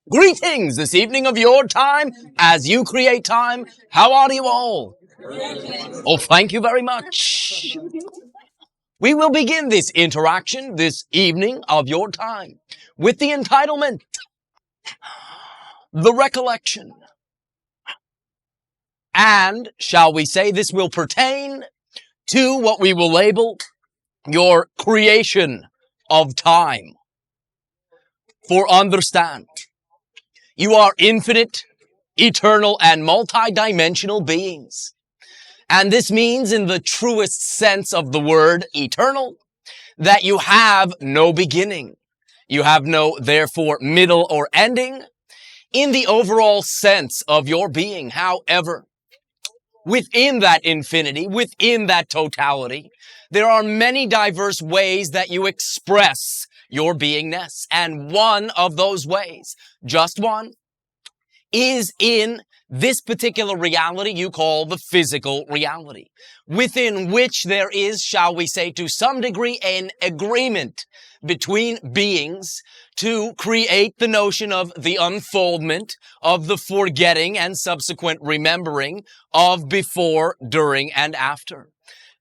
Greetings this evening of your time as you create time. How are you all? Oh, thank you very much. We will begin this interaction this evening of your time with the entitlement, the recollection, and shall we say this will pertain to what we will label your creation of time. For understand, you are infinite, eternal, and multidimensional beings. And this means, in the truest sense of the word eternal, that you have no beginning. You have no, therefore, middle or ending in the overall sense of your being. However, within that infinity, within that totality, there are many diverse ways that you express your beingness. And one of those ways, just one, is in this particular reality you call the physical reality, within which there is, shall we say, to some degree, an agreement between beings to create the notion of the unfoldment, of the forgetting and subsequent remembering of before, during, and after.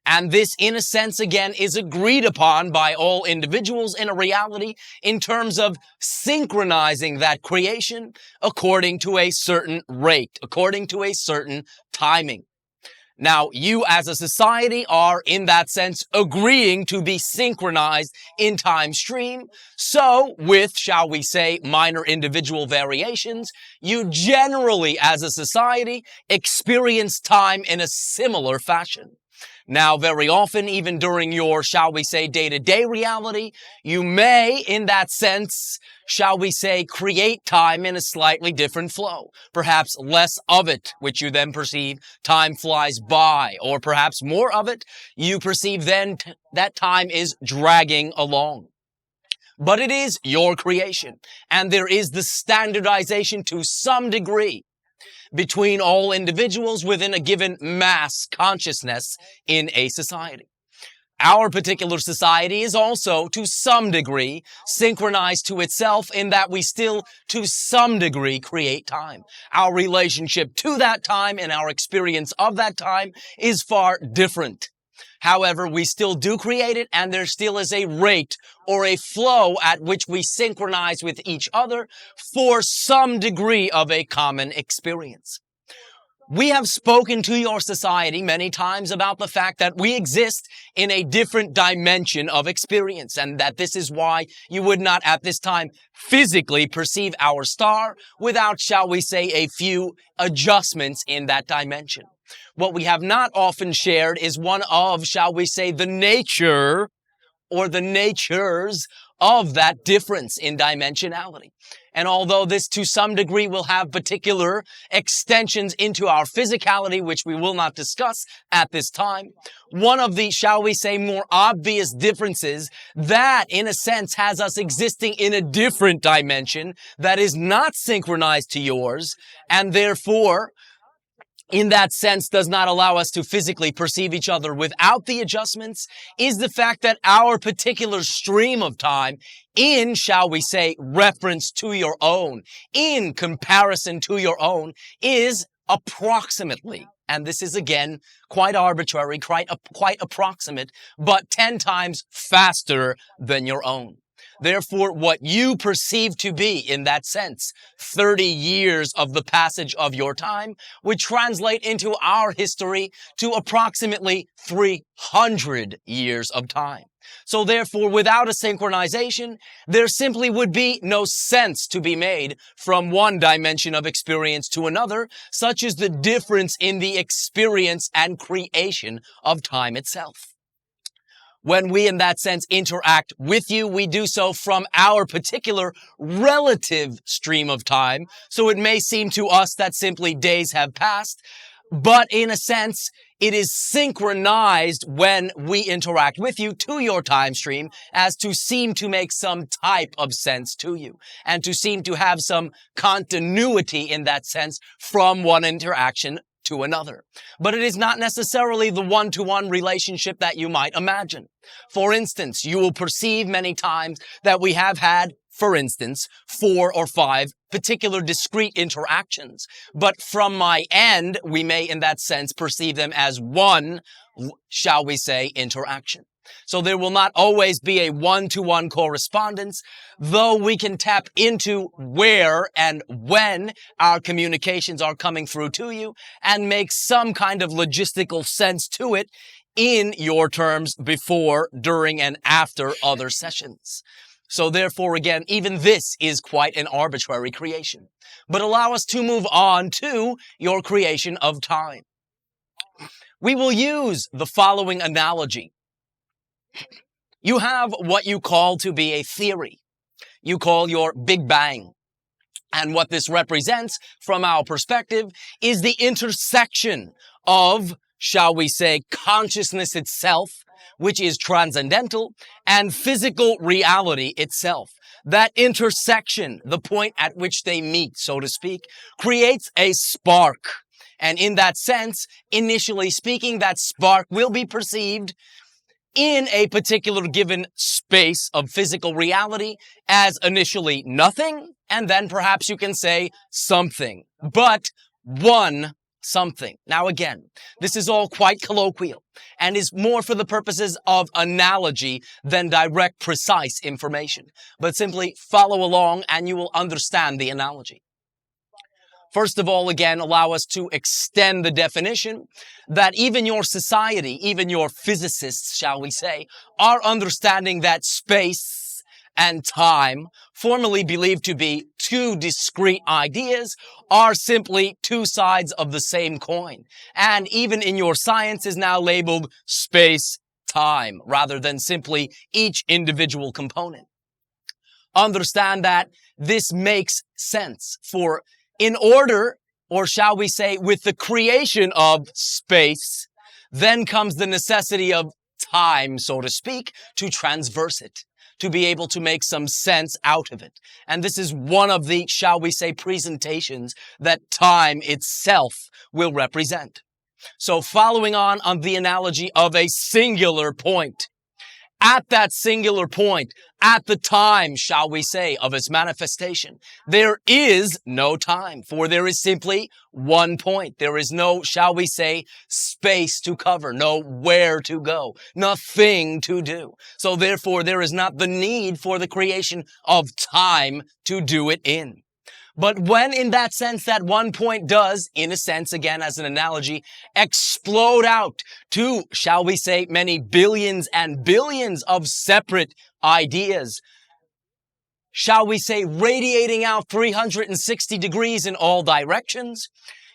And this, in a sense, again, is agreed upon by all individuals in a reality in terms of synchronizing that creation according to a certain rate, according to a certain timing. Now, you as a society are, in that sense, agreeing to be synchronized in time stream. So, with, shall we say, minor individual variations, you generally, as a society, experience time in a similar fashion. Now, very often, even during your, shall we say, day-to-day reality, you may, in that sense, shall we say, create time in a slightly different flow. Perhaps less of it, which you then perceive time flies by, or perhaps more of it, you perceive then that time is dragging along. But it is your creation, and there is the standardization to some degree between all individuals within a given mass consciousness in a society. Our particular society is also, to some degree, synchronized to itself in that we still, to some degree, create time. Our relationship to that time and our experience of that time is far different. However, we still do create it, and there still is a rate or a flow at which we synchronize with each other for some degree of a common experience. We have spoken to your society many times about the fact that we exist in a different dimension of experience, and that this is why you would not at this time physically perceive our star without, shall we say, a few adjustments in that dimension. What we have not often shared is one of, shall we say, the nature or the natures of that difference in dimensionality. And although this to some degree will have particular extensions into our physicality, which we will not discuss at this time, one of the, shall we say, more obvious differences that, in a sense, has us existing in a different dimension that is not synchronized to yours, and therefore, in that sense, does not allow us to physically perceive each other without the adjustments, is the fact that our particular stream of time, in, shall we say, reference to your own, in comparison to your own, is approximately, and this is again quite arbitrary, quite approximate, but 10 times faster than your own. Therefore, what you perceive to be, in that sense, 30 years of the passage of your time would translate into our history to approximately 300 years of time. So therefore, without a synchronization, there simply would be no sense to be made from one dimension of experience to another, such as the difference in the experience and creation of time itself. When we, in that sense, interact with you, we do so from our particular relative stream of time. So it may seem to us that simply days have passed, but in a sense, it is synchronized when we interact with you to your time stream as to seem to make some type of sense to you and to seem to have some continuity in that sense from one interaction to another. But it is not necessarily the one-to-one relationship that you might imagine. For instance, you will perceive many times that we have had for instance, 4 or 5 particular discrete interactions. But from my end, we may in that sense perceive them as one, shall we say, interaction. So there will not always be a one-to-one correspondence, though we can tap into where and when our communications are coming through to you and make some kind of logistical sense to it in your terms before, during, and after other sessions. So therefore, again, even this is quite an arbitrary creation. But allow us to move on to your creation of time. We will use the following analogy. You have what you call to be a theory. You call your Big Bang. And what this represents, from our perspective, is the intersection of, shall we say, consciousness itself, which is transcendental, and physical reality itself. That intersection, the point at which they meet, so to speak, creates a spark. And in that sense, initially speaking, that spark will be perceived in a particular given space of physical reality as initially nothing, and then perhaps you can say something, but one something. Now again, this is all quite colloquial and is more for the purposes of analogy than direct, precise information. But simply follow along and you will understand the analogy. First of all, again, allow us to extend the definition that even your society, even your physicists, shall we say, are understanding that space and time, formerly believed to be two discrete ideas, are simply two sides of the same coin. And even in your science is now labeled space-time, rather than simply each individual component. Understand that this makes sense, for in order, or shall we say, with the creation of space, then comes the necessity of time, so to speak, to transverse it, to be able to make some sense out of it. And this is one of the, shall we say, presentations that time itself will represent. So following on the analogy of a singular point, at that singular point, at the time, shall we say, of its manifestation, there is no time, for there is simply one point. There is no, shall we say, space to cover, no where to go, nothing to do. So therefore, there is not the need for the creation of time to do it in. But when in that sense that one point does, in a sense, again, as an analogy, explode out to, shall we say, many billions and billions of separate ideas, shall we say, radiating out 360 degrees in all directions,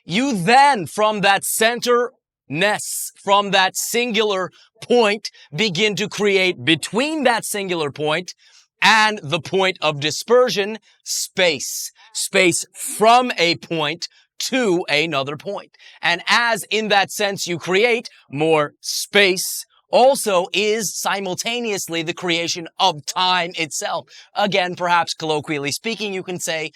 you then, from that centerness, from that singular point, begin to create between that singular point and the point of dispersion, space. Space from a point to another point. And as in that sense you create more space, also is simultaneously the creation of time itself. Again, perhaps colloquially speaking, you can say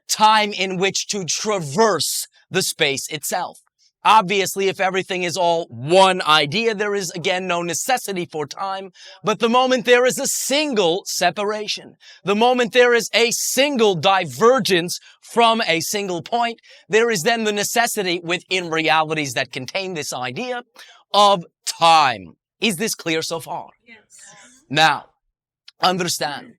time in which to traverse the space itself. Obviously, if everything is all one idea, there is, again, no necessity for time. But the moment there is a single separation, the moment there is a single divergence from a single point, there is then the necessity within realities that contain this idea of time. Is this clear so far? Yes. Now, understand,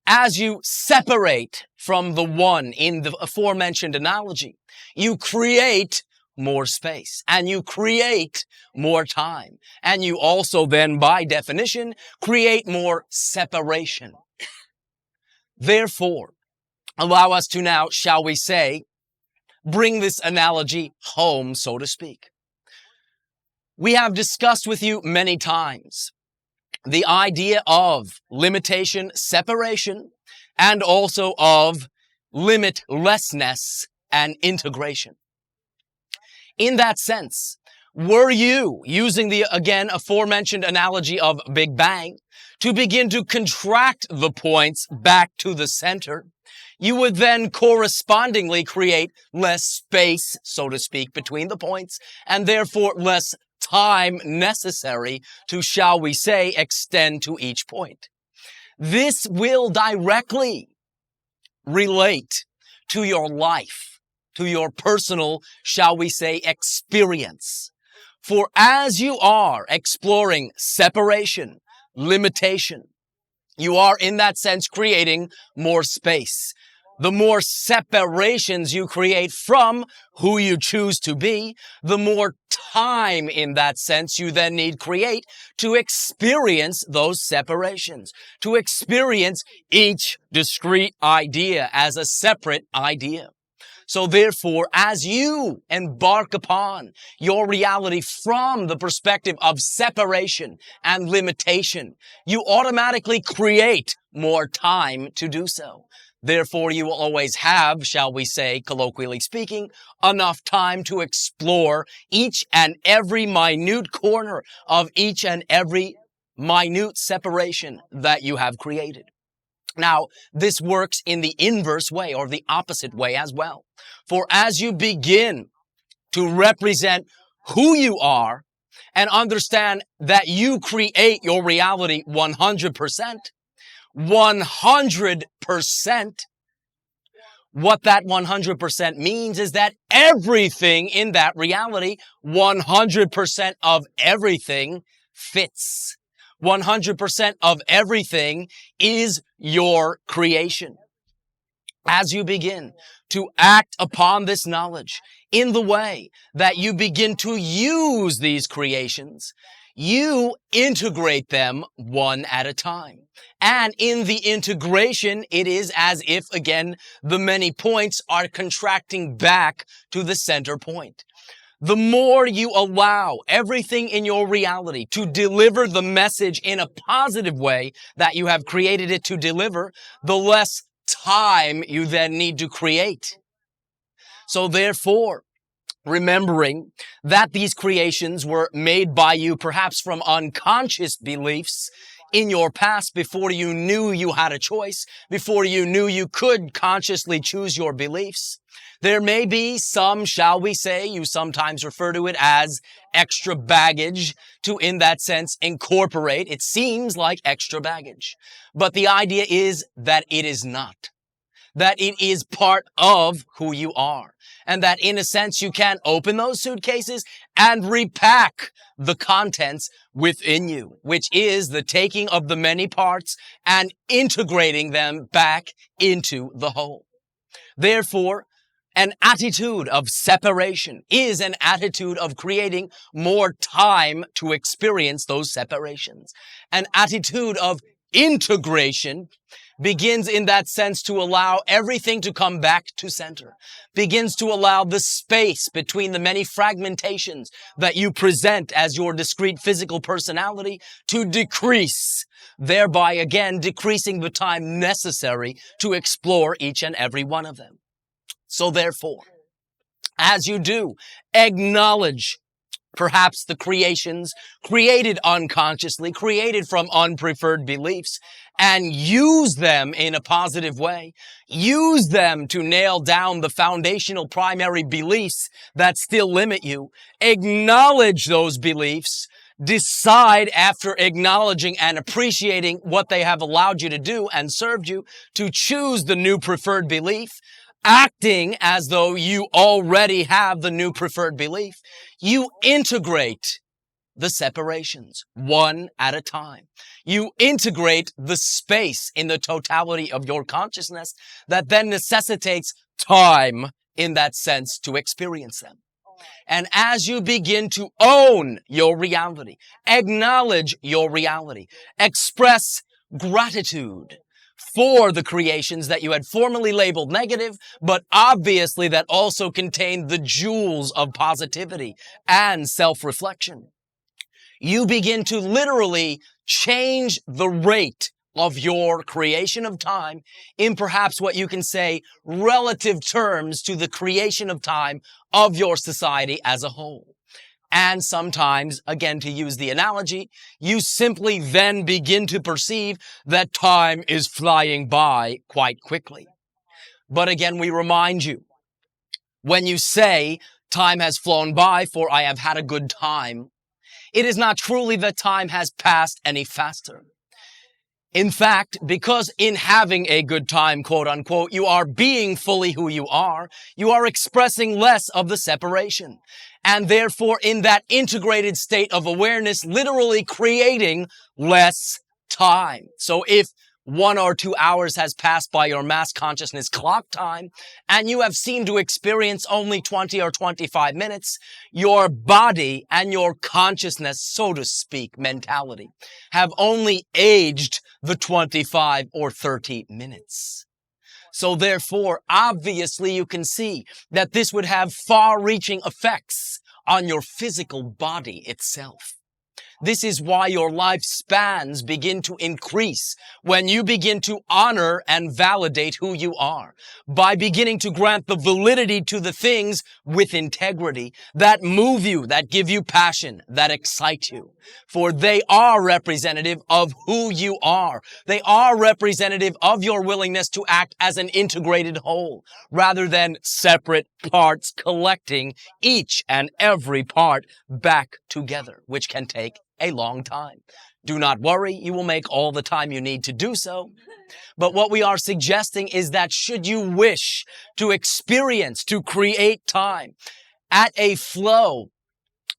as you separate from the one in the aforementioned analogy, you create more space, and you create more time, and you also then, by definition, create more separation. Therefore, allow us to now, shall we say, bring this analogy home, so to speak. We have discussed with you many times the idea of limitation, separation, and also of limitlessness and integration. In that sense, were you using the, again, aforementioned analogy of Big Bang to begin to contract the points back to the center, you would then correspondingly create less space, so to speak, between the points, and therefore less time necessary to, shall we say, extend to each point. This will directly relate to your life, to your personal, shall we say, experience. For as you are exploring separation, limitation, you are in that sense creating more space. The more separations you create from who you choose to be, the more time in that sense you then need create to experience those separations, to experience each discrete idea as a separate idea. So therefore, as you embark upon your reality from the perspective of separation and limitation, you automatically create more time to do so. Therefore, you will always have, shall we say, colloquially speaking, enough time to explore each and every minute corner of each and every minute separation that you have created. Now, this works in the inverse way or the opposite way as well. For as you begin to represent who you are and understand that you create your reality 100%, 100%, what that 100% means is that everything in that reality, 100% of everything fits. 100% of everything is your creation. As you begin to act upon this knowledge in the way that you begin to use these creations, you integrate them one at a time. And in the integration, it is as if, again, the many points are contracting back to the center point. The more you allow everything in your reality to deliver the message in a positive way that you have created it to deliver, the less time you then need to create. So therefore, remembering that these creations were made by you perhaps from unconscious beliefs in your past before you knew you had a choice, before you knew you could consciously choose your beliefs, there may be some, shall we say, you sometimes refer to it as extra baggage to, in that sense, incorporate. It seems like extra baggage. But the idea is that it is not. That it is part of who you are. And that in a sense you can open those suitcases and repack the contents within you, which is the taking of the many parts and integrating them back into the whole. Therefore, an attitude of separation is an attitude of creating more time to experience those separations. An attitude of integration begins in that sense to allow everything to come back to center, begins to allow the space between the many fragmentations that you present as your discrete physical personality to decrease, thereby again decreasing the time necessary to explore each and every one of them. So therefore, as you do acknowledge perhaps the creations created unconsciously, created from unpreferred beliefs, and use them in a positive way, use them to nail down the foundational primary beliefs that still limit you, acknowledge those beliefs, decide after acknowledging and appreciating what they have allowed you to do and served you to choose the new preferred belief, acting as though you already have the new preferred belief, you integrate the separations one at a time. You integrate the space in the totality of your consciousness that then necessitates time in that sense to experience them. And as you begin to own your reality, acknowledge your reality, express gratitude for the creations that you had formerly labeled negative, but obviously that also contained the jewels of positivity and self-reflection, you begin to literally change the rate of your creation of time in perhaps what you can say relative terms to the creation of time of your society as a whole. And sometimes, again, to use the analogy, you simply then begin to perceive that time is flying by quite quickly. But again, we remind you, when you say time has flown by for I have had a good time, it is not truly that time has passed any faster. In fact, because in having a good time, quote unquote, you are being fully who you are expressing less of the separation. And therefore, in that integrated state of awareness, literally creating less time. So if 1 or 2 hours has passed by your mass consciousness clock time, and you have seemed to experience only 20 or 25 minutes, your body and your consciousness, so to speak, mentality, have only aged the 25 or 30 minutes. So therefore, obviously, you can see that this would have far-reaching effects on your physical body itself. This is why your lifespans begin to increase when you begin to honor and validate who you are, by beginning to grant the validity to the things with integrity that move you, that give you passion, that excite you. For they are representative of who you are. They are representative of your willingness to act as an integrated whole, rather than separate parts collecting each and every part back together, which can take a long time. Do not worry, you will make all the time you need to do so. But what we are suggesting is that should you wish to experience, to create time at a flow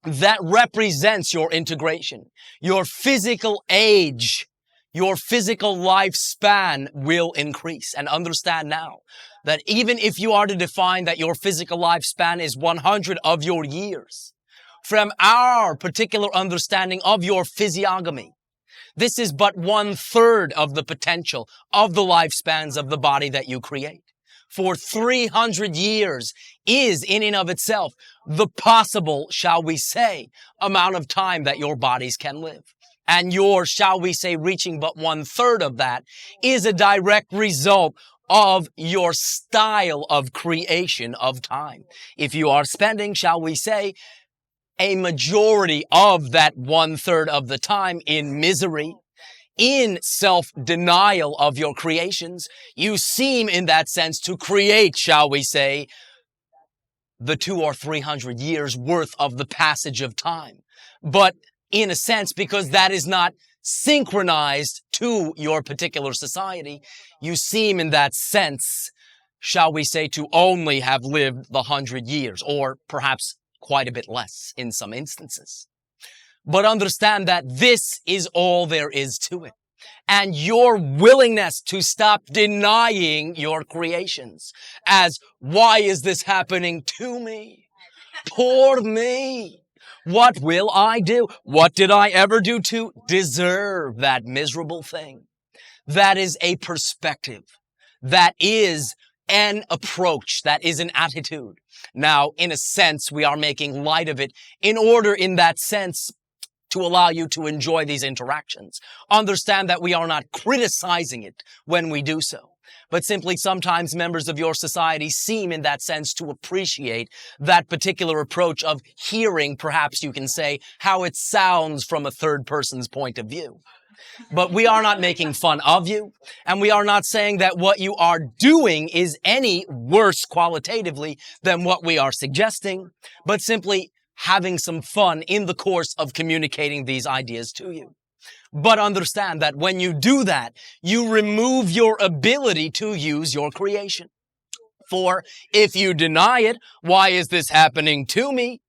that represents your integration, your physical age, your physical lifespan will increase. And understand now that even if you are to define that your physical lifespan is 100 of your years, from our particular understanding of your physiognomy, this is but 1/3 of the potential of the lifespans of the body that you create. For 300 years is in and of itself the possible, shall we say, amount of time that your bodies can live. And your, shall we say, reaching but 1/3 of that is a direct result of your style of creation of time. If you are spending, shall we say, a majority of that 1/3 of the time in misery, in self-denial of your creations, you seem in that sense to create, shall we say, the 200 or 300 years worth of the passage of time. But in a sense, because that is not synchronized to your particular society, you seem in that sense, shall we say, to only have lived the 100 years, or perhaps quite a bit less in some instances. But understand that this is all there is to it. And your willingness to stop denying your creations as, why is this happening to me? Poor me. What will I do? What did I ever do to deserve that miserable thing? That is a perspective. That is an approach. That is an attitude. Now, in a sense, we are making light of it in order, in that sense, to allow you to enjoy these interactions. Understand that we are not criticizing it when we do so, but simply sometimes members of your society seem in that sense to appreciate that particular approach of hearing, perhaps you can say, how it sounds from a third person's point of view. But we are not making fun of you, and we are not saying that what you are doing is any worse qualitatively than what we are suggesting, but simply having some fun in the course of communicating these ideas to you. But understand that when you do that, you remove your ability to use your creation. For if you deny it, why is this happening to me?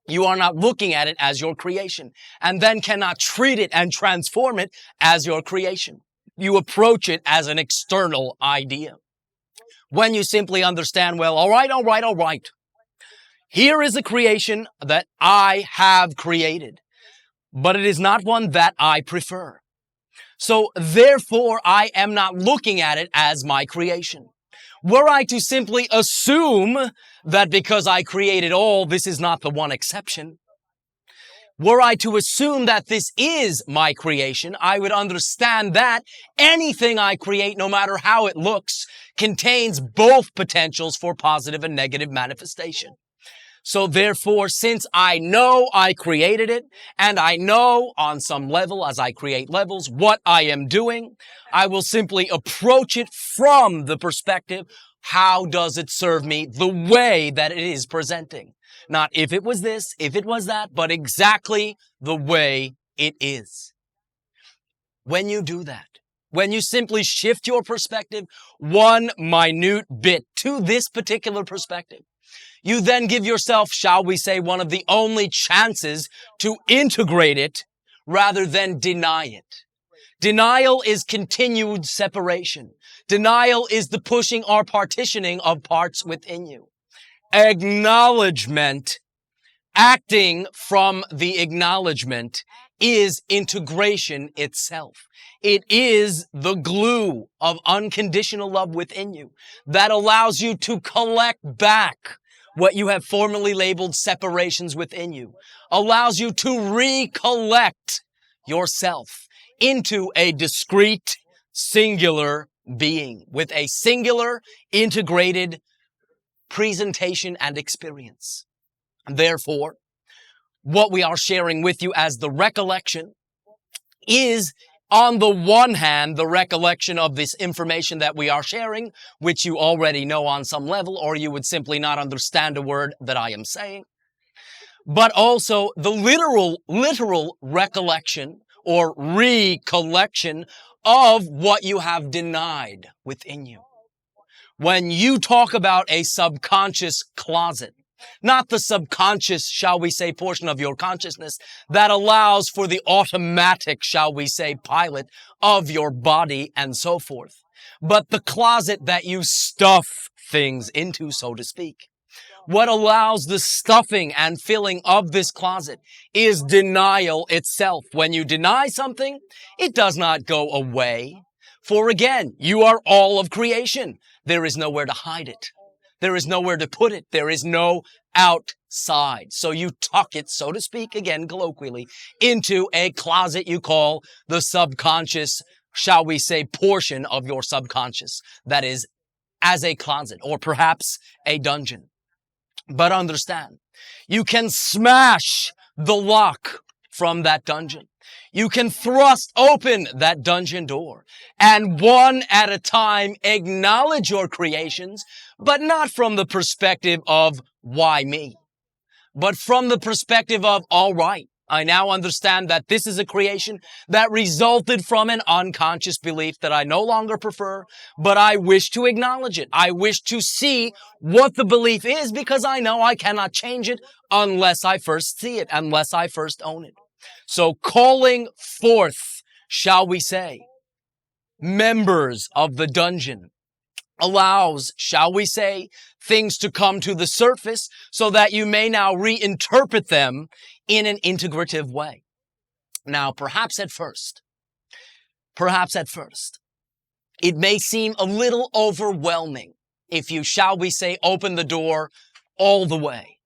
You are not looking at it as your creation, and then cannot treat it and transform it as your creation. You approach it as an external idea. When you simply understand, well, all right. Here is a creation that I have created, but it is not one that I prefer. So therefore, I am not looking at it as my creation. Were I to simply assume that because I created all, this is not the one exception, were I to assume that this is my creation, I would understand that anything I create, no matter how it looks, contains both potentials for positive and negative manifestation. So therefore, since I know I created it, and I know on some level, as I create levels, what I am doing, I will simply approach it from the perspective, how does it serve me the way that it is presenting? Not if it was this, if it was that, but exactly the way it is. When you do that, when you simply shift your perspective one minute bit to this particular perspective, you then give yourself, shall we say, one of the only chances to integrate it rather than deny it. Denial is continued separation. Denial is the pushing or partitioning of parts within you. Acknowledgement, acting from the acknowledgement, is integration itself. It is the glue of unconditional love within you that allows you to collect back what you have formerly labeled separations within you, allows you to recollect yourself into a discrete, singular being with a singular, integrated presentation and experience. Therefore, what we are sharing with you as the recollection is, on the one hand, the recollection of this information that we are sharing, which you already know on some level, or you would simply not understand a word that I am saying, but also the literal recollection or recollection of what you have denied within you. When you talk about a subconscious closet, not the subconscious, shall we say, portion of your consciousness that allows for the automatic, shall we say, pilot of your body and so forth, but the closet that you stuff things into, so to speak. What allows the stuffing and filling of this closet is denial itself. When you deny something, it does not go away. For again, you are all of creation. There is nowhere to hide it. There is nowhere to put it. There is no outside. So you tuck it, so to speak, again, colloquially, into a closet you call the subconscious, shall we say, portion of your subconscious. That is, as a closet, or perhaps a dungeon. But understand, you can smash the lock from that dungeon. You can thrust open that dungeon door and one at a time acknowledge your creations, but not from the perspective of why me, but from the perspective of, all right, I now understand that this is a creation that resulted from an unconscious belief that I no longer prefer, but I wish to acknowledge it. I wish to see what the belief is because I know I cannot change it unless I first see it, unless I first own it. So calling forth, shall we say, members of the dungeon allows, shall we say, things to come to the surface so that you may now reinterpret them in an integrative way. Now, perhaps at first, it may seem a little overwhelming if you, shall we say, open the door all the way.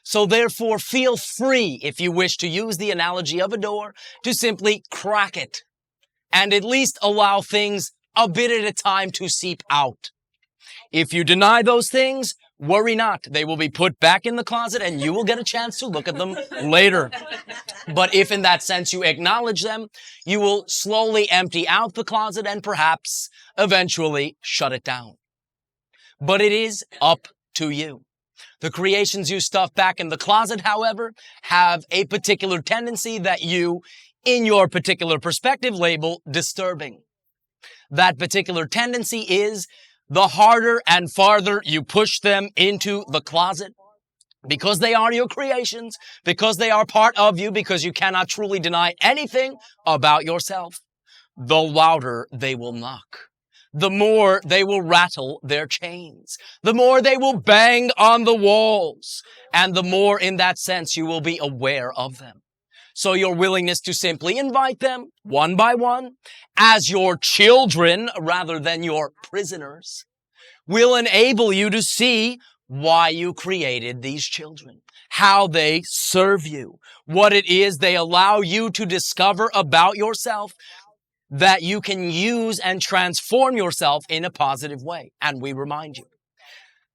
So therefore, feel free, if you wish to use the analogy of a door, to simply crack it and at least allow things a bit at a time to seep out. If you deny those things, worry not. They will be put back in the closet and you will get a chance to look at them later. But if in that sense you acknowledge them, you will slowly empty out the closet and perhaps eventually shut it down. But it is up to you. The creations you stuff back in the closet, however, have a particular tendency that you, in your particular perspective, label disturbing. That particular tendency is the harder and farther you push them into the closet, because they are your creations, because they are part of you, because you cannot truly deny anything about yourself, the louder they will knock. The more they will rattle their chains, the more they will bang on the walls, and the more in that sense you will be aware of them. So your willingness to simply invite them one by one as your children rather than your prisoners will enable you to see why you created these children, how they serve you, what it is they allow you to discover about yourself that you can use and transform yourself in a positive way. And we remind you,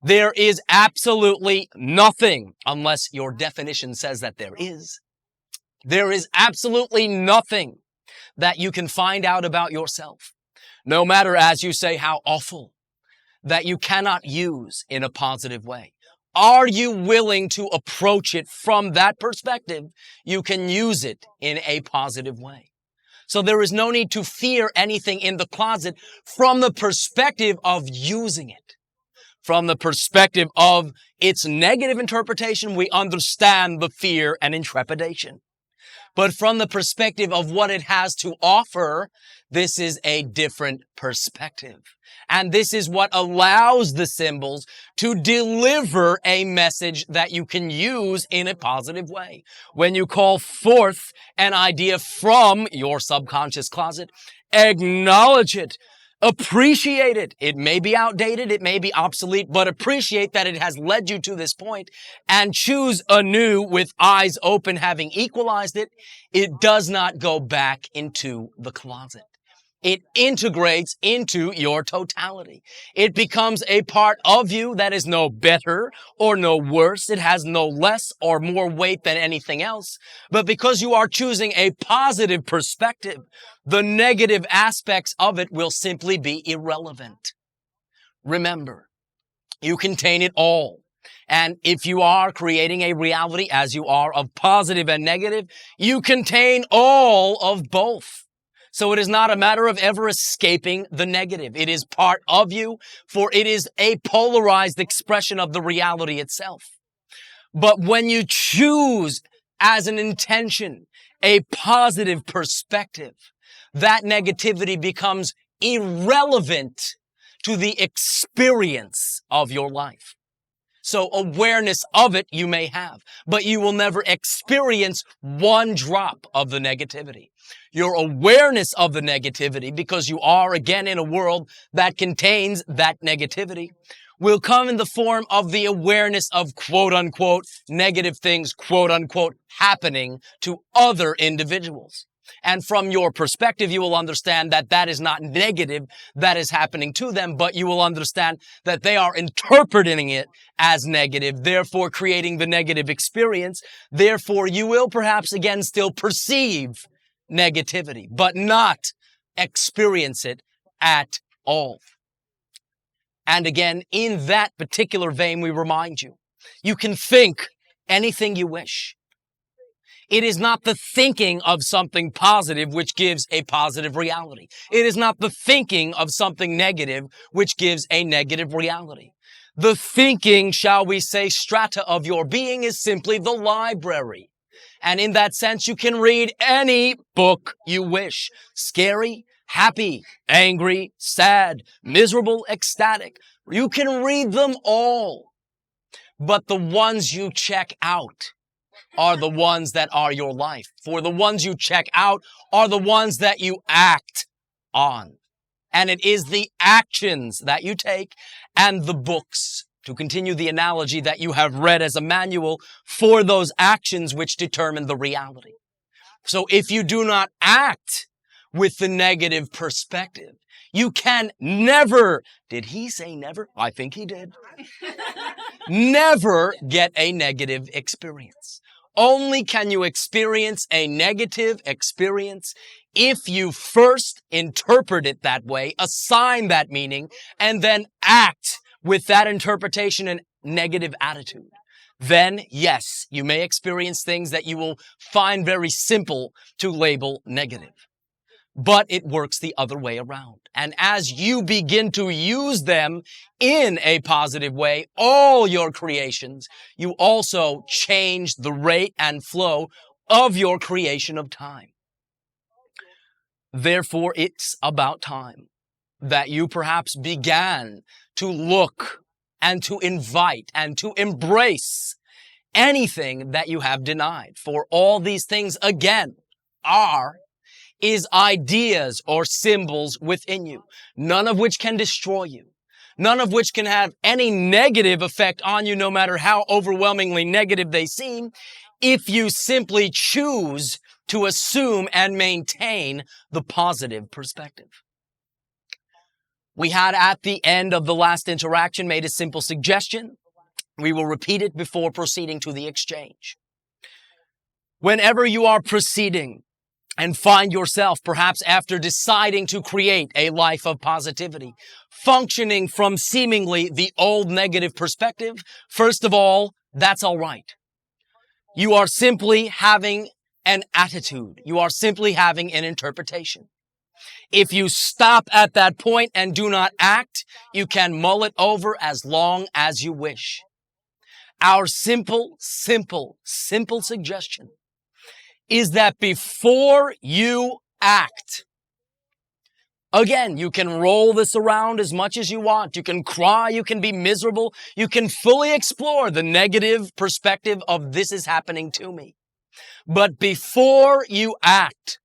there is absolutely nothing, unless your definition says that there is absolutely nothing that you can find out about yourself, no matter, as you say, how awful, that you cannot use in a positive way. Are you willing to approach it from that perspective? You can use it in a positive way. So there is no need to fear anything in the closet from the perspective of using it. From the perspective of its negative interpretation, we understand the fear and intrepidation. But from the perspective of what it has to offer, this is a different perspective. And this is what allows the symbols to deliver a message that you can use in a positive way. When you call forth an idea from your subconscious closet, acknowledge it. Appreciate it. It may be outdated, it may be obsolete, but appreciate that it has led you to this point and choose anew with eyes open, having equalized it. It does not go back into the closet. It integrates into your totality. It becomes a part of you that is no better or no worse. It has no less or more weight than anything else. But because you are choosing a positive perspective, the negative aspects of it will simply be irrelevant. Remember, you contain it all. And if you are creating a reality as you are of positive and negative, you contain all of both. So it is not a matter of ever escaping the negative. It is part of you, for it is a polarized expression of the reality itself. But when you choose as an intention a positive perspective, that negativity becomes irrelevant to the experience of your life. So awareness of it you may have, but you will never experience one drop of the negativity. Your awareness of the negativity, because you are again in a world that contains that negativity, will come in the form of the awareness of quote unquote negative things, quote unquote, happening to other individuals. And from your perspective, you will understand that that is not negative that is happening to them, but you will understand that they are interpreting it as negative, therefore creating the negative experience. Therefore, you will perhaps again still perceive negativity, but not experience it at all. And again, in that particular vein, we remind you, you can think anything you wish. It is not the thinking of something positive which gives a positive reality. It is not the thinking of something negative which gives a negative reality. The thinking, shall we say, strata of your being is simply the library. And in that sense, you can read any book you wish. Scary, happy, angry, sad, miserable, ecstatic. You can read them all. But the ones you check out are the ones that are your life. For the ones you check out are the ones that you act on. And it is the actions that you take and the books, to continue the analogy, that you have read as a manual for those actions which determine the reality. So if you do not act with the negative perspective, you can never, did he say never? I think he did. Never get a negative experience. Only can you experience a negative experience if you first interpret it that way, assign that meaning, and then act with that interpretation and negative attitude. Then, yes, you may experience things that you will find very simple to label negative. But it works the other way around. And as you begin to use them in a positive way, all your creations, you also change the rate and flow of your creation of time. Therefore, it's about time that you perhaps began to look and to invite and to embrace anything that you have denied. For all these things, again, is ideas or symbols within you, none of which can destroy you, none of which can have any negative effect on you, no matter how overwhelmingly negative they seem, if you simply choose to assume and maintain the positive perspective. We had at the end of the last interaction made a simple suggestion. We will repeat it before proceeding to the exchange. Whenever you are proceeding and find yourself, perhaps after deciding to create a life of positivity, functioning from seemingly the old negative perspective, first of all, that's all right. You are simply having an attitude. You are simply having an interpretation. If you stop at that point and do not act, you can mull it over as long as you wish. Our simple suggestion is that before you act, again, you can roll this around as much as you want. You can cry, you can be miserable, you can fully explore the negative perspective of this is happening to me. But before you act,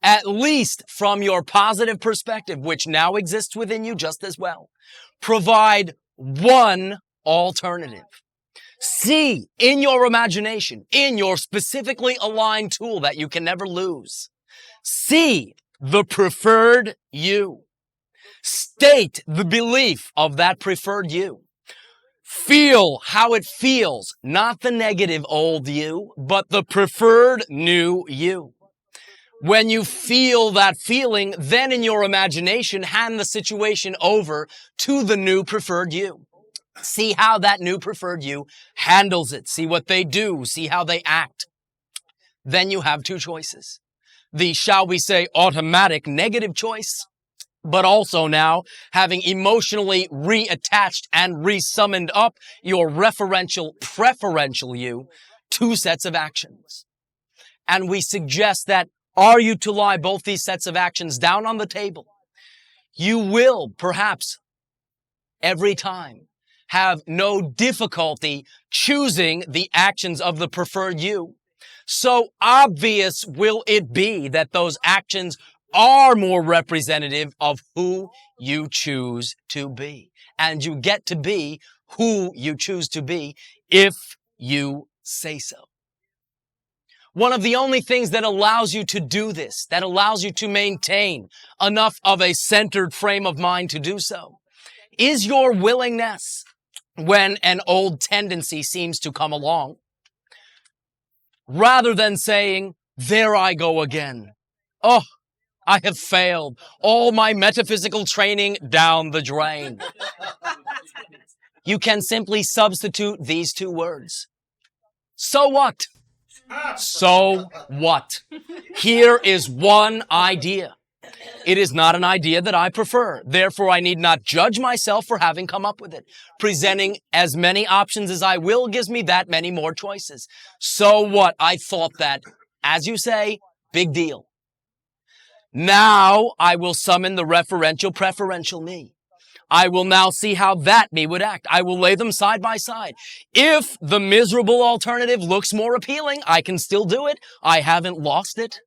at least from your positive perspective, which now exists within you just as well, provide one alternative. See in your imagination, in your specifically aligned tool that you can never lose, see the preferred you. State the belief of that preferred you. Feel how it feels, not the negative old you, but the preferred new you. When you feel that feeling, then in your imagination, hand the situation over to the new preferred you. See how that new preferred you handles it. See what they do. See how they act. Then you have two choices. The, shall we say, automatic negative choice, but also now having emotionally reattached and resummoned up your referential, preferential you, two sets of actions. And we suggest that are you to lie both these sets of actions down on the table, you will perhaps every time have no difficulty choosing the actions of the preferred you. So obvious will it be that those actions are more representative of who you choose to be. And you get to be who you choose to be if you say so. One of the only things that allows you to do this, that allows you to maintain enough of a centered frame of mind to do so, is your willingness when an old tendency seems to come along, rather than saying, there I go again. Oh, I have failed. All my metaphysical training down the drain. You can simply substitute these two words. So what? So what? Here is one idea. It is not an idea that I prefer. Therefore, I need not judge myself for having come up with it. Presenting as many options as I will gives me that many more choices. So what? I thought that, as you say, big deal. Now I will summon the referential, preferential me. I will now see how that me would act. I will lay them side by side. If the miserable alternative looks more appealing, I can still do it. I haven't lost it.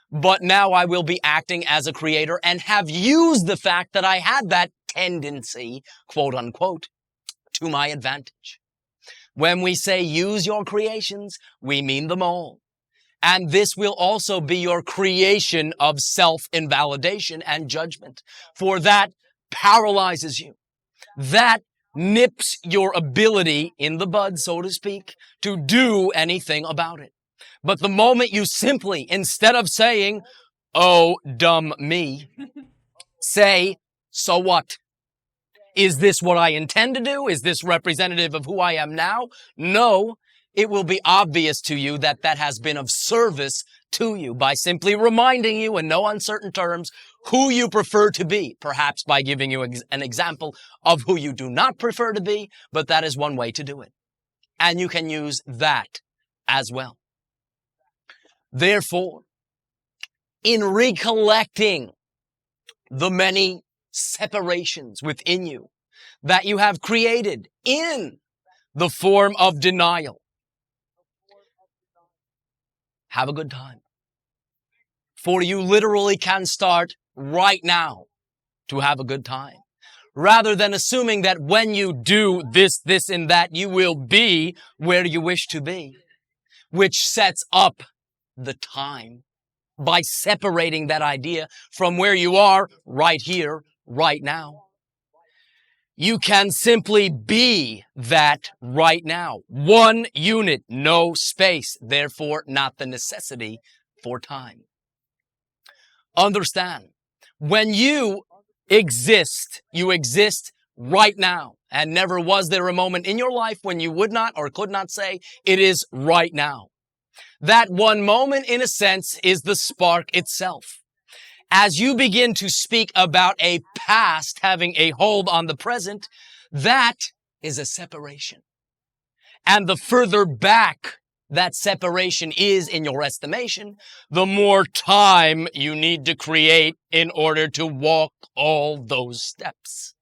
But now I will be acting as a creator and have used the fact that I had that tendency, quote unquote, to my advantage. When we say use your creations, we mean them all. And this will also be your creation of self-invalidation and judgment. For that paralyzes you. That nips your ability in the bud, so to speak, to do anything about it. But the moment you simply, instead of saying, oh, dumb me, say, so what? Is this what I intend to do? Is this representative of who I am now? No, it will be obvious to you that that has been of service to you by simply reminding you in no uncertain terms who you prefer to be, perhaps by giving you an example of who you do not prefer to be, but that is one way to do it. And you can use that as well. Therefore, in recollecting the many separations within you that you have created in the form of denial, have a good time. For you literally can start right now to have a good time. Rather than assuming that when you do this, and that, you will be where you wish to be, which sets up the time by separating that idea from where you are right here, right now. You can simply be that right now. One unit, no space, therefore not the necessity for time. Understand, when you exist right now, and never was there a moment in your life when you would not or could not say, it is right now. That one moment, in a sense, is the spark itself. As you begin to speak about a past having a hold on the present, that is a separation. And the further back that separation is in your estimation, the more time you need to create in order to walk all those steps.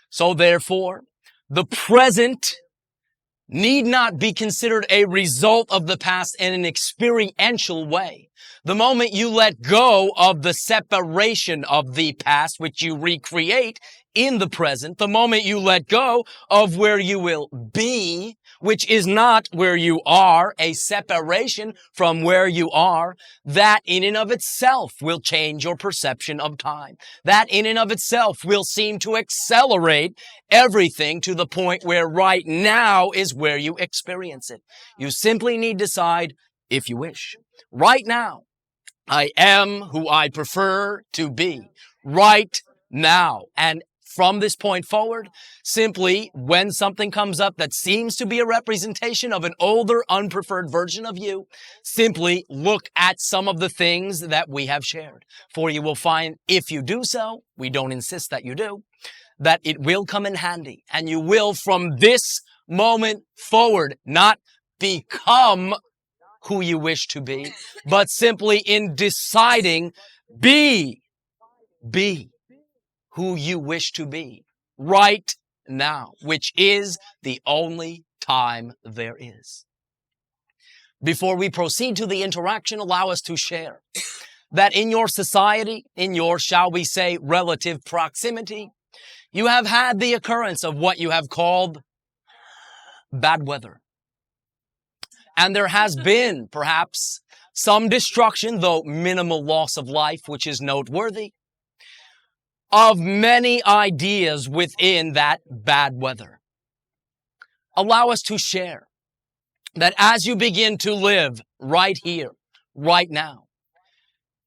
So therefore, the present need not be considered a result of the past in an experiential way. The moment you let go of the separation of the past, which you recreate in the present, the moment you let go of where you will be, which is not where you are, a separation from where you are, that in and of itself will change your perception of time. That in and of itself will seem to accelerate everything to the point where right now is where you experience it. You simply need to decide, if you wish, right now, I am who I prefer to be right now. And from this point forward, simply when something comes up that seems to be a representation of an older, unpreferred version of you, simply look at some of the things that we have shared. For you will find, if you do so, we don't insist that you do, that it will come in handy. And you will, from this moment forward, not become who you wish to be, but simply in deciding, be who you wish to be right now, which is the only time there is. Before we proceed to the interaction, allow us to share that in your society, in your, shall we say, relative proximity, you have had the occurrence of what you have called bad weather. And there has been, perhaps, some destruction, though minimal loss of life, which is noteworthy, of many ideas within that bad weather. Allow us to share that as you begin to live right here, right now,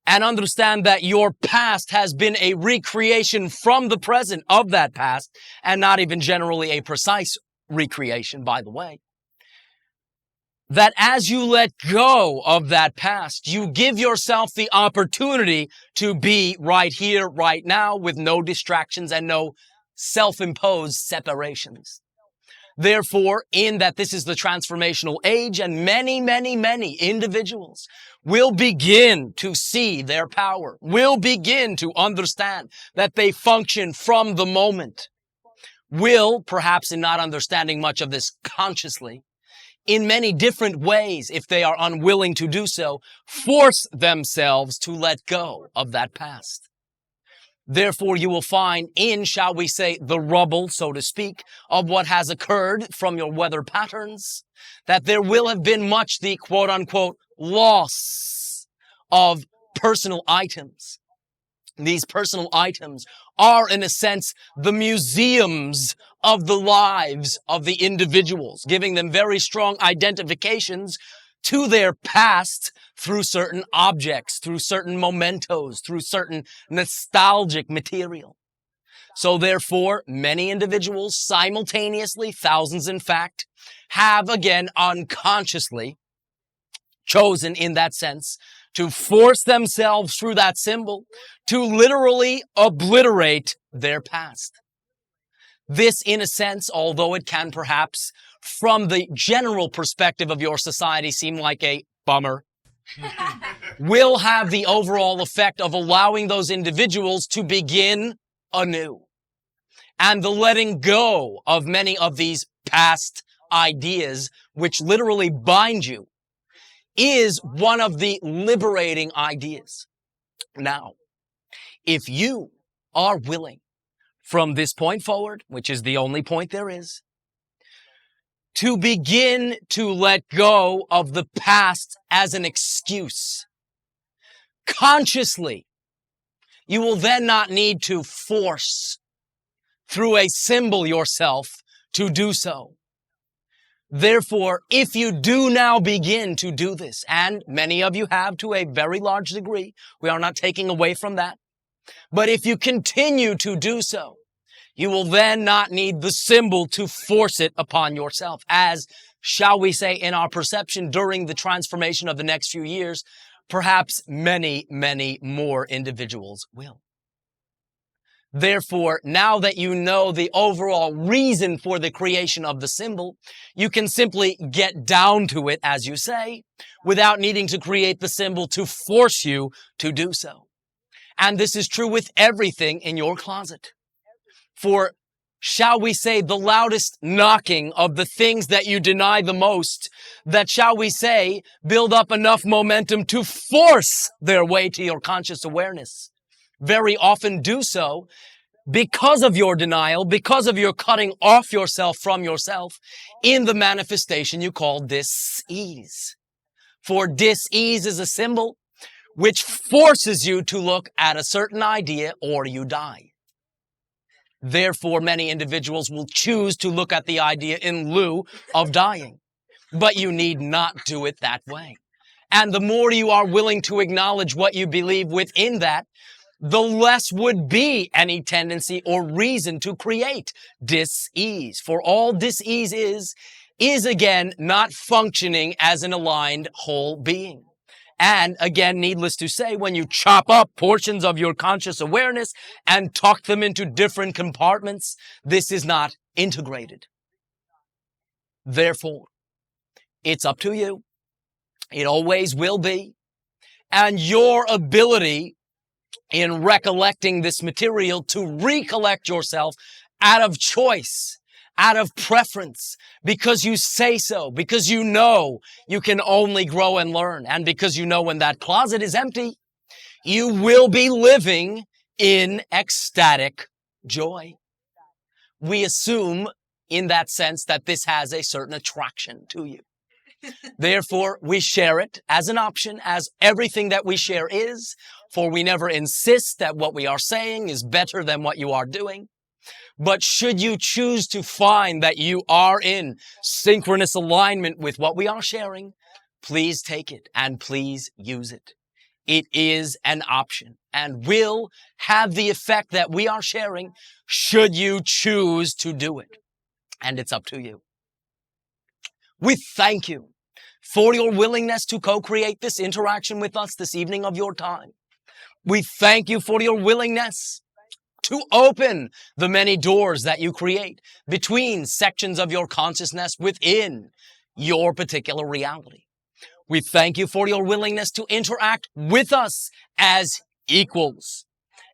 and understand that your past has been a recreation from the present of that past, and not even generally a precise recreation, by the way, that as you let go of that past, you give yourself the opportunity to be right here, right now, with no distractions and no self-imposed separations. Therefore, in that this is the transformational age, and many individuals will begin to see their power, will begin to understand that they function from the moment, will, perhaps in not understanding much of this consciously, in many different ways, if they are unwilling to do so, force themselves to let go of that past. Therefore, you will find in, shall we say, the rubble, so to speak, of what has occurred from your weather patterns, that there will have been much the quote-unquote loss of personal items. These personal items are, in a sense, the museums of the lives of the individuals, giving them very strong identifications to their past through certain objects, through certain mementos, through certain nostalgic material. So therefore, many individuals simultaneously, thousands in fact, have again unconsciously chosen in that sense to force themselves through that symbol to literally obliterate their past. This, in a sense, although it can perhaps, from the general perspective of your society, seem like a bummer, will have the overall effect of allowing those individuals to begin anew. And the letting go of many of these past ideas, which literally bind you, is one of the liberating ideas. Now, if you are willing, from this point forward, which is the only point there is, to begin to let go of the past as an excuse, consciously, you will then not need to force through a symbol yourself to do so. Therefore, if you do now begin to do this, and many of you have to a very large degree, we are not taking away from that, but if you continue to do so, you will then not need the symbol to force it upon yourself, as shall we say, in our perception during the transformation of the next few years, perhaps many, many more individuals will. Therefore, now that you know the overall reason for the creation of the symbol, you can simply get down to it, as you say, without needing to create the symbol to force you to do so. And this is true with everything in your closet. For, shall we say, the loudest knocking of the things that you deny the most, that, shall we say, build up enough momentum to force their way to your conscious awareness, very often do so because of your denial, because of your cutting off yourself from yourself in the manifestation you call dis-ease. For dis-ease is a symbol which forces you to look at a certain idea or you die. Therefore, many individuals will choose to look at the idea in lieu of dying. But you need not do it that way. And the more you are willing to acknowledge what you believe within that, the less would be any tendency or reason to create dis-ease. For all dis-ease is again not functioning as an aligned whole being. And again, needless to say, when you chop up portions of your conscious awareness and tuck them into different compartments, this is not integrated. Therefore, it's up to you. It always will be. And your ability in recollecting this material to recollect yourself out of choice, out of preference, because you say so, because you know you can only grow and learn, and because you know when that closet is empty, you will be living in ecstatic joy. We assume in that sense that this has a certain attraction to you. Therefore, we share it as an option, as everything that we share is, for we never insist that what we are saying is better than what you are doing. But should you choose to find that you are in synchronous alignment with what we are sharing, please take it and please use it. It is an option and will have the effect that we are sharing should you choose to do it. And it's up to you. We thank you for your willingness to co-create this interaction with us this evening of your time. We thank you for your willingness to open the many doors that you create between sections of your consciousness within your particular reality. We thank you for your willingness to interact with us as equals.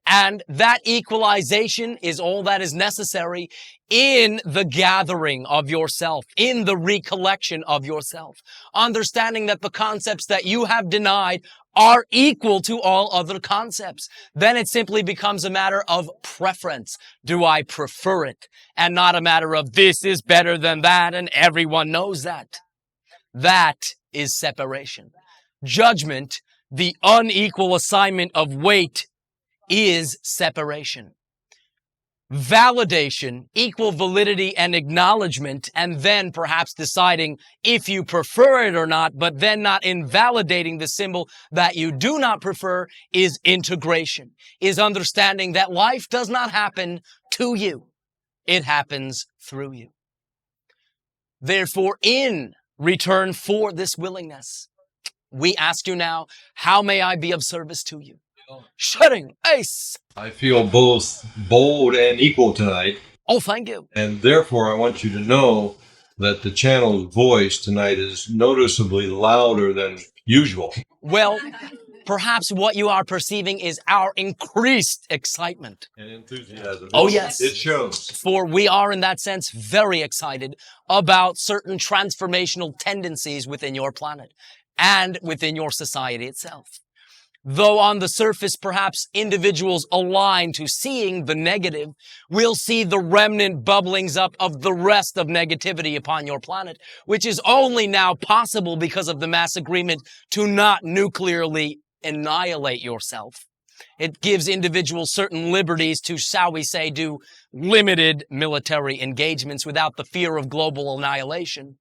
And that equalization is all that is necessary in the gathering of yourself, in the recollection of yourself. Understanding that the concepts that you have denied are equal to all other concepts. Then it simply becomes a matter of preference. Do I prefer it? And not a matter of this is better than that and everyone knows that. That is separation. Judgment, the unequal assignment of weight, is separation. Validation, equal validity and acknowledgement, and then perhaps deciding if you prefer it or not, but then not invalidating the symbol that you do not prefer, is integration, is understanding that life does not happen to you. It happens through you. Therefore, in return for this willingness, we ask you now, how may I be of service to you? Shutting Ace. I feel both bold and equal tonight. Oh, thank you. And therefore, I want you to know that the channel's voice tonight is noticeably louder than usual. Well, perhaps what you are perceiving is our increased excitement. And enthusiasm. Oh, yes. It shows. For we are, in that sense, very excited about certain transformational tendencies within your planet and within your society itself. Though on the surface, perhaps individuals aligned to seeing the negative will see the remnant bubblings up of the rest of negativity upon your planet, which is only now possible because of the mass agreement to not nuclearly annihilate yourself. It gives individuals certain liberties to, shall we say, do limited military engagements without the fear of global annihilation.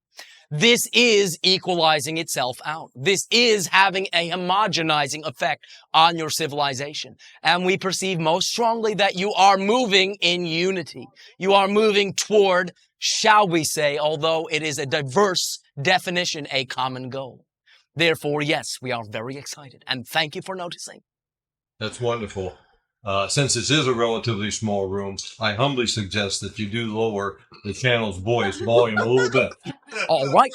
This is equalizing itself out. This is having a homogenizing effect on your civilization. And we perceive most strongly that you are moving in unity. You are moving toward, shall we say, although it is a diverse definition, a common goal. Therefore, yes, we are very excited. And thank you for noticing. That's wonderful. Since this is a relatively small room, I humbly suggest that you do lower the channel's voice volume a little bit. All right.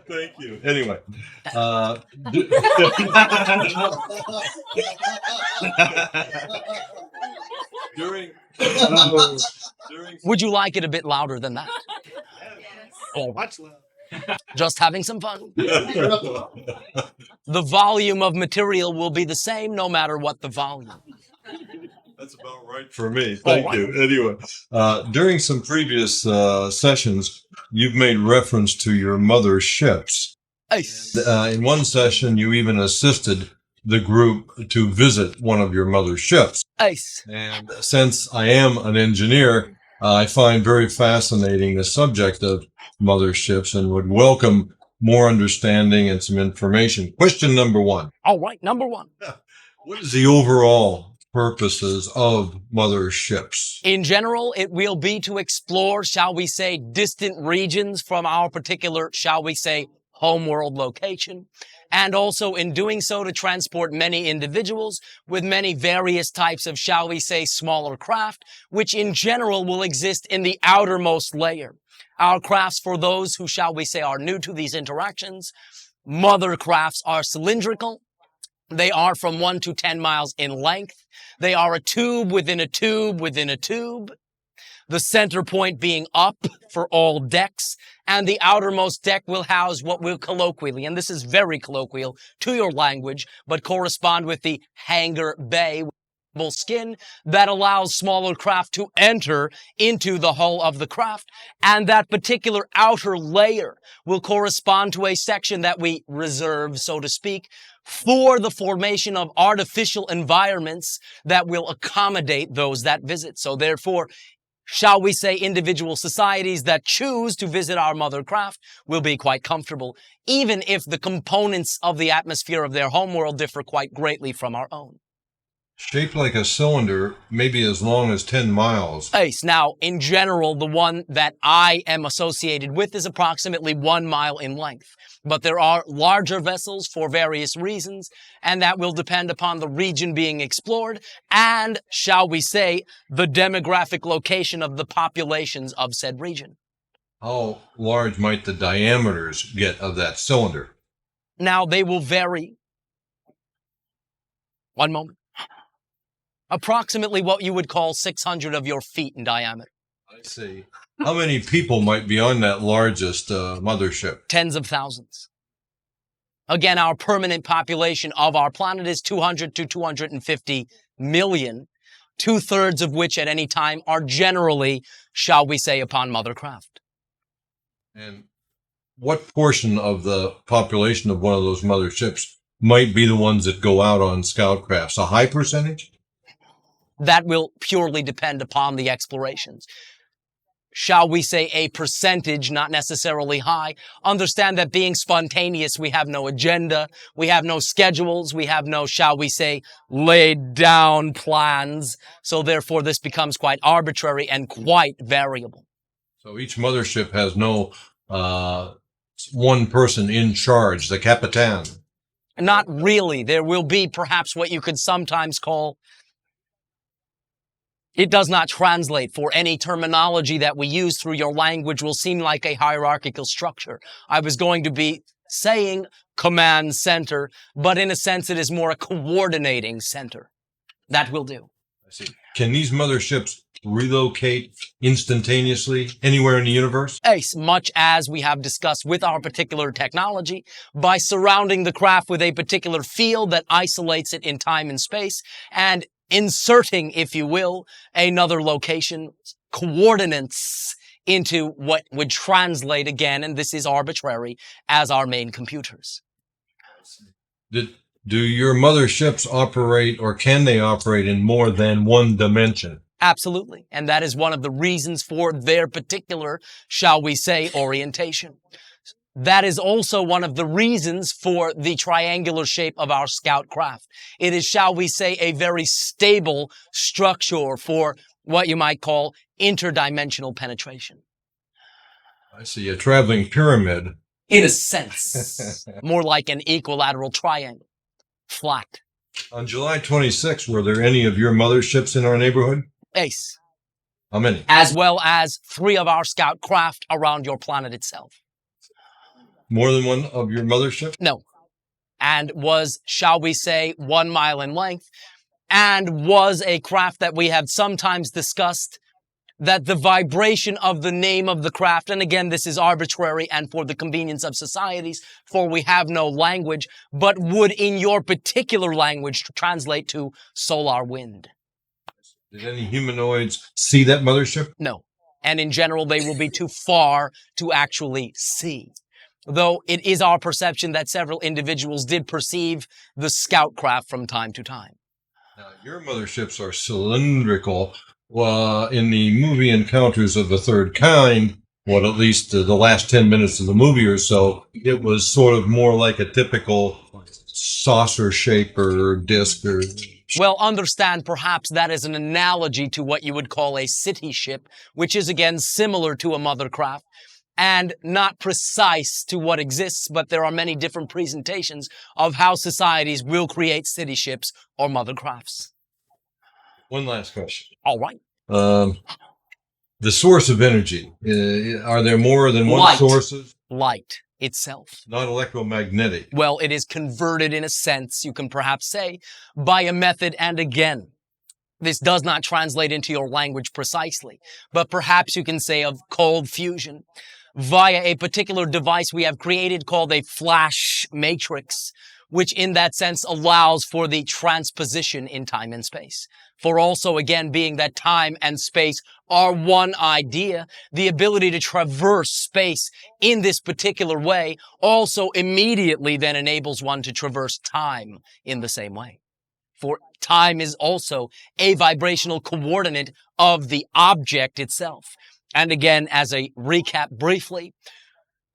Thank you. Anyway. During Would you like it a bit louder than that? Oh, Much love. just having some fun. The volume of material will be the same no matter what the volume. That's about right for me. Thank you. Anyway, during some previous sessions, you've made reference to your motherships. Ace. In one session, you even assisted the group to visit one of your motherships. Ace. And since I am an engineer, I find very fascinating the subject of motherships and would welcome more understanding and some information. Question number one. All right, number one. What is the overall purposes of motherships? In general, it will be to explore, shall we say, distant regions from our particular, shall we say, homeworld location. And also in doing so to transport many individuals with many various types of, shall we say, smaller craft, which in general will exist in the outermost layer. Our crafts, for those who, shall we say, are new to these interactions, mother crafts are cylindrical. They are from 1 to 10 miles in length. They are a tube within a tube within a tube. The center point being up for all decks, and the outermost deck will house what we'll colloquially, and this is very colloquial to your language, but correspond with the hangar bay skin that allows smaller craft to enter into the hull of the craft. And that particular outer layer will correspond to a section that we reserve, so to speak, for the formation of artificial environments that will accommodate those that visit. So therefore, shall we say, individual societies that choose to visit our mothercraft will be quite comfortable, even if the components of the atmosphere of their homeworld differ quite greatly from our own. Shaped like a cylinder, maybe as long as 10 miles. Ace. Now, in general, the one that I am associated with is approximately 1 mile in length. But there are larger vessels for various reasons, and that will depend upon the region being explored and, shall we say, the demographic location of the populations of said region. How large might the diameters get of that cylinder? Now, they will vary. One moment. Approximately what you would call 600 of your feet in diameter. I see. How many people might be on that largest mothership? Tens of thousands. Again, our permanent population of our planet is 200 to 250 million, 2/3 of which at any time are generally, shall we say, upon mothercraft. And what portion of the population of one of those motherships might be the ones that go out on scoutcrafts? A high percentage? That will purely depend upon the explorations. Shall we say a percentage, not necessarily high. Understand that being spontaneous, we have no agenda, we have no schedules, we have no, shall we say, laid down plans. So therefore, this becomes quite arbitrary and quite variable. So each mothership has no one person in charge, the capitan. Not really. There will be perhaps what you could sometimes call, it does not translate for any terminology that we use through your language will seem like a hierarchical structure. I was going to be saying command center, but in a sense it is more a coordinating center. That will do. I see. Can these motherships relocate instantaneously anywhere in the universe? As much as we have discussed with our particular technology, by surrounding the craft with a particular field that isolates it in time and space, and inserting, if you will, another location, coordinates into what would translate again, and this is arbitrary, as our main computers. Did Do your motherships operate, or can they operate in more than one dimension? Absolutely. And that is one of the reasons for their particular, shall we say, orientation. That is also one of the reasons for the triangular shape of our scout craft. It is, shall we say, a very stable structure for what you might call interdimensional penetration. I see a traveling pyramid. In a sense, more like an equilateral triangle, flat. On July 26th, were there any of your motherships in our neighborhood? Ace. How many? As well as 3 of our scout craft around your planet itself. More than one of your motherships? No. And was, shall we say, 1 mile in length, and was a craft that we have sometimes discussed that the vibration of the name of the craft, and again, this is arbitrary and for the convenience of societies, for we have no language, but would in your particular language translate to solar wind. Did any humanoids see that mothership? No. And in general, they will be too far to actually see. Though it is our perception that several individuals did perceive the scout craft from time to time. Now, your motherships are cylindrical. In the movie Encounters of the Third Kind, at least the last 10 minutes of the movie or so, it was sort of more like a typical saucer shape or disc or... Well, understand perhaps that is an analogy to what you would call a city ship, which is again similar to a mothercraft and not precise to what exists, but there are many different presentations of how societies will create city ships or mothercrafts. One last question. All right. The source of energy, are there more than one sources? Light itself. Not electromagnetic. Well, it is converted in a sense, you can perhaps say, by a method, and again, this does not translate into your language precisely, but perhaps you can say of cold fusion via a particular device we have created called a flash matrix, which in that sense allows for the transposition in time and space. For also, again, being that time and space are one idea, the ability to traverse space in this particular way also immediately then enables one to traverse time in the same way. For time is also a vibrational coordinate of the object itself. And again, as a recap briefly,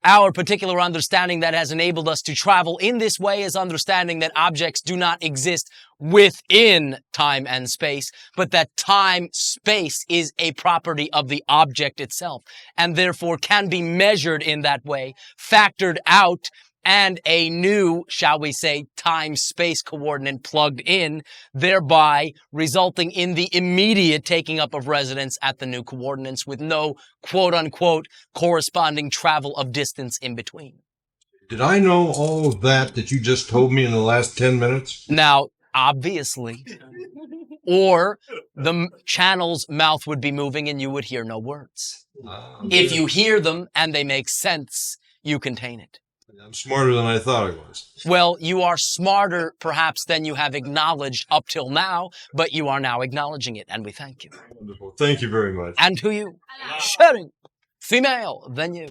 our particular understanding that has enabled us to travel in this way is understanding that objects do not exist within time and space, but that time-space is a property of the object itself, and therefore can be measured in that way, factored out, and a new, shall we say, time-space coordinate plugged in, thereby resulting in the immediate taking up of residence at the new coordinates with no quote-unquote corresponding travel of distance in between. Did I know all of that you just told me in the last 10 minutes? Now, obviously, or the channel's mouth would be moving and you would hear no words. If you hear them and they make sense, you contain it. I'm smarter than I thought I was. Well, you are smarter, perhaps, than you have acknowledged up till now, but you are now acknowledging it, and we thank you. Wonderful. Thank you very much. And who you? Sharing. Female, then you.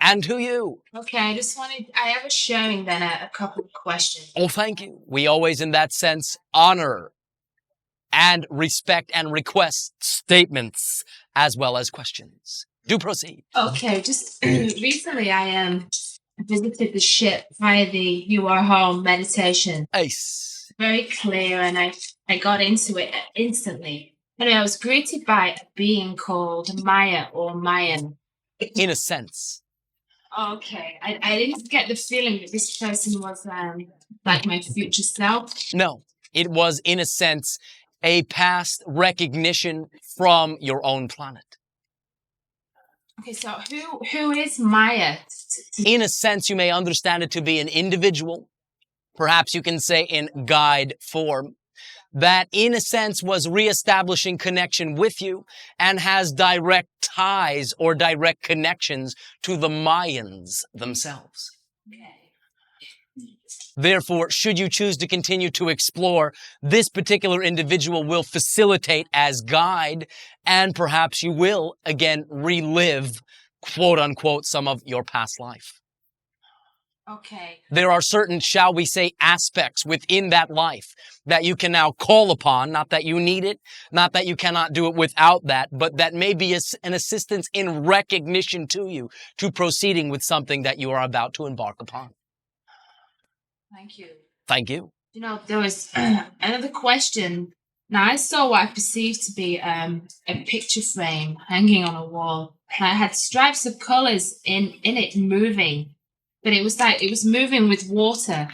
And who you? Okay, I have a sharing, then a couple of questions. Oh, thank you. We always, in that sense, honor and respect and request statements as well as questions. Do proceed. Okay, just recently I visited the ship via the You Are Home meditation. Ace. Very clear, and I got into it instantly. And I was greeted by a being called Maya or Mayan. In a sense. Okay, I didn't get the feeling that this person was like my future self. No, it was, in a sense, a past recognition from your own planet. Okay, so who is Maya? In a sense, you may understand it to be an individual, perhaps you can say in guide form, that in a sense was reestablishing connection with you and has direct ties or direct connections to the Mayans themselves. Okay. Therefore, should you choose to continue to explore, this particular individual will facilitate as guide, and perhaps you will, again, relive, quote-unquote, some of your past life. Okay. There are certain, shall we say, aspects within that life that you can now call upon, not that you need it, not that you cannot do it without that, but that may be an assistance in recognition to you to proceeding with something that you are about to embark upon. Thank you. Thank you. You know, there was another question. Now, I saw what I perceived to be a picture frame hanging on a wall. And it had stripes of colors in it moving, but it was like it was moving with water.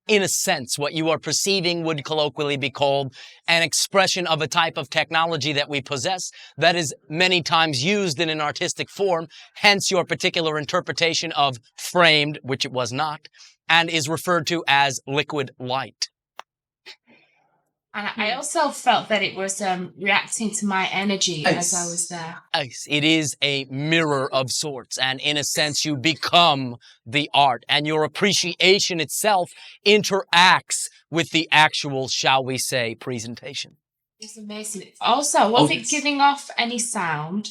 In a sense, what you are perceiving would colloquially be called an expression of a type of technology that we possess that is many times used in an artistic form, hence your particular interpretation of framed, which it was not, and is referred to as liquid light. And I also felt that it was reacting to my energy as I was there. It is a mirror of sorts, and in a sense, you become the art, and your appreciation itself interacts with the actual, shall we say, presentation. It's amazing. Also, was it giving off any sound?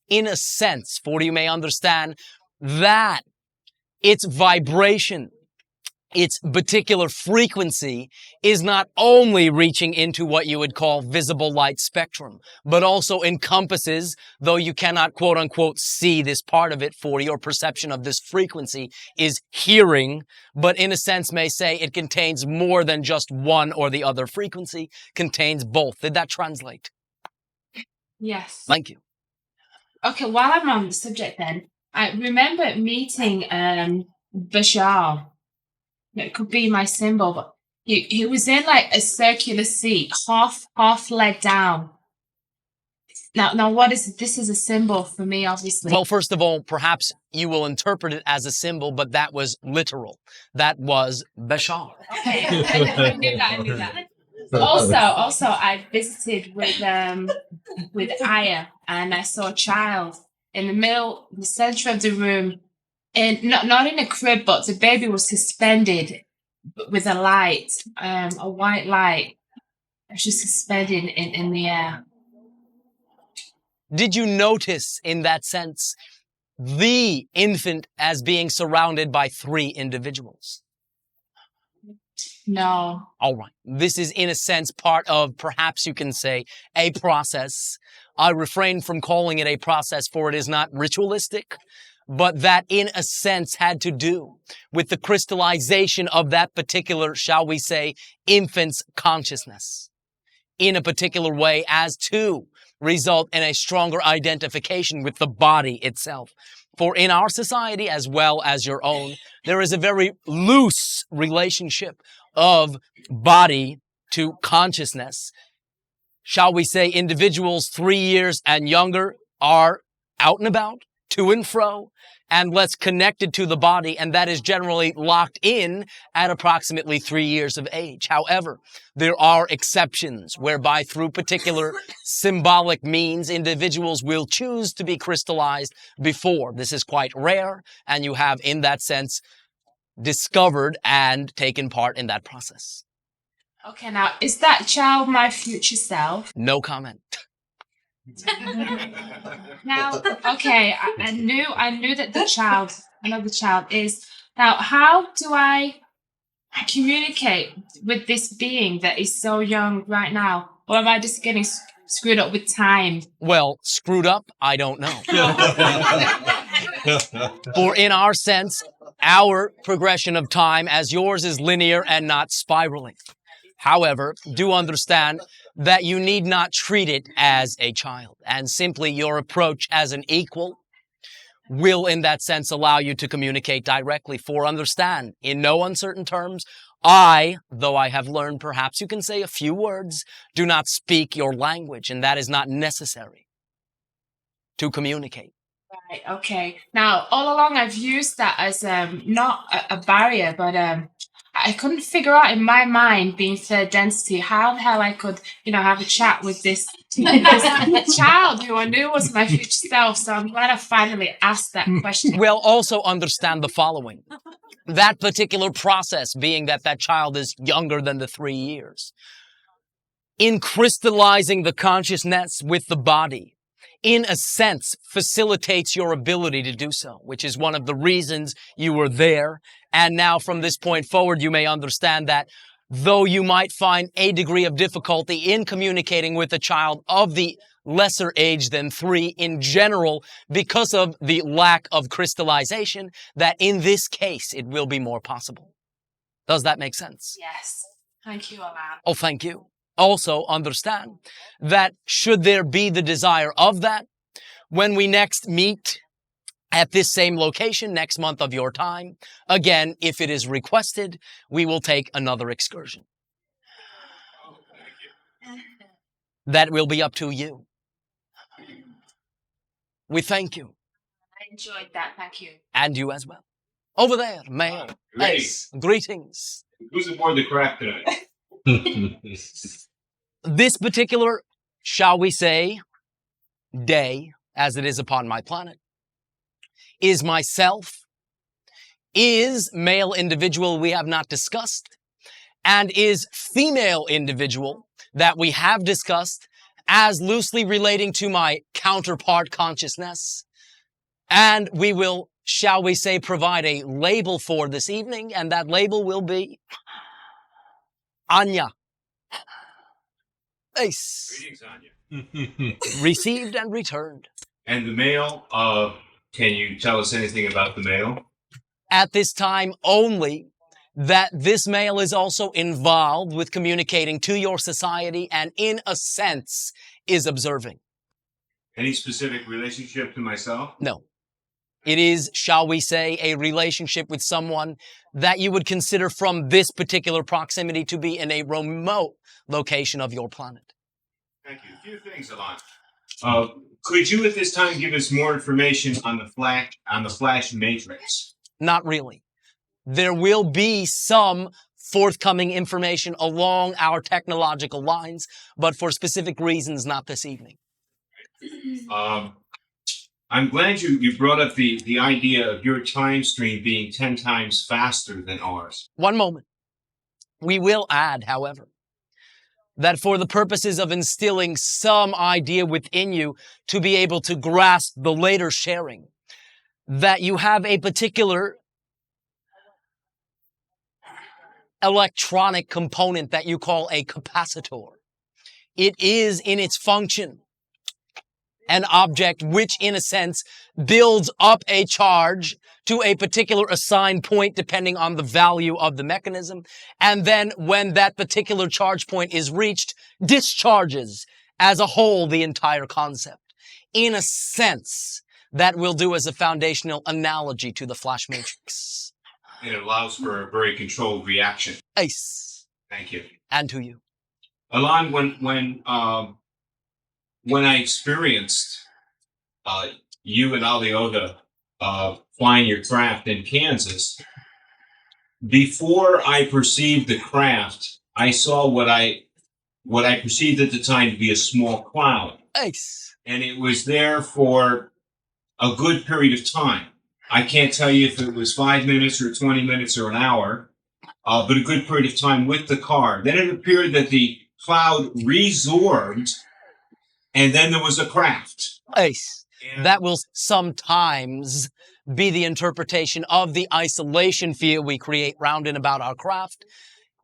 In a sense, for you may understand that its vibration, its particular frequency is not only reaching into what you would call visible light spectrum, but also encompasses, though you cannot quote unquote see this part of it for your perception of this frequency is hearing, but in a sense may say it contains more than just one or the other frequency, contains both. Did that translate? Yes. Thank you. Okay, while I'm on the subject then, I remember meeting Bashar. It could be my symbol, but he was in like a circular seat, half led down. Now what is this? Is a symbol for me, obviously. Well, first of all, perhaps you will interpret it as a symbol, but that was literal. That was Bashar. Okay, I knew that. Also, I visited with Anya, and I saw a child in the center of the room. And not in a crib, but the baby was suspended with a light, a white light. It was just suspended in the air. Did you notice in that sense the infant as being surrounded by 3 individuals? No. All right. This is in a sense part of, perhaps you can say, a process. I refrain from calling it a process, for it is not ritualistic, but that in a sense had to do with the crystallization of that particular, shall we say, infant's consciousness in a particular way as to result in a stronger identification with the body itself. For in our society, as well as your own, there is a very loose relationship of body to consciousness. Shall we say individuals 3 years and younger are out and about, to and fro, and less connected to the body, and that is generally locked in at approximately 3 years of age. However, there are exceptions whereby through particular symbolic means, individuals will choose to be crystallized before. This is quite rare, and you have, in that sense, discovered and taken part in that process. Okay, now, is that child my future self? No comment. Now, okay, I knew that I know the child is. Now, how do I communicate with this being that is so young right now? Or am I just getting screwed up with time? Well, screwed up, I don't know. For in our sense, our progression of time, as yours is linear and not spiraling. However, do understand that you need not treat it as a child, and simply your approach as an equal will in that sense allow you to communicate directly. For understand, in no uncertain terms, though I have learned perhaps you can say a few words, do not speak your language, and that is not necessary to communicate. Right, okay. Now, all along I've used that as not a barrier, but I couldn't figure out in my mind, being third density, how the hell I could, have a chat with this child who I knew was my future self. So I'm glad I finally asked that question. Well, also understand the following. That particular process, being that child is younger than the 3 years, in crystallizing the consciousness with the body, in a sense, facilitates your ability to do so, which is one of the reasons you were there. And now from this point forward, you may understand that though you might find a degree of difficulty in communicating with a child of the lesser age than 3 in general, because of the lack of crystallization, that in this case, it will be more possible. Does that make sense? Yes. Thank you, Elan. Oh, thank you. Also understand that should there be the desire of that, when we next meet at this same location next month of your time, again, if it is requested, we will take another excursion. That will be up to you. We thank you. I enjoyed that. Thank you. And you as well. Over there, male. Yes. Greetings. Who's aboard the craft tonight? This particular, shall we say, day, as it is upon my planet, is myself, is male individual we have not discussed, and is female individual that we have discussed as loosely relating to my counterpart consciousness. And we will, shall we say, provide a label for this evening, and that label will be Anya. Ace. Greetings, Anya. Received and returned. And the male, can you tell us anything about the male? At this time only that this male is also involved with communicating to your society and in a sense is observing. Any specific relationship to myself? No. It is, shall we say, a relationship with someone that you would consider from this particular proximity to be in a remote location of your planet. Thank you. A few things, Elan. Could you at this time give us more information on the flash matrix? Not really. There will be some forthcoming information along our technological lines, but for specific reasons, not this evening. I'm glad you brought up the idea of your time stream being 10 times faster than ours. One moment. We will add, however, that for the purposes of instilling some idea within you to be able to grasp the later sharing, that you have a particular electronic component that you call a capacitor. It is in its function an object which, in a sense, builds up a charge to a particular assigned point depending on the value of the mechanism. And then when that particular charge point is reached, discharges as a whole the entire concept. In a sense, that will do as a foundational analogy to the flash matrix. And it allows for a very controlled reaction. Ace. Thank you. And to you. Elan, when I experienced you and Alioda flying your craft in Kansas, before I perceived the craft, I saw what I perceived at the time to be a small cloud. Ace. And it was there for a good period of time. I can't tell you if it was 5 minutes or 20 minutes or an hour, but a good period of time with the car. Then it appeared that the cloud resorbed, and then there was a craft. Ace. That will sometimes be the interpretation of the isolation field we create round and about our craft.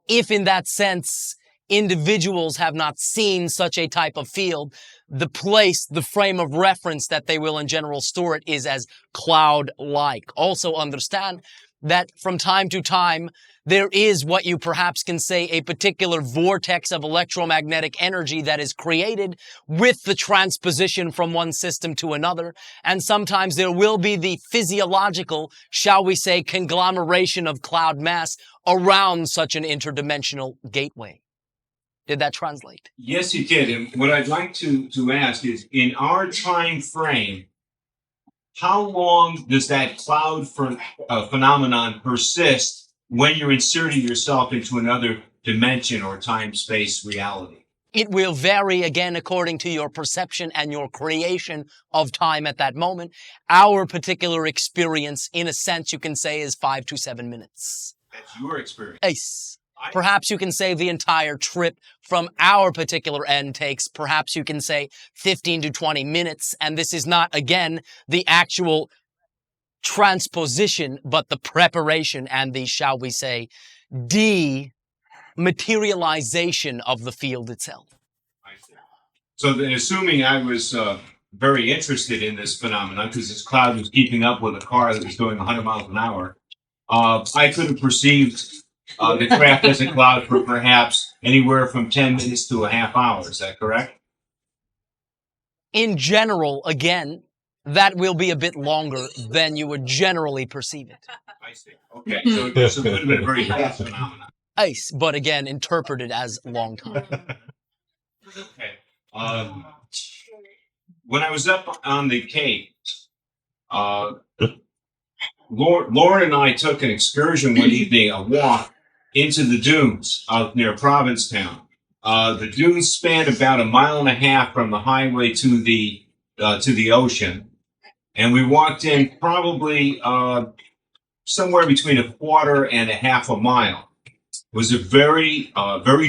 If in that sense, individuals have not seen such a type of field, the place, the frame of reference that they will in general store it is as cloud-like. Also understand that from time to time, there is what you perhaps can say a particular vortex of electromagnetic energy that is created with the transposition from one system to another. And sometimes there will be the physiological, shall we say, conglomeration of cloud mass around such an interdimensional gateway. Did that translate? Yes, it did. And what I'd like to ask is, in our time frame, how long does that cloud phenomenon persist when you're inserting yourself into another dimension or time-space reality? It will vary again according to your perception and your creation of time at that moment. Our particular experience, in a sense, you can say, is 5 to 7 minutes. That's your experience. Ace. Perhaps you can say the entire trip from our particular end takes, perhaps you can say 15 to 20 minutes. And this is not, again, the actual transposition, but the preparation and the, shall we say, dematerialization of the field itself. I see. So then, assuming I was very interested in this phenomenon, because this cloud was keeping up with a car that was going 100 miles an hour, I could have perceived the craft as a cloud for perhaps anywhere from 10 minutes to a half hour. Is that correct? In general, again, that will be a bit longer than you would generally perceive it. I see. Okay. So this would have been a very fast phenomenon. Ice, but again, interpreted as long time. Okay. When I was up on the Cape, Lauren and I took an excursion one evening, a walk into the dunes out near Provincetown. The dunes span about 1.5 miles from the highway to the ocean, and we walked in probably somewhere between 1/4 and 1/2 mile. It was a very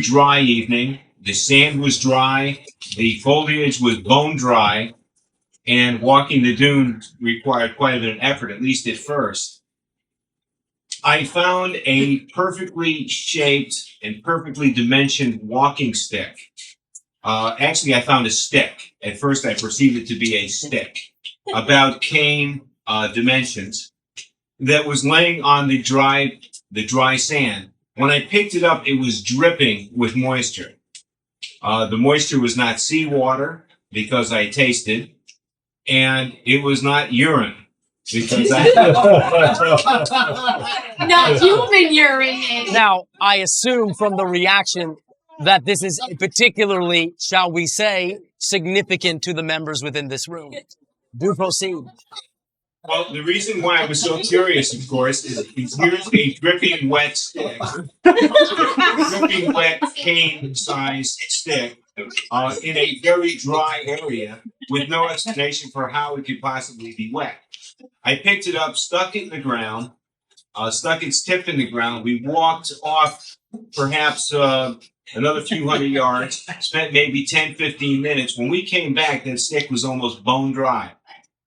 dry evening. The sand was dry, the foliage was bone dry, and walking the dunes required quite a bit of effort, at least at first. I found a perfectly shaped and perfectly dimensioned walking stick. Actually, I found a stick. At first, I perceived it to be a stick, about cane dimensions, that was laying on the dry sand. When I picked it up, it was dripping with moisture. The moisture was not seawater, because I tasted, and it was not urine, because Not human urine. Now, I assume from the reaction that this is particularly, shall we say, significant to the members within this room. Do proceed. Well, the reason why I was so curious, of course, is here's a dripping wet stick, dripping wet cane-sized stick in a very dry area with no explanation for how it could possibly be wet. I picked it up, stuck it in the ground, stuck its tip in the ground. We walked off perhaps another few hundred yards, spent maybe 10, 15 minutes. When we came back, that stick was almost bone dry.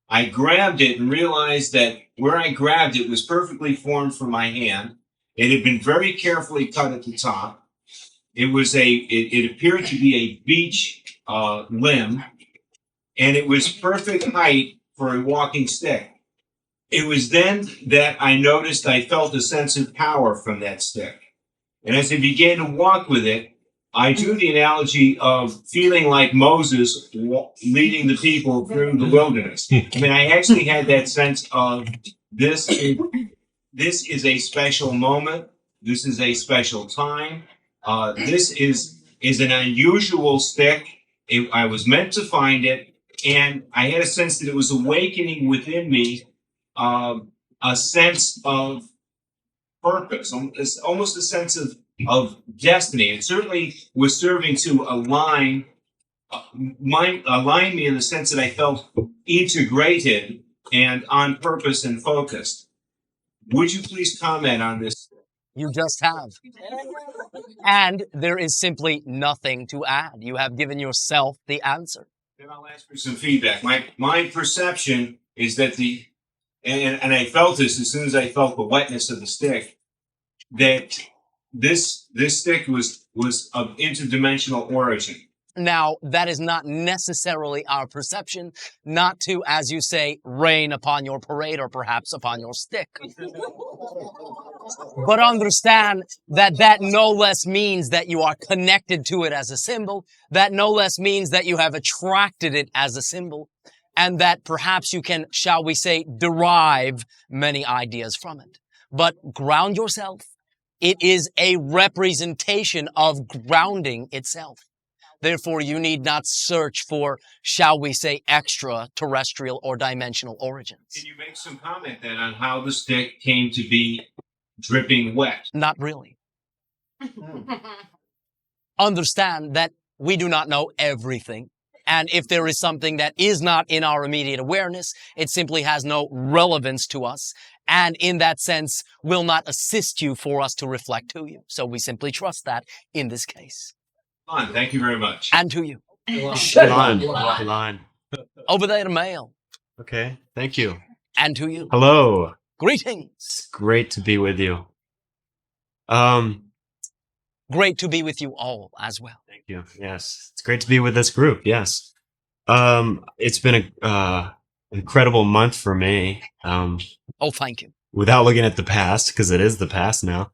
I grabbed it and realized that where I grabbed it was perfectly formed for my hand. It had been very carefully cut at the top. It appeared to be a beech limb, and it was perfect height for a walking stick. It was then that I noticed I felt a sense of power from that stick. And as I began to walk with it, I drew the analogy of feeling like Moses leading the people through the wilderness. I mean, I actually had that sense of this is a special moment. This is a special time. This is an unusual stick. I was meant to find it, and I had a sense that it was awakening within me a sense of purpose, almost a sense of destiny. It certainly was serving to align me in the sense that I felt integrated and on purpose and focused. Would you please comment on this? You just have. And there is simply nothing to add. You have given yourself the answer. Then I'll ask for some feedback. My perception is that and I felt this as soon as I felt the wetness of the stick, that this stick was of interdimensional origin. Now, that is not necessarily our perception, not to, as you say, rain upon your parade or perhaps upon your stick. But understand that no less means that you are connected to it as a symbol, that no less means that you have attracted it as a symbol, and that perhaps you can, shall we say, derive many ideas from it. But ground yourself. It is a representation of grounding itself. Therefore, you need not search for, shall we say, extraterrestrial or dimensional origins. Can you make some comment then on how the stick came to be dripping wet? Not really. Understand that we do not know everything. And if there is something that is not in our immediate awareness, it simply has no relevance to us. And in that sense, will not assist you for us to reflect to you. So we simply trust that in this case. Thank you very much. And to you. Elan. Over there to Mail. Okay, thank you. And to you. Hello. Greetings. Great to be with you. Great to be with you all as well. Thank you. Yes, it's great to be with this group. Yes. It's been a incredible month for me. Oh, thank you. Without looking at the past, because it is the past now,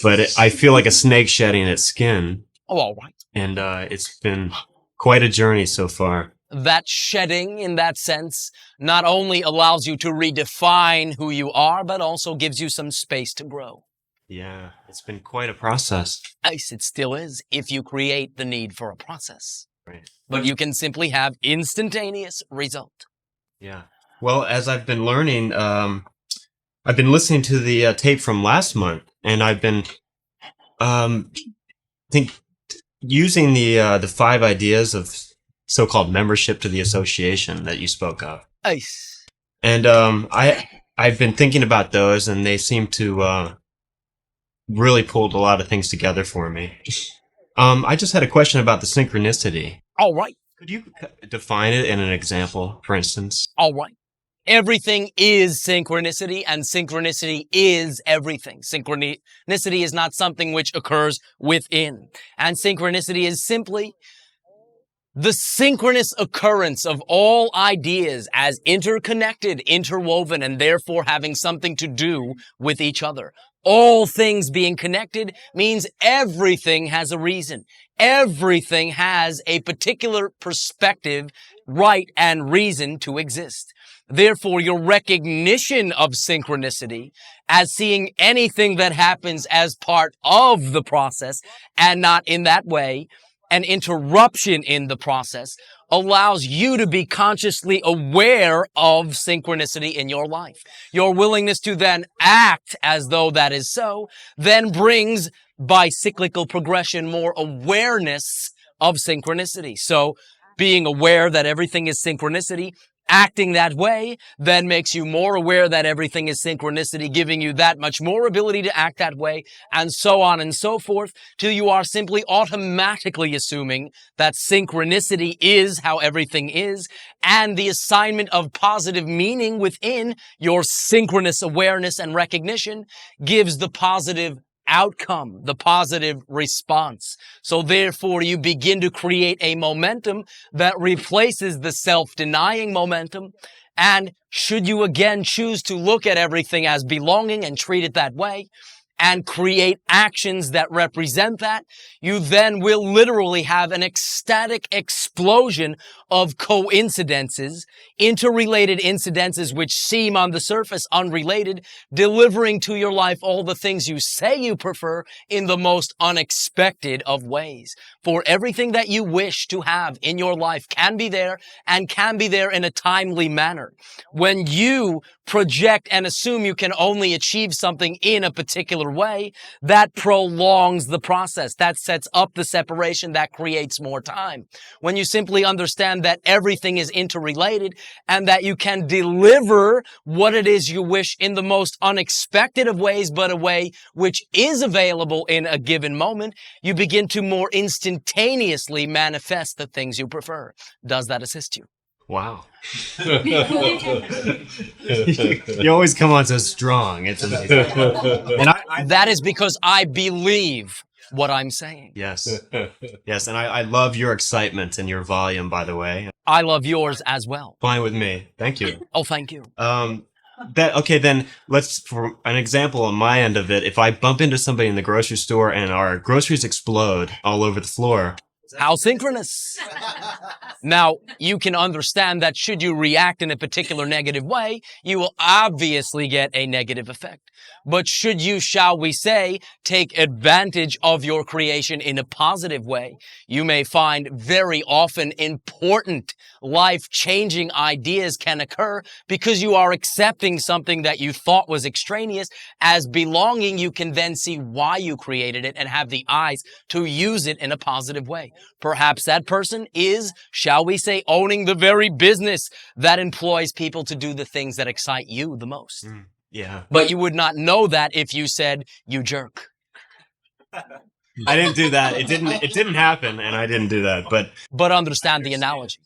but I feel like a snake shedding its skin. Oh, all right. And it's been quite a journey so far. That shedding, in that sense, not only allows you to redefine who you are, but also gives you some space to grow. Yeah, it's been quite a process. Yes, it still is, if you create the need for a process. Right. But you can simply have instantaneous result. Yeah. Well, as I've been learning, I've been listening to the tape from last month, and I've been, using the 5 ideas of so-called membership to the association that you spoke of. Yes. And I've been thinking about those, and they seem to really pulled a lot of things together for me. I just had a question about the synchronicity. All right. Could you define it in an example, for instance? All right. Everything is synchronicity, and synchronicity is everything. Synchronicity is not something which occurs within. And synchronicity is simply the synchronous occurrence of all ideas as interconnected, interwoven, and therefore having something to do with each other. All things being connected means everything has a reason. Everything has a particular perspective, right, and reason to exist. Therefore, your recognition of synchronicity as seeing anything that happens as part of the process and not in that way an interruption in the process allows you to be consciously aware of synchronicity in your life. Your willingness to then act as though that is so then brings, by cyclical progression, more awareness of synchronicity. So being aware that everything is synchronicity, acting that way, then makes you more aware that everything is synchronicity, giving you that much more ability to act that way, and so on and so forth, till you are simply automatically assuming that synchronicity is how everything is, and the assignment of positive meaning within your synchronous awareness and recognition gives the positive outcome, the positive response. So therefore, you begin to create a momentum that replaces the self-denying momentum. And should you again choose to look at everything as belonging and treat it that way, and create actions that represent that, you then will literally have an ecstatic explosion of coincidences, interrelated incidences which seem on the surface unrelated, delivering to your life all the things you say you prefer in the most unexpected of ways. For everything that you wish to have in your life can be there, and can be there in a timely manner. When you project and assume you can only achieve something in a particular way, that prolongs the process. That sets up the separation. That creates more time. When you simply understand that everything is interrelated and that you can deliver what it is you wish in the most unexpected of ways, but a way which is available in a given moment, you begin to more instantaneously manifest the things you prefer. Does that assist you? Wow. You always come on so strong. It's amazing. And that is because I believe what I'm saying. Yes. Yes, and I love your excitement and your volume, by the way. I love yours as well. Fine with me. Thank you. Oh, thank you. Okay, then let's, for an example on my end of it, if I bump into somebody in the grocery store and our groceries explode all over the floor. How synchronous. Now, you can understand that should you react in a particular negative way, you will obviously get a negative effect. But should you, shall we say, take advantage of your creation in a positive way, you may find very often important, life-changing ideas can occur because you are accepting something that you thought was extraneous as belonging. You can then see why you created it and have the eyes to use it in a positive way. Perhaps that person is, shall we say, owning the very business that employs people to do the things that excite you the most. Yeah. But you would not know that if you said, you jerk. I didn't do that. It didn't happen, and I didn't do that. But understand the analogy.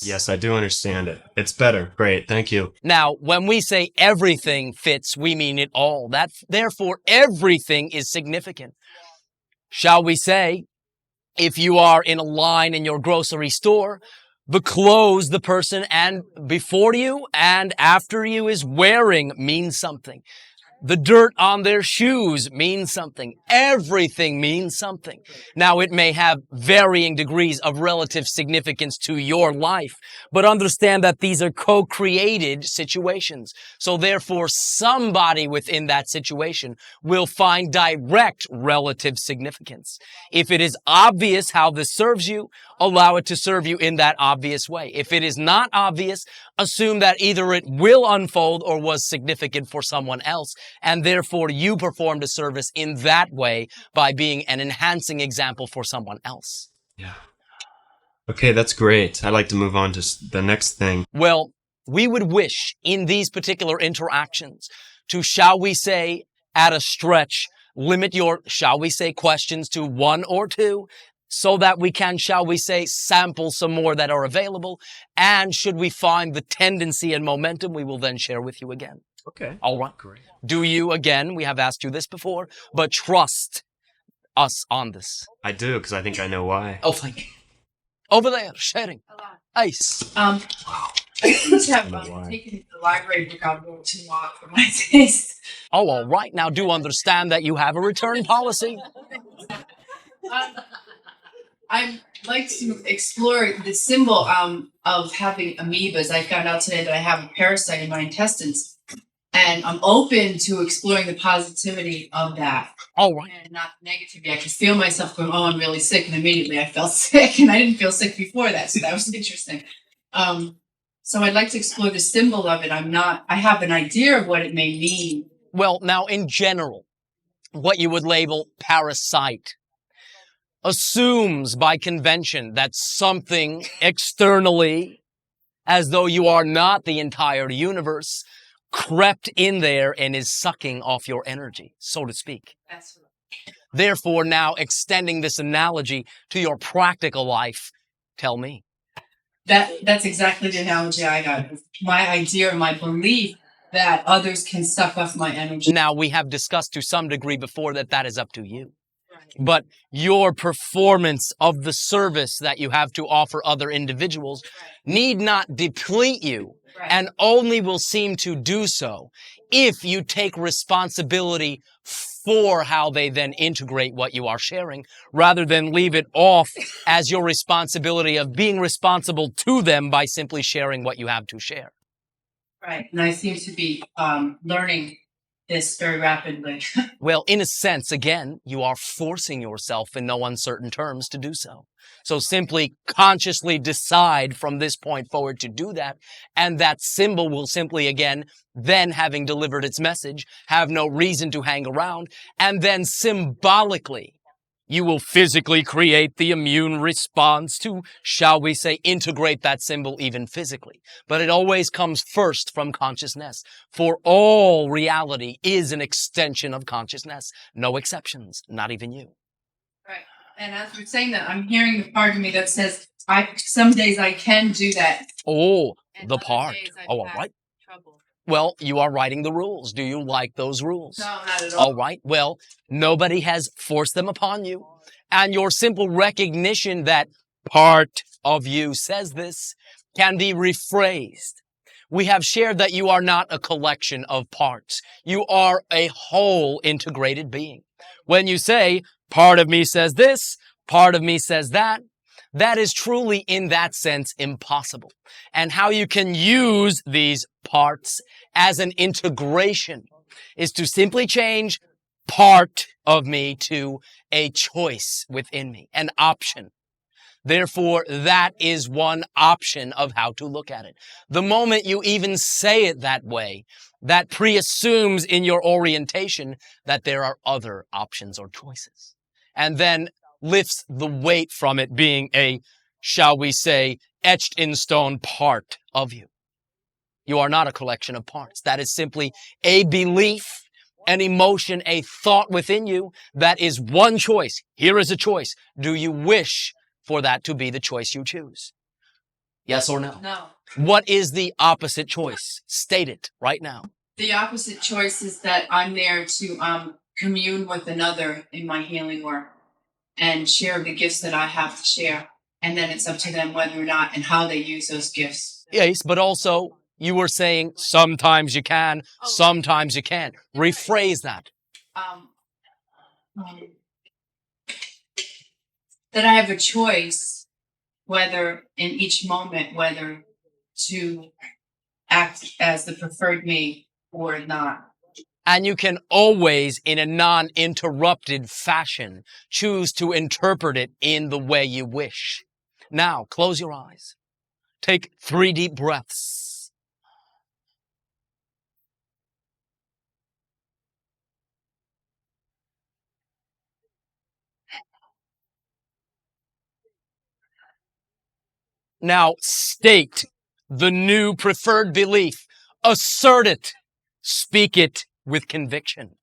Yes, I do understand it. It's better. Great. Thank you. Now, when we say everything fits, we mean it all. Therefore, everything is significant. Shall we say, if you are in a line in your grocery store, the clothes the person and before you and after you is wearing means something. The dirt on their shoes means something. Everything means something. Now, it may have varying degrees of relative significance to your life, but understand that these are co-created situations. So therefore, somebody within that situation will find direct relative significance. If it is obvious how this serves you, allow it to serve you in that obvious way. If it is not obvious, assume that either it will unfold or was significant for someone else, and therefore you performed a service in that way by being an enhancing example for someone else. Yeah. Okay, that's great. I'd like to move on to the next thing. Well, we would wish in these particular interactions to, shall we say, at a stretch, limit your, shall we say, questions to 1 or 2, so that we can, shall we say, sample some more that are available. And should we find the tendency and momentum, we will then share with you again. Okay. All right. Great. Do you, again, we have asked you this before, but trust us on this? I do, because I think I know why. Oh, thank you. Over there, sharing. Ice. I just have taken the library book out a little too long for my taste. Oh, all right. Now do understand that you have a return policy. I'd like to explore the symbol of having amoebas. I found out today that I have a parasite in my intestines, and I'm open to exploring the positivity of that. All right. And not negativity. I could feel myself going, oh, I'm really sick, and immediately I felt sick, and I didn't feel sick before that, so that was interesting. So I'd like to explore the symbol of it. I have an idea of what it may mean. Well, now in general, what you would label parasite assumes by convention that something externally, as though you are not the entire universe, crept in there and is sucking off your energy, so to speak. Absolutely. Therefore, now extending this analogy to your practical life, tell me. That's exactly the analogy I got. My idea, my belief that others can suck off my energy. Now, we have discussed to some degree before that is up to you. But your performance of the service that you have to offer other individuals need not deplete you, and only will seem to do so if you take responsibility for how they then integrate what you are sharing, rather than leave it off as your responsibility of being responsible to them by simply sharing what you have to share. Right. And I seem to be learning this very rapidly. Well, in a sense, again, you are forcing yourself in no uncertain terms to do so. So simply consciously decide from this point forward to do that, and that symbol will simply, again, then having delivered its message, have no reason to hang around, and then symbolically, you will physically create the immune response to, shall we say, integrate that symbol even physically. But it always comes first from consciousness, for all reality is an extension of consciousness. No exceptions, not even you. Right. And as we're saying that, I'm hearing the part of me that says, some days I can do that. Oh, And the other part. days I've Oh, all had right. trouble. Well, you are writing the rules. Do you like those rules? No, not at all. All right. Well, nobody has forced them upon you. And your simple recognition that part of you says this can be rephrased. We have shared that you are not a collection of parts. You are a whole integrated being. When you say, part of me says this, part of me says that, that is truly, in that sense, impossible. And how you can use these parts as an integration is to simply change part of me to a choice within me, an option. Therefore, that is one option of how to look at it. The moment you even say it that way, that preassumes in your orientation that there are other options or choices. And then lifts the weight from it being a, shall we say, etched in stone part of you. You are not a collection of parts. That is simply a belief, an emotion, a thought within you that is one choice. Here is a choice. Do you wish for that to be the choice you choose? Yes or no? No. What is the opposite choice? State it right now. The opposite choice is that I'm there to commune with another in my healing work and share the gifts that I have to share. And then it's up to them whether or not and how they use those gifts. Yes, but also you were saying sometimes you can, sometimes you can't. Rephrase that. That I have a choice whether in each moment, whether to act as the preferred me or not. And you can always, in a non-interrupted fashion, choose to interpret it in the way you wish. Now, close your eyes. Take 3 deep breaths. Now, state the new preferred belief. Assert it. Speak it with conviction.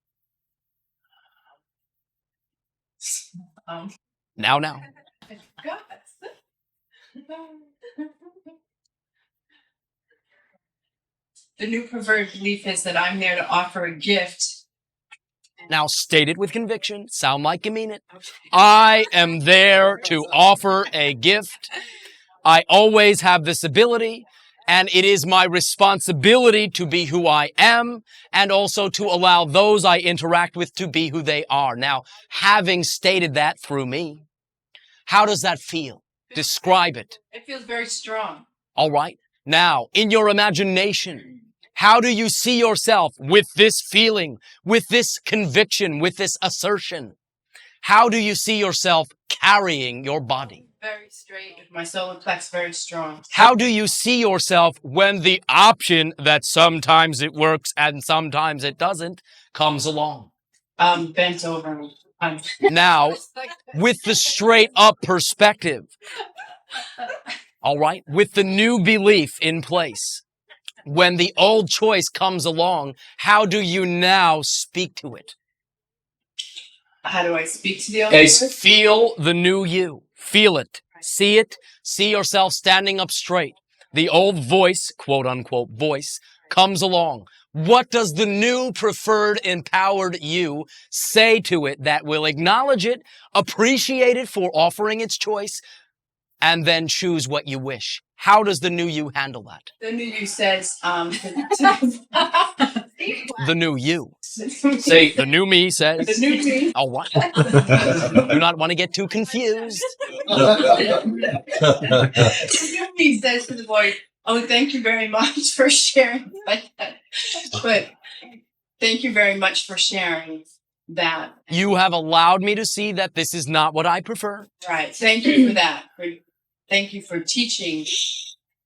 Now. The new preferred belief is that I'm there to offer a gift. Now state it with conviction. Sound like you mean it. I am there to offer a gift. I always have this ability, and it is my responsibility to be who I am and also to allow those I interact with to be who they are. Now, having stated that through me, how does that feel? Describe it. It feels very strong. All right. Now, in your imagination, how do you see yourself with this feeling, with this conviction, with this assertion? How do you see yourself carrying your body? Very straight, with my solar plex very strong. How do you see yourself when the option that sometimes it works and sometimes it doesn't comes along? Bent over. Now, with the straight up perspective, all right, with the new belief in place, when the old choice comes along, how do you now speak to it? How do I speak to the old choice? Feel the new you. Feel it. See it. See yourself standing up straight. The old voice, quote unquote voice, comes along. What does the new preferred empowered you say to it that will acknowledge it, appreciate it for offering its choice, and then choose what you wish? How does the new you handle that? The new you says, The new you. Say, the new me says. The new me. All right. Do not want to get too confused. The new me says to the boy, "Oh, thank you very much for sharing that." But thank you very much for sharing that. You have allowed me to see that this is not what I prefer. Right. Thank you for that. Thank you for teaching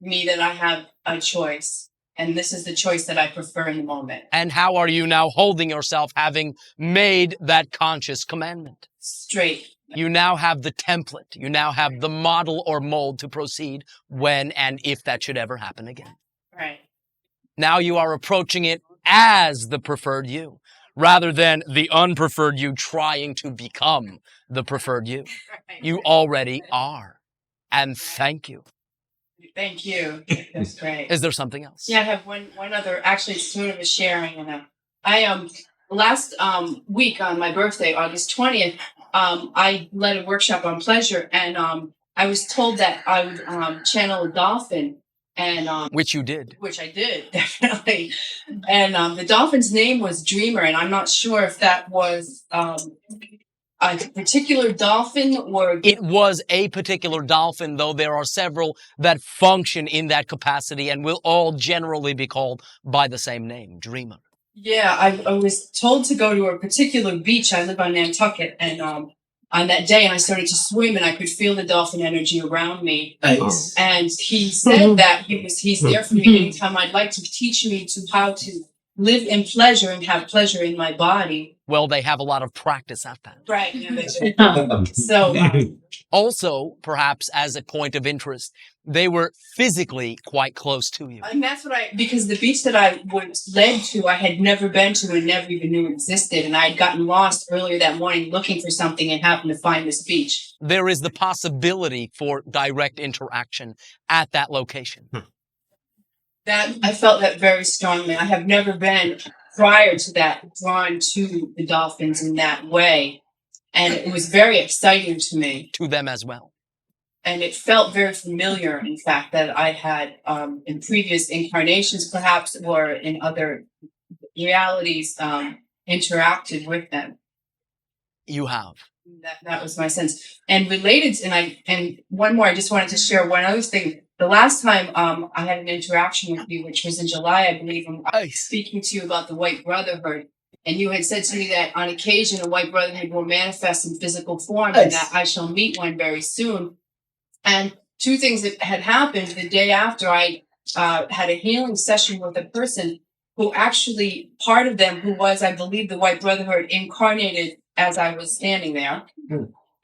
me that I have a choice. And this is the choice that I prefer in the moment. And how are you now holding yourself having made that conscious commandment? Straight. You now have the template. You now have the model or mold to proceed when and if that should ever happen again. Right. Now you are approaching it as the preferred you, rather than the unpreferred you trying to become the preferred you. Right. You already are. And thank you. Thank you. That's great. Is there something else? Yeah, I have one other. Actually, it's sort of a sharing. And I last week on my birthday, August 20th, I led a workshop on pleasure, and I was told that I would channel a dolphin, and Which you did. which I did definitely. And the dolphin's name was Dreamer, and I'm not sure if that was a particular dolphin or It was a particular dolphin, though there are several that function in that capacity and will all generally be called by the same name, Dreamer. Yeah, I was told to go to a particular beach. I live on Nantucket, and on that day, I started to swim, and I could feel the dolphin energy around me. Nice. And he said that he's there for me anytime I'd like to teach me to how to live in pleasure and have pleasure in my body. Well, they have a lot of practice at that. Right. Yeah, so Also, perhaps as a point of interest, they were physically quite close to you. and that's what because the beach that I was led to, I had never been to and never even knew existed. And I had gotten lost earlier that morning looking for something and happened to find this beach. There is the possibility for direct interaction at that location. That I felt that very strongly. I have never been prior to that drawn to the dolphins in that way. And it was very exciting to me. To them as well. And it felt very familiar, in fact, that I had in previous incarnations, perhaps, or in other realities, interacted with them. You have. That was my sense. And related, and one more, I just wanted to share one other thing. The last time I had an interaction with you, which was in July, I believe, and I was speaking to you about the White Brotherhood. And you had said to me that on occasion, the White Brotherhood will manifest in physical form and that I shall meet one very soon. And two things that had happened the day after I had a healing session with a person who actually, part of them who was, I believe, the White Brotherhood incarnated as I was standing there.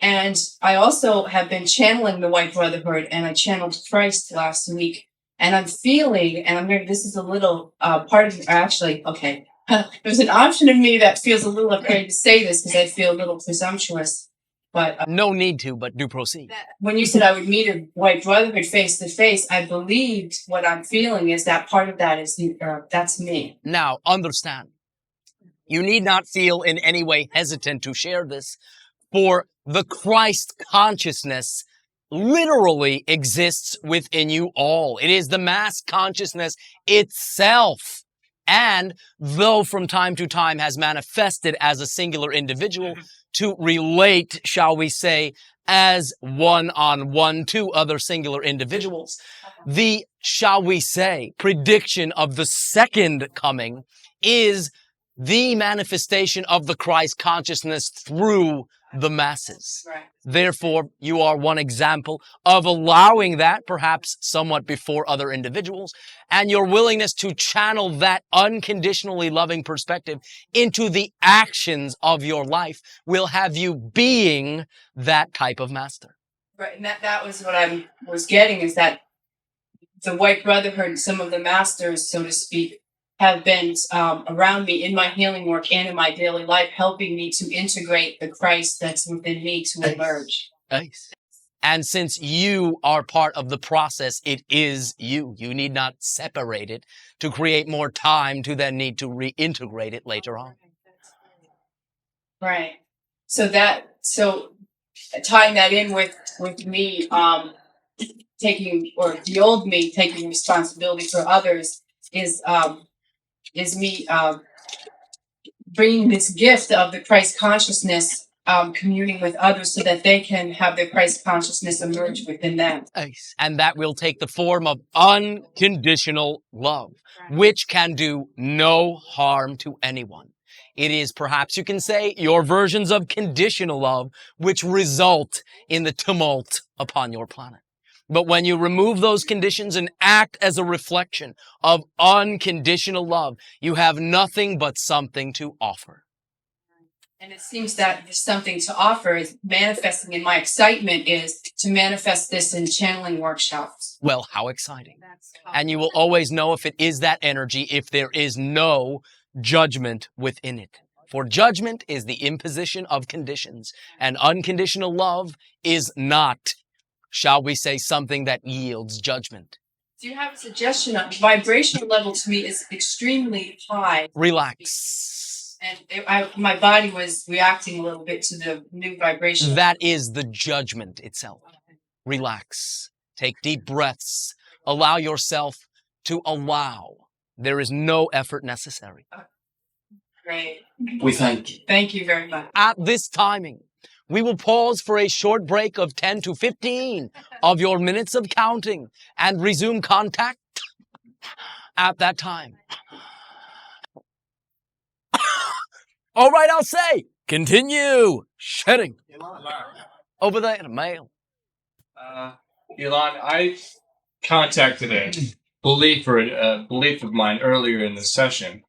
And I also have been channeling the White Brotherhood, and I channeled Christ last week. And I'm feeling, and this is a little part of, actually, okay. There's an option in me that feels a little afraid to say this because I feel a little presumptuous. But no need to, but do proceed. When you said I would meet a White Brotherhood face to face, I believed what I'm feeling is that part of that is that's me. Now, understand, you need not feel in any way hesitant to share this, for the Christ consciousness literally exists within you all. It is the mass consciousness itself. And though from time to time has manifested as a singular individual to relate, shall we say, as one-on-one to other singular individuals, the, shall we say, prediction of the second coming is the manifestation of the Christ consciousness through the masses. Right. Therefore, you are one example of allowing that, perhaps somewhat before other individuals, and your willingness to channel that unconditionally loving perspective into the actions of your life will have you being that type of master. Right, and that was what I was getting, is that the White Brotherhood, some of the masters, so to speak, have been around me in my healing work and in my daily life, helping me to integrate the Christ that's within me to emerge. Nice. And since you are part of the process, it is you. You need not separate it to create more time to then need to reintegrate it later on. Right. So tying that in with me taking, or the old me taking responsibility for others is me bringing this gift of the Christ consciousness, communing with others so that they can have their Christ consciousness emerge within them. Nice. And that will take the form of unconditional love, which can do no harm to anyone. It is, perhaps you can say, your versions of conditional love, which result in the tumult upon your planet. But when you remove those conditions and act as a reflection of unconditional love, you have nothing but something to offer. And it seems that there's something to offer is manifesting, and my excitement is to manifest this in channeling workshops. Well, how exciting. And you will always know if it is that energy if there is no judgment within it. For judgment is the imposition of conditions, and unconditional love is not, shall we say, something that yields judgment. Do you have a suggestion? The vibrational level to me is extremely high. Relax. And my body was reacting a little bit to the new vibration. That is the judgment itself. Relax. Take deep breaths. Allow yourself to allow. There is no effort necessary. Great. We thank you. Thank you very much. At this timing, we will pause for a short break of 10 to 15 of your minutes of counting and resume contact at that time. All right, I'll say, continue shedding. Over there, male. Elan, I contacted a belief of mine earlier in the session,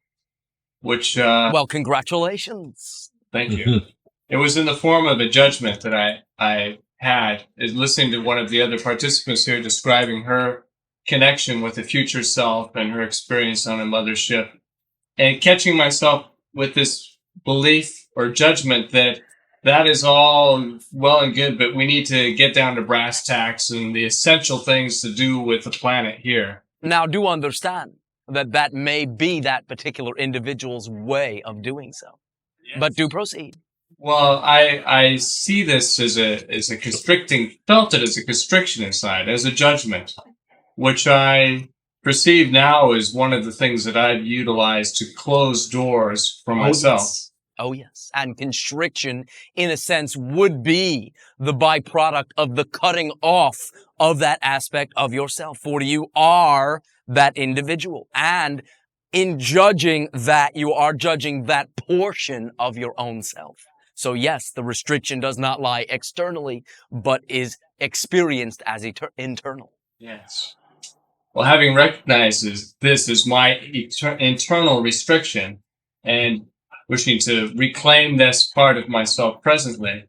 which Well, congratulations. thank you. It was in the form of a judgment that I had, is listening to one of the other participants here describing her connection with the future self and her experience on a mothership, and catching myself with this belief or judgment that that is all well and good, but we need to get down to brass tacks and the essential things to do with the planet here. Now, do understand that that may be that particular individual's way of doing so. Yes. But do proceed. Well, I see this as a constricting, felt it as a constriction inside, as a judgment, which I perceive now as one of the things that I've utilized to close doors for myself. Yes. Oh, yes. And constriction, in a sense, would be the byproduct of the cutting off of that aspect of yourself. For you are that individual. And in judging that, you are judging that portion of your own self. So yes, the restriction does not lie externally, but is experienced as internal. Yes. Well, having recognized this as my internal restriction and wishing to reclaim this part of myself presently,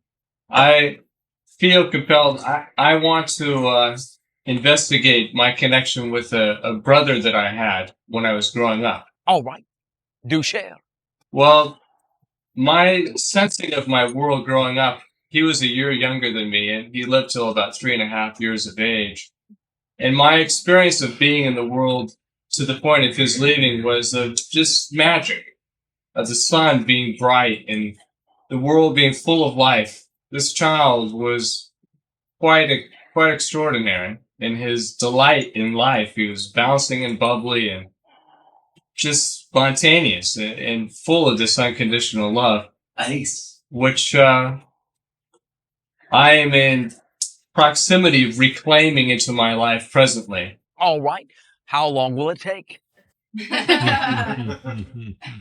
I feel compelled. I want to investigate my connection with a brother that I had when I was growing up. All right. Do share. Well, my sensing of my world growing up, he was a year younger than me, and he lived till about 3.5 years of age. And my experience of being in the world to the point of his leaving was of just magic, of the sun being bright and the world being full of life. This child was quite extraordinary in his delight in life. He was bouncing and bubbly and just spontaneous and full of this unconditional love. Nice. Which I am in proximity of reclaiming into my life presently. All right. How long will it take?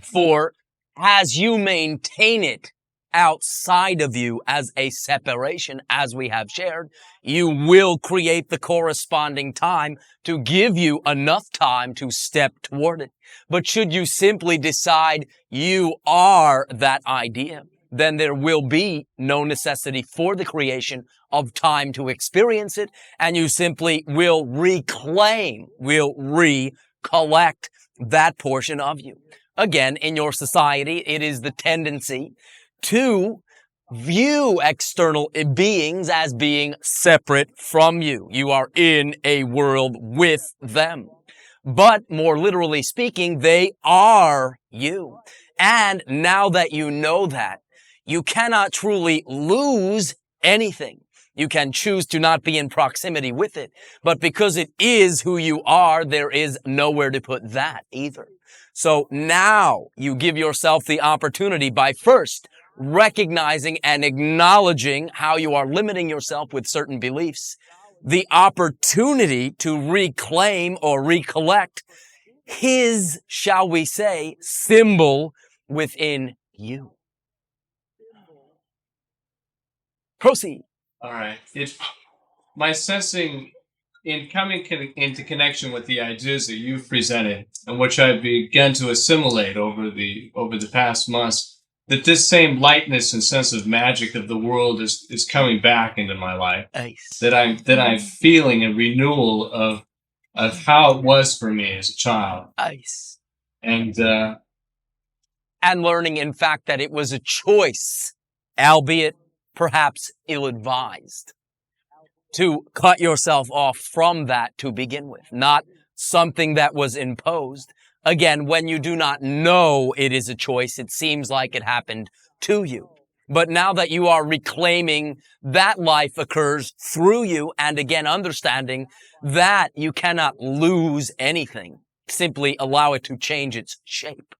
For as you maintain it outside of you as a separation, as we have shared, you will create the corresponding time to give you enough time to step toward it. But should you simply decide you are that idea, then there will be no necessity for the creation of time to experience it, and you simply will reclaim, will recollect that portion of you. Again, in your society, it is the tendency to view external beings as being separate from you. You are in a world with them. But more literally speaking, they are you. And now that you know that, you cannot truly lose anything. You can choose to not be in proximity with it. But because it is who you are, there is nowhere to put that either. So now you give yourself the opportunity by first recognizing and acknowledging how you are limiting yourself with certain beliefs, the opportunity to reclaim or recollect his, shall we say, symbol within you. Proceed. All right. My sensing in coming into connection with the ideas that you've presented, and which I've begun to assimilate over the past months, that this same lightness and sense of magic of the world is coming back into my life. Nice. That I'm feeling a renewal of how it was for me as a child. Nice. And learning, in fact, that it was a choice, albeit perhaps ill-advised, to cut yourself off from that to begin with, not something that was imposed. Again, when you do not know it is a choice, it seems like it happened to you. But now that you are reclaiming that life occurs through you, and again, understanding that you cannot lose anything, simply allow it to change its shape.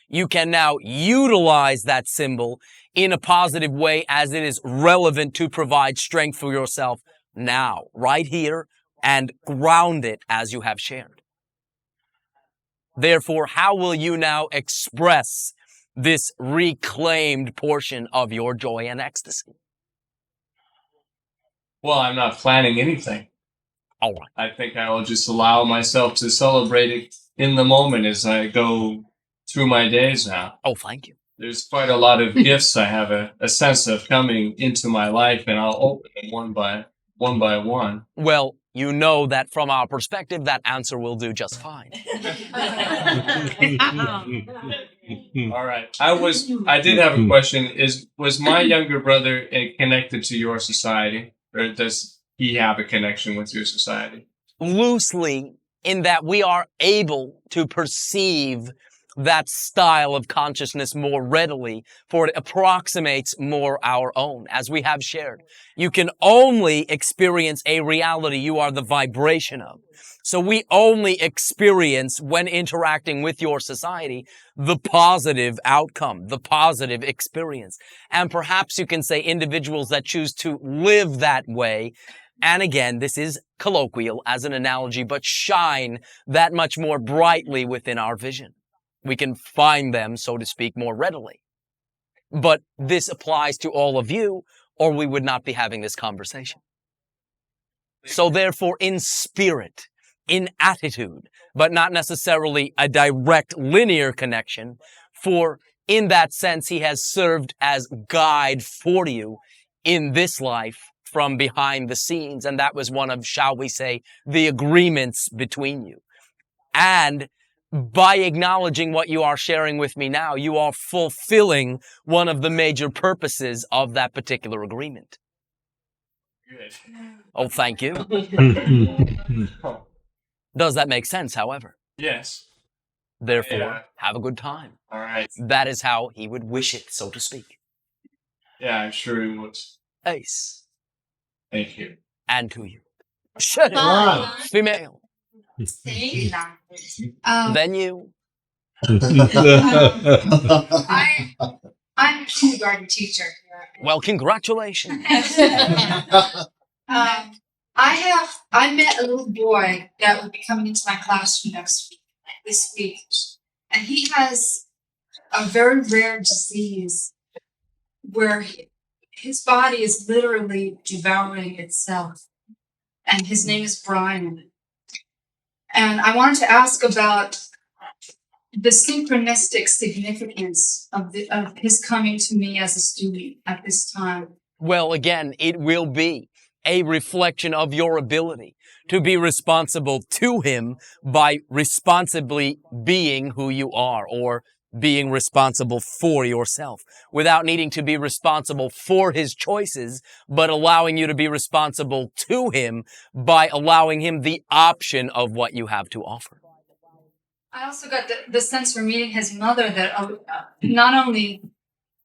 You can now utilize that symbol in a positive way as it is relevant to provide strength for yourself now, right here, and ground it as you have shared. Therefore, how will you now express this reclaimed portion of your joy and ecstasy? well, I'm not planning anything. All right. I think I will just allow myself to celebrate it in the moment as I go through my days now. Oh, thank you. There's quite a lot of gifts I have a sense of coming into my life, and I'll open them one by one. Well, you know that from our perspective, that answer will do just fine. All right. I did have a question. Was my younger brother connected to your society, or does he have a connection with your society? Loosely, in that we are able to perceive that style of consciousness more readily, for it approximates more our own, as we have shared. You can only experience a reality you are the vibration of. So we only experience, when interacting with your society, the positive outcome, the positive experience. And perhaps you can say individuals that choose to live that way, and again, this is colloquial as an analogy, but shine that much more brightly within our vision. We can find them, so to speak, more readily. But this applies to all of you, or we would not be having this conversation. So therefore, in spirit, in attitude, but not necessarily a direct linear connection, for in that sense, he has served as guide for you in this life from behind the scenes. And that was one of, shall we say, the agreements between you. And by acknowledging what you are sharing with me now, you are fulfilling one of the major purposes of that particular agreement. Good. Oh, thank you. Does that make sense, however? Yes. Therefore, Yeah. have a good time. All right. That is how he would wish it, so to speak. Yeah, I'm sure he would. Ace. Thank you. And to you. Shut Wow. it. Female. Then you. I'm a kindergarten teacher here. Well, congratulations. I met a little boy that will be coming into my classroom this week, and he has a very rare disease where his body is literally devouring itself, and his name is Brian. And I wanted to ask about the synchronistic significance of his coming to me as a student at this time. Well, again, it will be a reflection of your ability to be responsible to him by responsibly being who you are, or being responsible for yourself, without needing to be responsible for his choices, but allowing you to be responsible to him by allowing him the option of what you have to offer. I also got the sense from meeting his mother that not only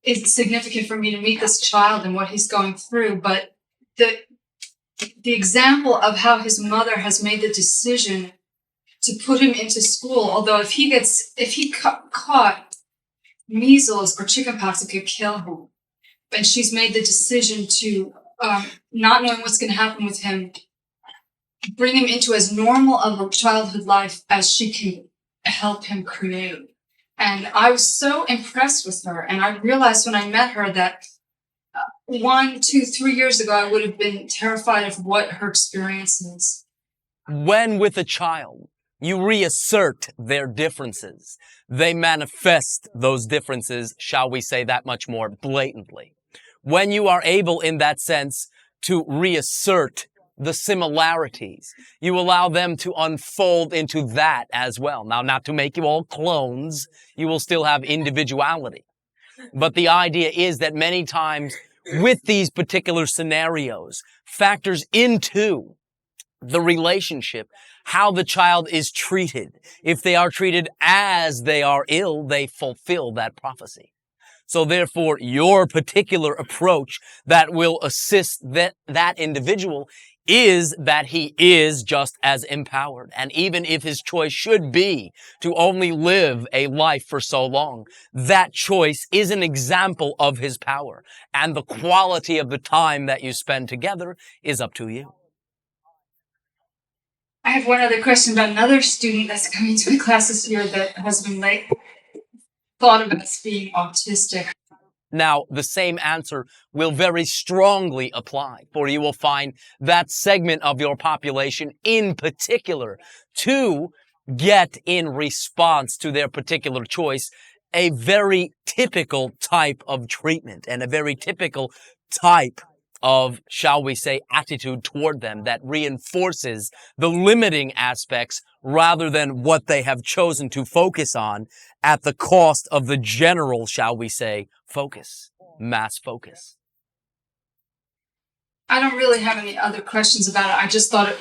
is it significant for me to meet this child and what he's going through, but the example of how his mother has made the decision to put him into school. Although if he caught measles or chickenpox, it could kill him. And she's made the decision to, not knowing what's going to happen with him, bring him into as normal of a childhood life as she can help him create. And I was so impressed with her. And I realized when I met her that 1, 2, 3 years ago, I would have been terrified of what her experience is. When with a child, you reassert their differences, they manifest those differences, shall we say, that much more blatantly. When you are able, in that sense, to reassert the similarities, you allow them to unfold into that as well. Now, not to make you all clones, you will still have individuality. But the idea is that many times with these particular scenarios factors into the relationship, how the child is treated. If they are treated as they are ill, they fulfill that prophecy. So therefore, your particular approach that will assist that individual is that he is just as empowered. And even if his choice should be to only live a life for so long, that choice is an example of his power. And the quality of the time that you spend together is up to you. I have one other question about another student that's coming to my class this year that has been thought about as being autistic. Now, the same answer will very strongly apply, for you will find that segment of your population in particular to get in response to their particular choice a very typical type of treatment and a very typical type of, shall we say, attitude toward them that reinforces the limiting aspects rather than what they have chosen to focus on at the cost of the general, shall we say, focus, mass focus. I don't really have any other questions about it. I just thought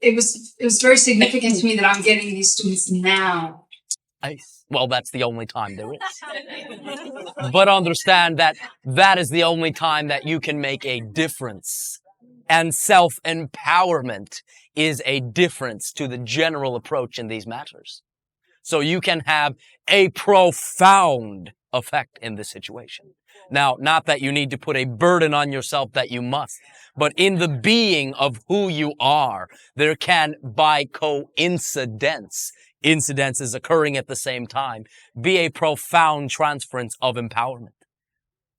it was very significant to me that I'm getting these students now. Well, that's the only time there is. But understand that that is the only time that you can make a difference. And self-empowerment is a difference to the general approach in these matters. So you can have a profound effect in this situation. Now, not that you need to put a burden on yourself that you must, but in the being of who you are, there can, by coincidence, incidences occurring at the same time, be a profound transference of empowerment,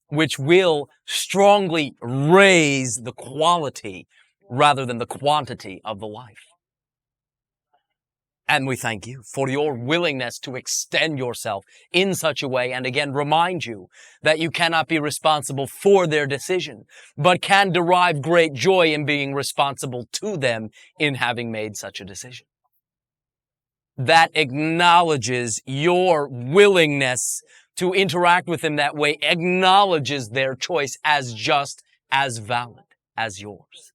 which will strongly raise the quality rather than the quantity of the life. And we thank you for your willingness to extend yourself in such a way, and again remind you that you cannot be responsible for their decision, but can derive great joy in being responsible to them in having made such a decision. That acknowledges your willingness to interact with them that way, acknowledges their choice as just as valid as yours.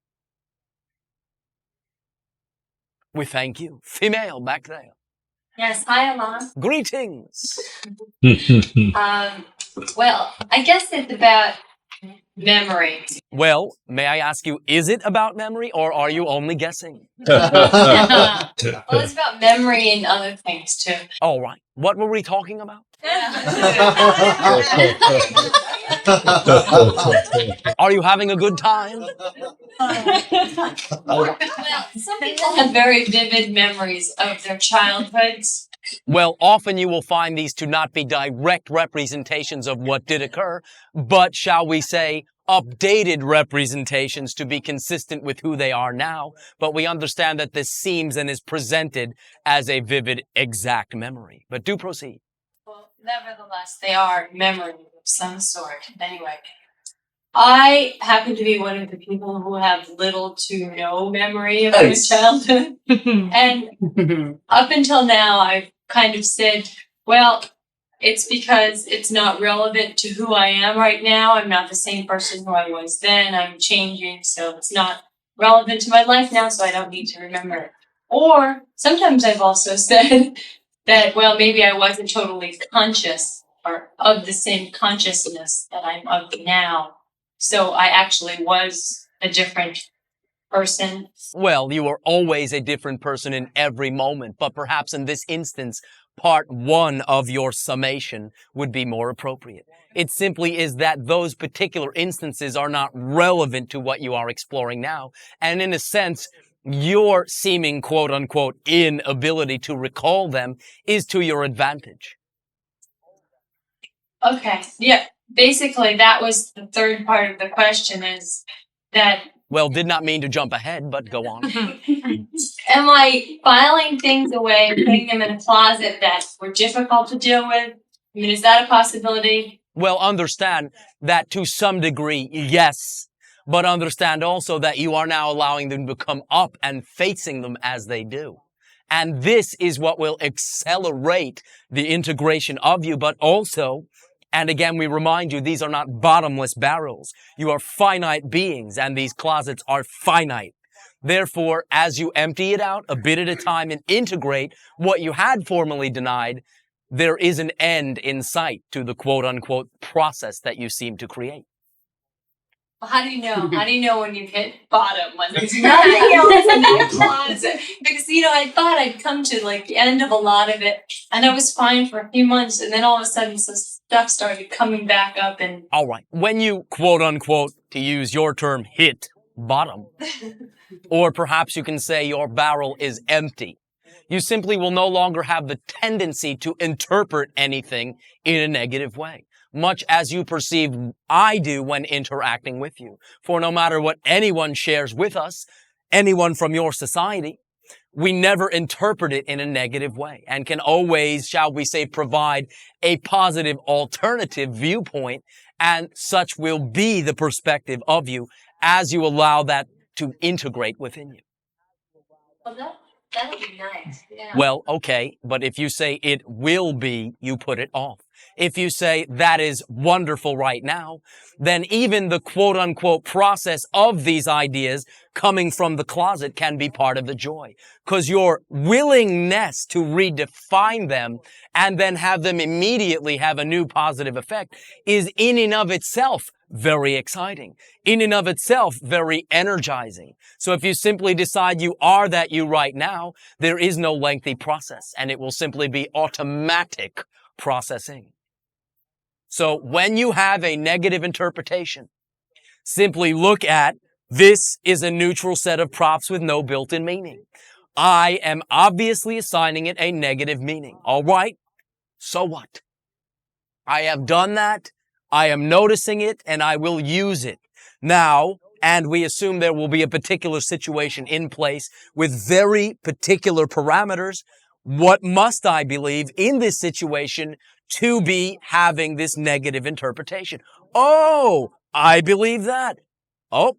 We thank you. Female back there. Yes, hi, Elan. Greetings. Well, I guess it's about memory. Well, may I ask you, is it about memory or are you only guessing? Well, it's about memory and other things too. All right. What were we talking about? Are you having a good time? Well, some people have very vivid memories of their childhoods. Well, often you will find these to not be direct representations of what did occur, but shall we say, updated representations to be consistent with who they are now. But we understand that this seems and is presented as a vivid, exact memory. But do proceed. Well, nevertheless, they are memories of some sort. Anyway, I happen to be one of the people who have little to no memory of their childhood. And up until now, I've kind of said, well, it's because it's not relevant to who I am right now. I'm not the same person who I was then. I'm changing, so it's not relevant to my life now, so I don't need to remember it. Or sometimes I've also said that, well, maybe I wasn't totally conscious or of the same consciousness that I'm of now. So I actually was a different person. Well, you are always a different person in every moment, but perhaps in this instance, part one of your summation would be more appropriate. It simply is that those particular instances are not relevant to what you are exploring now. And in a sense, your seeming quote-unquote inability to recall them is to your advantage. Okay, yeah. Basically, that was the third part of the question is that... Well, did not mean to jump ahead, but go on. Am I filing things away, putting them in a closet that were difficult to deal with? I mean, is that a possibility? Well, understand that to some degree, yes. But understand also that you are now allowing them to come up and facing them as they do. And this is what will accelerate the integration of you, but also... And again, we remind you, these are not bottomless barrels. You are finite beings, and these closets are finite. Therefore, as you empty it out a bit at a time and integrate what you had formerly denied, there is an end in sight to the quote-unquote process that you seem to create. Well, how do you know? How do you know when you hit bottom, when there's nothing else in that closet? Because, you know, I thought I'd come to, like, the end of a lot of it, and I was fine for a few months, and then all of a sudden some stuff started coming back up, and... All right. When you, quote-unquote, to use your term, hit bottom, or perhaps you can say your barrel is empty, you simply will no longer have the tendency to interpret anything in a negative way, much as you perceive I do when interacting with you. For no matter what anyone shares with us, anyone from your society, we never interpret it in a negative way and can always, shall we say, provide a positive alternative viewpoint, and such will be the perspective of you as you allow that to integrate within you. Well, that'll be nice. Yeah. Well, okay, but if you say it will be, you put it off. If you say that is wonderful right now, then even the quote-unquote process of these ideas coming from the closet can be part of the joy. Because your willingness to redefine them and then have them immediately have a new positive effect is in and of itself very exciting, in and of itself very energizing. So if you simply decide you are that you right now, there is no lengthy process, and it will simply be automatic processing. So when you have a negative interpretation, simply look at, this is a neutral set of props with no built-in meaning. I am obviously assigning it a negative meaning. All right, so what? I have done that. I am noticing it, and I will use it. Now, and we assume there will be a particular situation in place with very particular parameters. What must I believe in this situation to be having this negative interpretation? Oh, I believe that. Oh,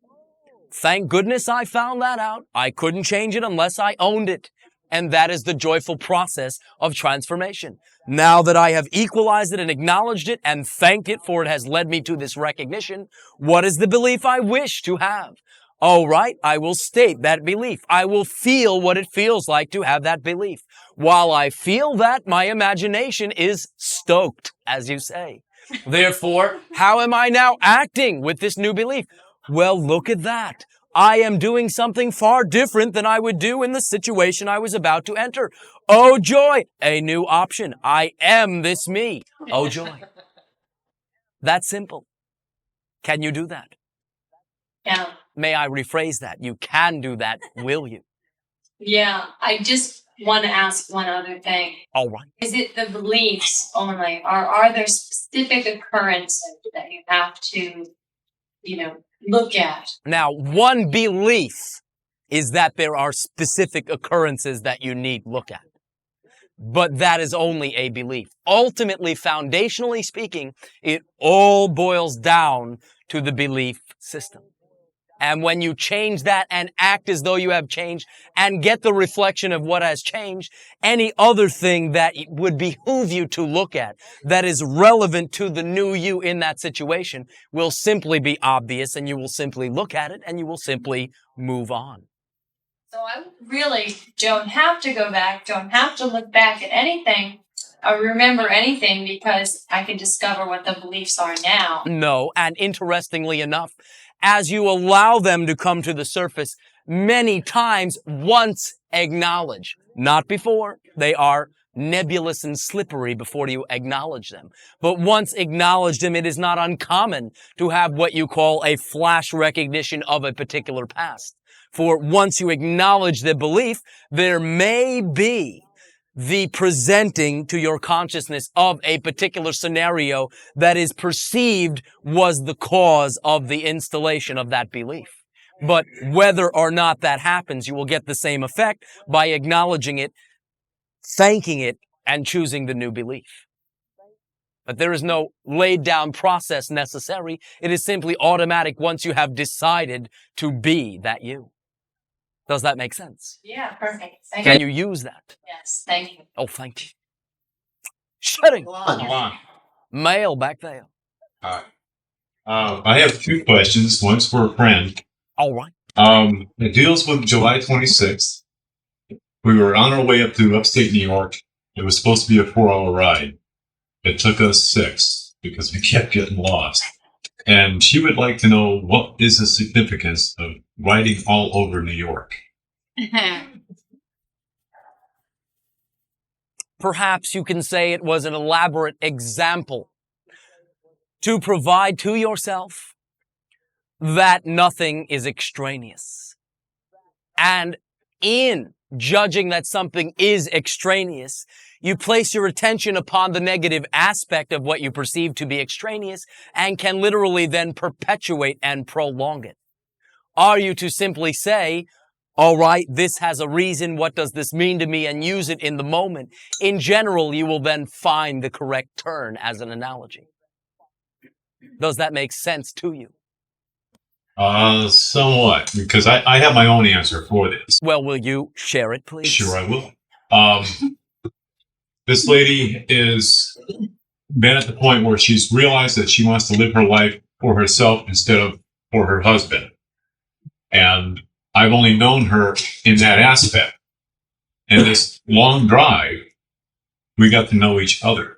thank goodness I found that out. I couldn't change it unless I owned it. And that is the joyful process of transformation. Now that I have equalized it and acknowledged it and thanked it for it has led me to this recognition, what is the belief I wish to have? All right, I will state that belief. I will feel what it feels like to have that belief. While I feel that, my imagination is stoked, as you say. Therefore, how am I now acting with this new belief? Well, look at that. I am doing something far different than I would do in the situation I was about to enter. Oh, joy! A new option. I am this me. Oh, joy. That's simple. Can you do that? Yeah. May I rephrase that? You can do that, will you? Yeah. I just want to ask one other thing. All right. Is it the beliefs only, or are there specific occurrences that you have to, look at? Now, one belief is that there are specific occurrences that you need look at. But that is only a belief. Ultimately, foundationally speaking, it all boils down to the belief system. And when you change that and act as though you have changed and get the reflection of what has changed, any other thing that would behoove you to look at that is relevant to the new you in that situation will simply be obvious, and you will simply look at it and you will simply move on. So I really don't have to go back, don't have to look back at anything or remember anything, because I can discover what the beliefs are now. No, and interestingly enough, as you allow them to come to the surface, many times once acknowledge, not before. They are nebulous and slippery before you acknowledge them. But once acknowledge them, it is not uncommon to have what you call a flash recognition of a particular past. For once you acknowledge the belief, there may be the presenting to your consciousness of a particular scenario that is perceived was the cause of the installation of that belief. But whether or not that happens, you will get the same effect by acknowledging it, thanking it, and choosing the new belief. But there is no laid down process necessary. It is simply automatic once you have decided to be that you. Does that make sense? Yeah, perfect. Can you use that? Yes, thank you. Oh, thank you. Shutting. Elan. Male back there. Hi. I have two questions. One's for a friend. All right. It deals with July 26th. We were on our way up to upstate New York. It was supposed to be a 4-hour ride. It took us 6 because we kept getting lost. And she would like to know, what is the significance of riding all over New York? Perhaps you can say it was an elaborate example to provide to yourself that nothing is extraneous. And in judging that something is extraneous, you place your attention upon the negative aspect of what you perceive to be extraneous and can literally then perpetuate and prolong it. Are you to simply say, All right, this has a reason. What does this mean to me? And use it in the moment. In general, you will then find the correct turn as an analogy. Does that make sense to you? Somewhat, because I have my own answer for this. Well, will you share it, please? Sure, I will. This lady is been at the point where she's realized that she wants to live her life for herself instead of for her husband. And I've only known her in that aspect. And this long drive, we got to know each other.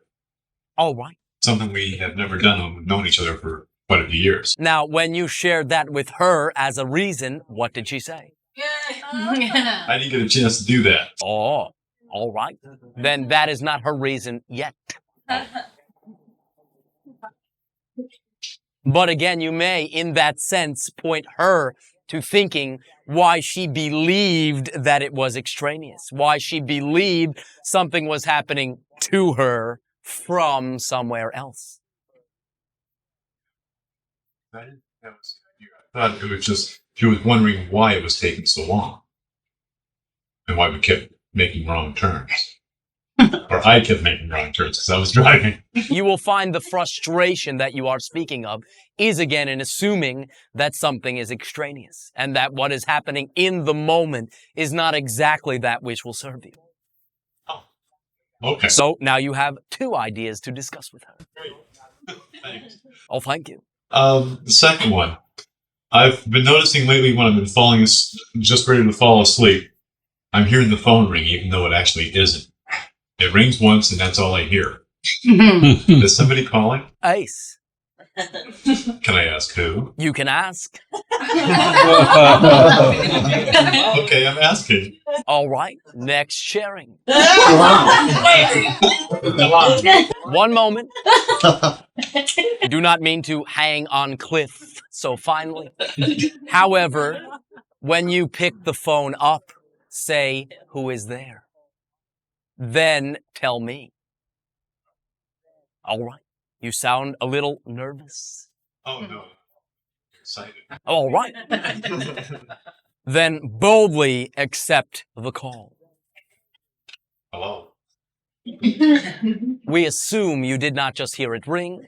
All right. Something we have never done. We've known each other for quite a few years. Now, when you shared that with her as a reason, what did she say? I didn't get a chance to do that. Oh, all right. Then that is not her reason yet. But again, you may, in that sense, point her to thinking why she believed that it was extraneous, why she believed something was happening to her from somewhere else. I thought it was just, she was wondering why it was taking so long. And why we kept making wrong turns. Or I kept making wrong turns because I was driving. You will find the frustration that you are speaking of is again in assuming that something is extraneous and that what is happening in the moment is not exactly that which will serve you. Oh, okay. So now you have two ideas to discuss with her. Thanks. Oh, thank you. The second one. I've been noticing lately when I've been just ready to fall asleep, I'm hearing the phone ring even though it actually isn't. It rings once and that's all I hear. Is somebody calling? Ace. Can I ask who? You can ask. Okay, I'm asking. All right. Next sharing. 1 moment. Do not mean to hang on cliff so finely. However, when you pick the phone up, say, who is there? Then tell me. All right. You sound a little nervous. Oh, no. Excited. All right. Then boldly accept the call. Hello. We assume you did not just hear it ring.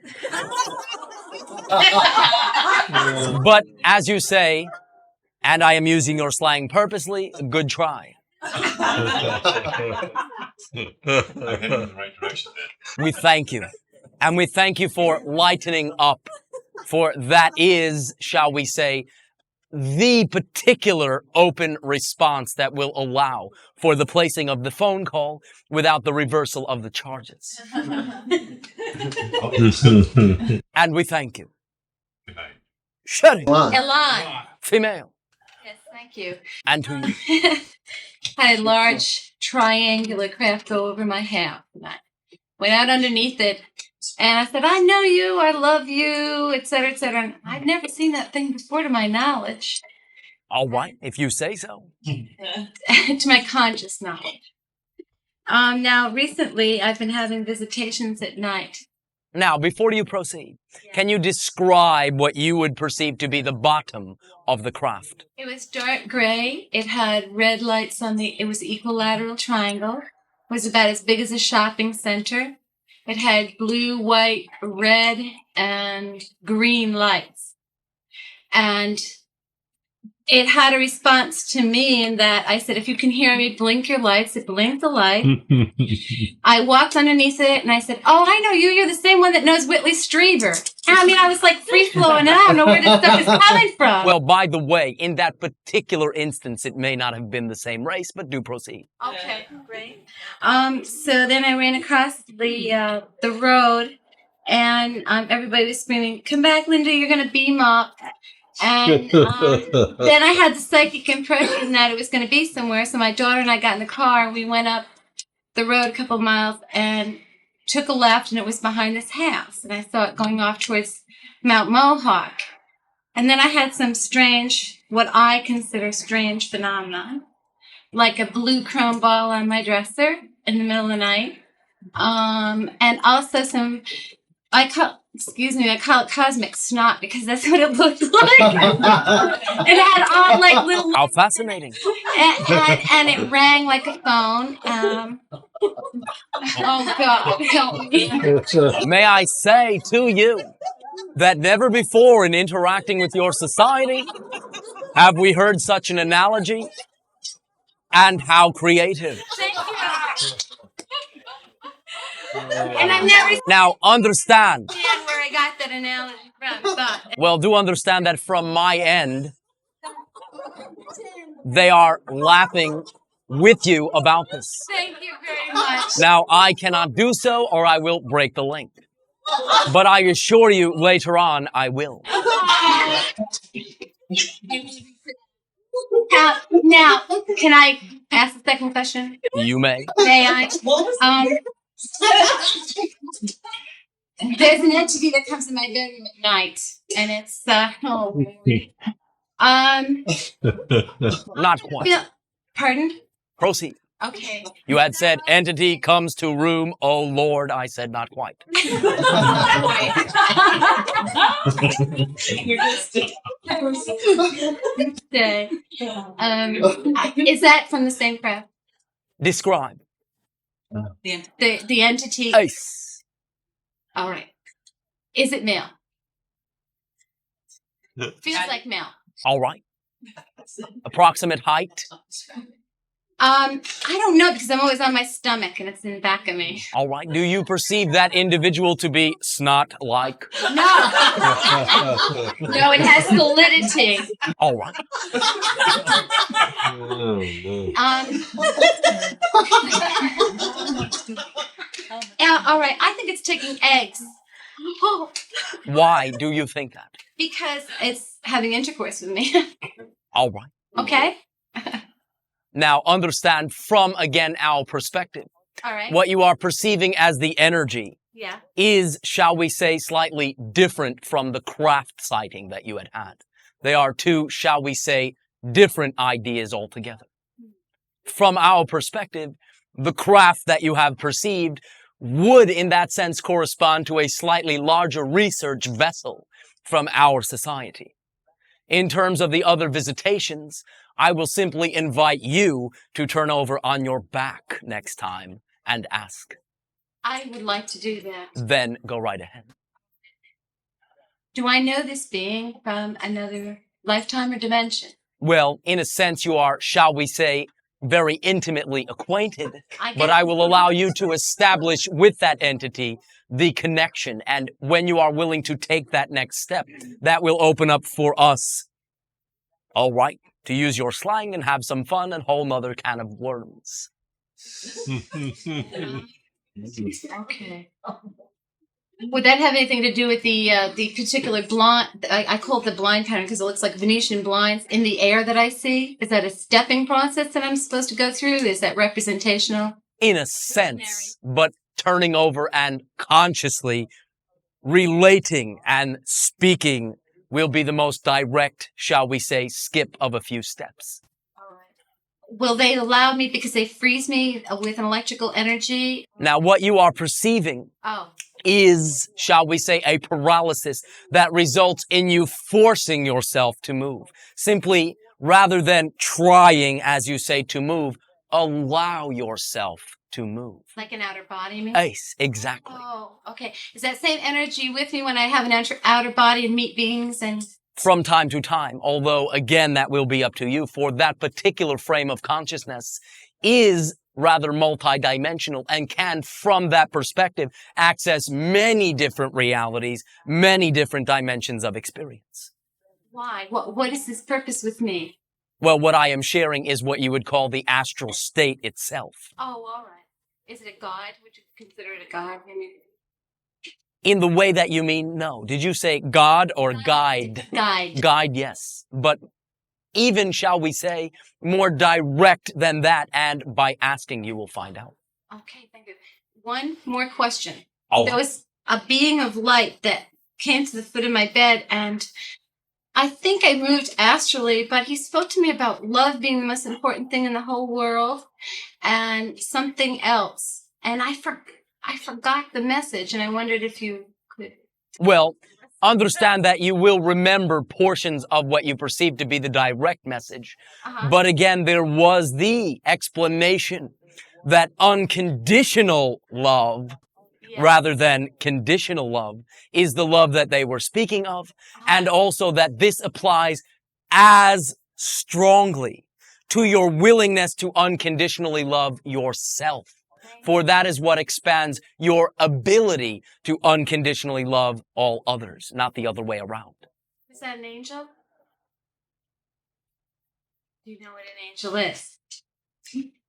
But as you say, and I am using your slang purposely, good try. I'm heading in the right direction then. We thank you. And we thank you for lightening up. For that is, shall we say, the particular open response that will allow for the placing of the phone call without the reversal of the charges. And we thank you. Good night. Shutting. Elan. Female. Yes, thank you. And to you. Had a large triangular craft go over my house. And I went out underneath it, and I said, I know you, I love you, etc., etc. And I'd never seen that thing before to my knowledge. All right, if you say so. To my conscious knowledge. Now, recently, I've been having visitations at night. Now, before you proceed, can you describe what you would perceive to be the bottom of the craft? It was dark gray. It had red lights on it was equilateral triangle. It was about as big as a shopping center. It had blue, white, red, and green lights. And it had a response to me in that I said, if you can hear me, blink your lights. It blinked the light. I walked underneath it and I said, oh, I know you. You're the same one that knows Whitley Strieber. And I mean, I was like free-flowing and I don't know where this stuff is coming from. Well, by the way, in that particular instance, it may not have been the same race, but do proceed. Okay, great. So then I ran across the road and everybody was screaming, come back, Linda, you're going to beam up. And then I had the psychic impression that it was going to be somewhere. So my daughter and I got in the car. We went up the road a couple of miles and took a left, and it was behind this house. And I saw it going off towards Mount Mohawk. And then I had some strange, what I consider strange phenomenon, like a blue chrome ball on my dresser in the middle of the night. And also some, excuse me, I call it cosmic snot because that's what it looked like. It had all like little, How fascinating. and it rang like a phone. Oh God, help me. May I say to you that never before in interacting with your society have we heard such an analogy, and how creative. Thank you. And I've never Now understand, seen where I got that analogy from. But well, do understand that from my end, they are laughing with you about this. thank you very much. Now, I cannot do so or I will break the link. But I assure you later on, I will. Now, can I ask a second question? You may. May I? There's an entity that comes in my bedroom at night, and it's Not quite. Pardon? Proceed. Okay. You had said entity comes to room. Oh Lord, I said not quite. You're just is that from the same craft? Describe. The entity. Ace. All right. Is it male? Feels like male. All right. Approximate height. I don't know because I'm always on my stomach and it's in the back of me. All right. Do you perceive that individual to be snot-like? No. No, it has solidity. All right. All right. I think it's taking eggs. Oh, Why do you think that? because it's having intercourse with me. All right. Okay. Now understand from, again, our perspective. All right. What you are perceiving as the energy Yeah. is, shall we say, slightly different from the craft sighting that you had had. They are two, shall we say, different ideas altogether. From our perspective, the craft that you have perceived would, in that sense, correspond to a slightly larger research vessel from our society. In terms of the other visitations, I will simply invite you to turn over on your back next time and ask. I would like to do that. Then go right ahead. Do I know this being from another lifetime or dimension? Well, in a sense, you are, shall we say, very intimately acquainted, but guess- I will allow you to establish with that entity the connection. And when you are willing to take that next step, that will open up for us, all right, to use your slang and have some fun and whole nother can of worms. Okay. Would that have anything to do with the particular blind? I call it the blind pattern because it looks like Venetian blinds in the air that I see. Is that a stepping process that I'm supposed to go through? Is that representational? In a sense, but turning over and consciously relating and speaking will be the most direct, shall we say, skip of a few steps. Will they allow me because they freeze me with an electrical energy? Now, what you are perceiving Oh. is, shall we say, a paralysis that results in you forcing yourself to move. Simply, rather than trying, as you say, to move, allow yourself to move. Like an outer body, maybe? Ace, exactly. Oh, okay. Is that same energy with me when I have an outer body and meet beings and... From time to time, although, again, that will be up to you, for that particular frame of consciousness is rather multidimensional and can, from that perspective, access many different realities, many different dimensions of experience. Why? What is this purpose with me? Well, what I am sharing is what you would call the astral state itself. Oh, all right. Is it a god? Would you consider it a god? Maybe? In the way that you mean, no. Did you say God or guide? Guide. Guide, yes. But even, shall we say, more direct than that, and by asking you will find out. Okay, thank you. One more question. Oh. There was a being of light that came to the foot of my bed, and I think I moved astrally, but he spoke to me about love being the most important thing in the whole world and something else. And I forgot the message, and I wondered if you could Well, understand that you will remember portions of what you perceive to be the direct message. But again, there was the explanation that unconditional love, rather than conditional love, is the love that they were speaking of. And also that this applies as strongly to your willingness to unconditionally love yourself. For that is what expands your ability to unconditionally love all others, not the other way around. Is that an angel? Do you know what an angel is?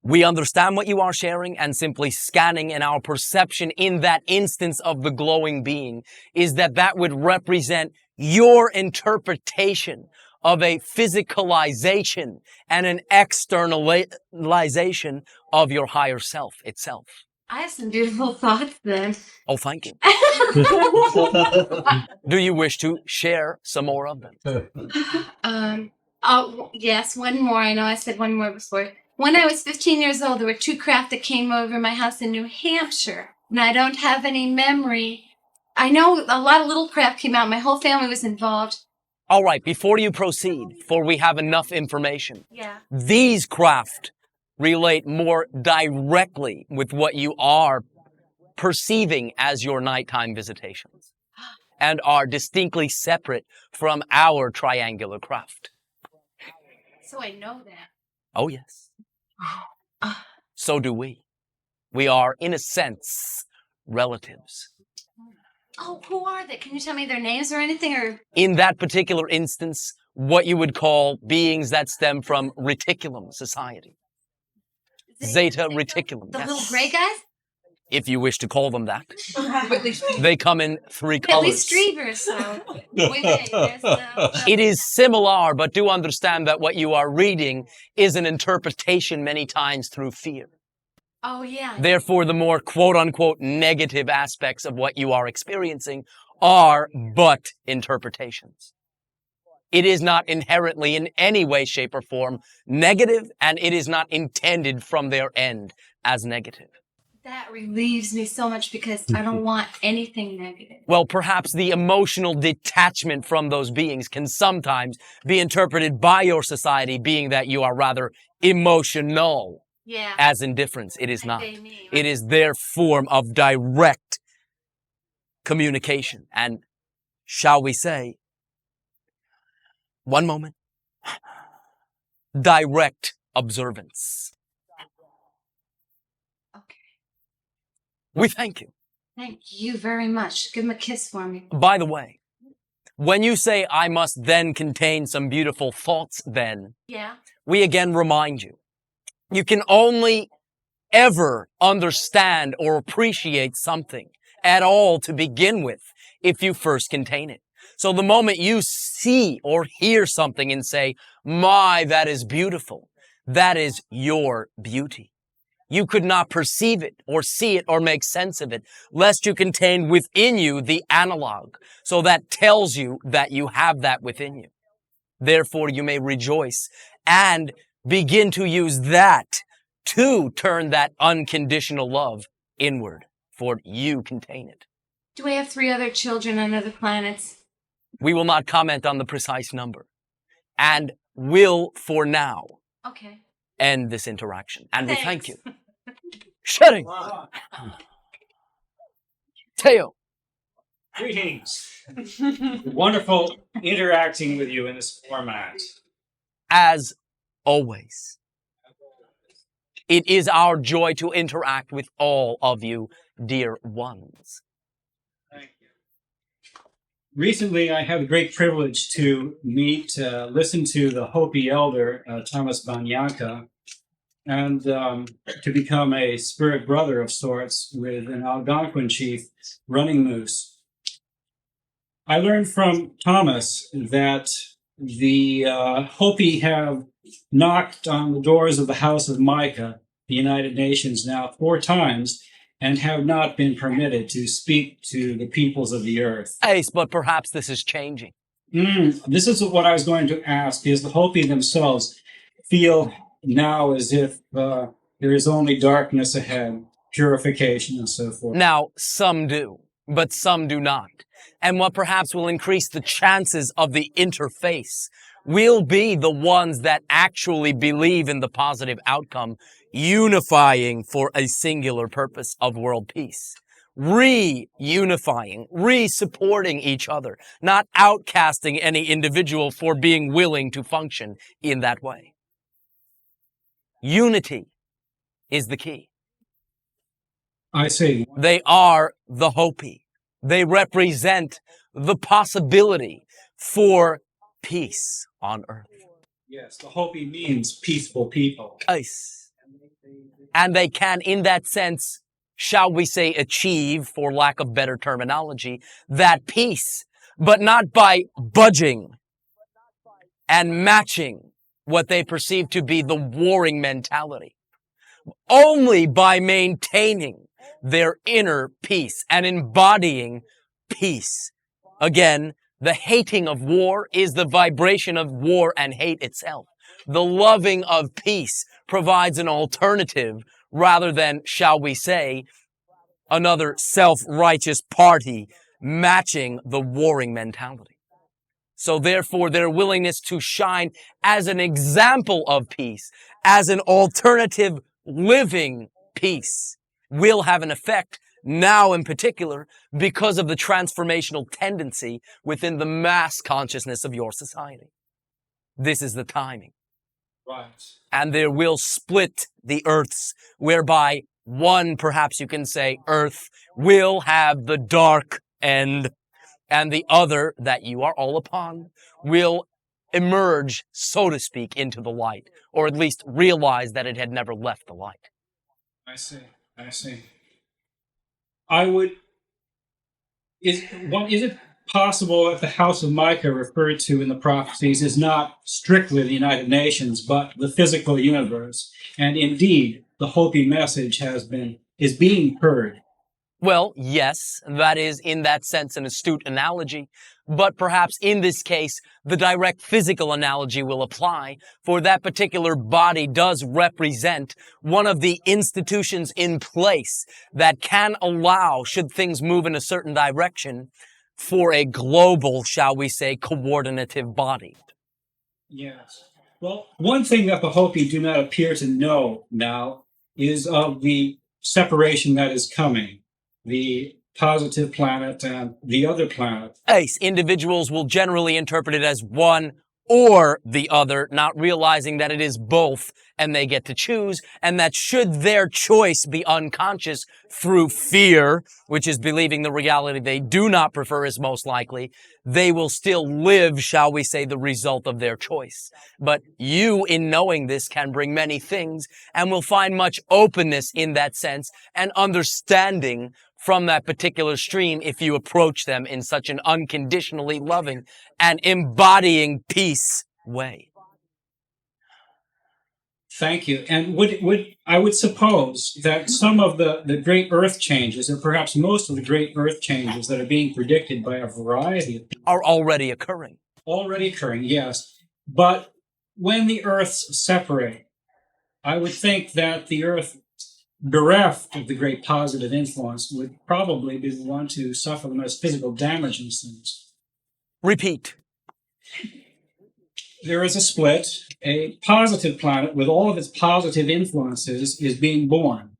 We understand what you are sharing, and simply scanning in our perception in that instance of the glowing being is that that would represent your interpretation of a physicalization and an externalization of your higher self itself. I have some beautiful thoughts then. Oh, thank you. Do you wish to share some more of them? Oh, yes, one more. I know I said one more before. When I was 15 years old, there were two craft that came over my house in New Hampshire, and I don't have any memory. I know a lot of little craft came out. My whole family was involved. All right, before you proceed, for we have enough information. Yeah. These craft relate more directly with what you are perceiving as your nighttime visitations and are distinctly separate from our triangular craft. So I know that. Oh, yes. So do we. We are, in a sense, relatives. Oh, who are they? Can you tell me their names or anything? Or In that particular instance, what you would call beings that stem from reticulum society. Zeta reticulum. the Yes. little gray guys? If you wish to call them that. They come in three At colors. least Streavers, so. Wait, there's the... It is similar, but do understand that what you are reading is an interpretation many times through fear. Oh, yeah. Therefore, the more quote-unquote negative aspects of what you are experiencing are but interpretations. It is not inherently in any way, shape, or form negative, and it is not intended from their end as negative. That relieves me so much because I don't want anything negative. Well, perhaps the emotional detachment from those beings can sometimes be interpreted by your society being that you are rather emotional. Yeah. As indifference. It is Like not. they mean, right? It is their form of direct communication. And shall we say, one moment, direct observance. Okay. We thank you. Thank you very much. Give him a kiss for me. By the way, when you say I must then contain some beautiful thoughts then, Yeah. we again remind you, you can only ever understand or appreciate something at all to begin with if you first contain it. So the moment you see or hear something and say, my, that is beautiful, that is your beauty. You could not perceive it or see it or make sense of it, lest you contain within you the analog. So that tells you that you have that within you. Therefore, you may rejoice and begin to use that to turn that unconditional love inward, for you contain it. Do we have 3 other children on other planets? We will not comment on the precise number, and will, for now, Okay. end this interaction. And we thank Thanks. you. Shutting. Teo. Greetings. Wonderful interacting with you in this format. As always, it is our joy to interact with all of you, dear ones. Thank you. Recently, I had the great privilege to listen to the Hopi elder, Thomas Banyanka, and to become a spirit brother of sorts with an Algonquin chief, Running Moose. I learned from Thomas that the Hopi have knocked on the doors of the House of Micah, the United Nations, now 4 times, and have not been permitted to speak to the peoples of the earth. Ace, but perhaps this is changing. This is what I was going to ask, is the Hopi themselves feel now as if there is only darkness ahead, purification and so forth. Now, some do, but some do not. and what perhaps will increase the chances of the interface will be the ones that actually believe in the positive outcome, unifying for a singular purpose of world peace. Reunifying, re-supporting each other, not outcasting any individual for being willing to function in that way. Unity is the key. I see. They are the Hopi. They represent the possibility for peace on earth. Yes, the Hopi means peaceful people. Yes. And they can, in that sense, shall we say, achieve, for lack of better terminology, that peace, but not by budging and matching what they perceive to be the warring mentality, only by maintaining their inner peace and embodying peace. Again, the hating of war is the vibration of war and hate itself. The loving of peace provides an alternative rather than, shall we say, another self-righteous party matching the warring mentality. So therefore, their willingness to shine as an example of peace, as an alternative living peace, will have an effect now in particular because of the transformational tendency within the mass consciousness of your society. This is the timing. Right. And there will split the earths, whereby one, perhaps you can say, earth will have the dark end, and the other that you are all upon will emerge, so to speak, into the light, or at least realize that it had never left the light. I see. I see. Is it possible that the House of Micah referred to in the prophecies is not strictly the United Nations, but the physical universe? And indeed, the Hopi message is being heard. Well, yes, that is in that sense an astute analogy, but perhaps in this case, the direct physical analogy will apply, for that particular body does represent one of the institutions in place that can allow, should things move in a certain direction, for a global, shall we say, coordinative body. Yes. Well, one thing that the Hopi do not appear to know now is of the separation that is coming. The positive planet and the other planet. Ace, individuals will generally interpret it as one or the other, not realizing that it is both, and they get to choose, and that should their choice be unconscious through fear, which is believing the reality they do not prefer is most likely, they will still live, shall we say, the result of their choice. But you, in knowing this, can bring many things, and will find much openness in that sense, and understanding from that particular stream if you approach them in such an unconditionally loving and embodying peace way. Thank you. And I would suppose that some of the great earth changes, or perhaps most of the great earth changes that are being predicted by a variety of people, are already occurring. Already occurring, yes. But when the earths separate, I would think that the earth, bereft of the great positive influence, would probably be the one to suffer the most physical damage in things. Repeat. There is a split. A positive planet with all of its positive influences is being born.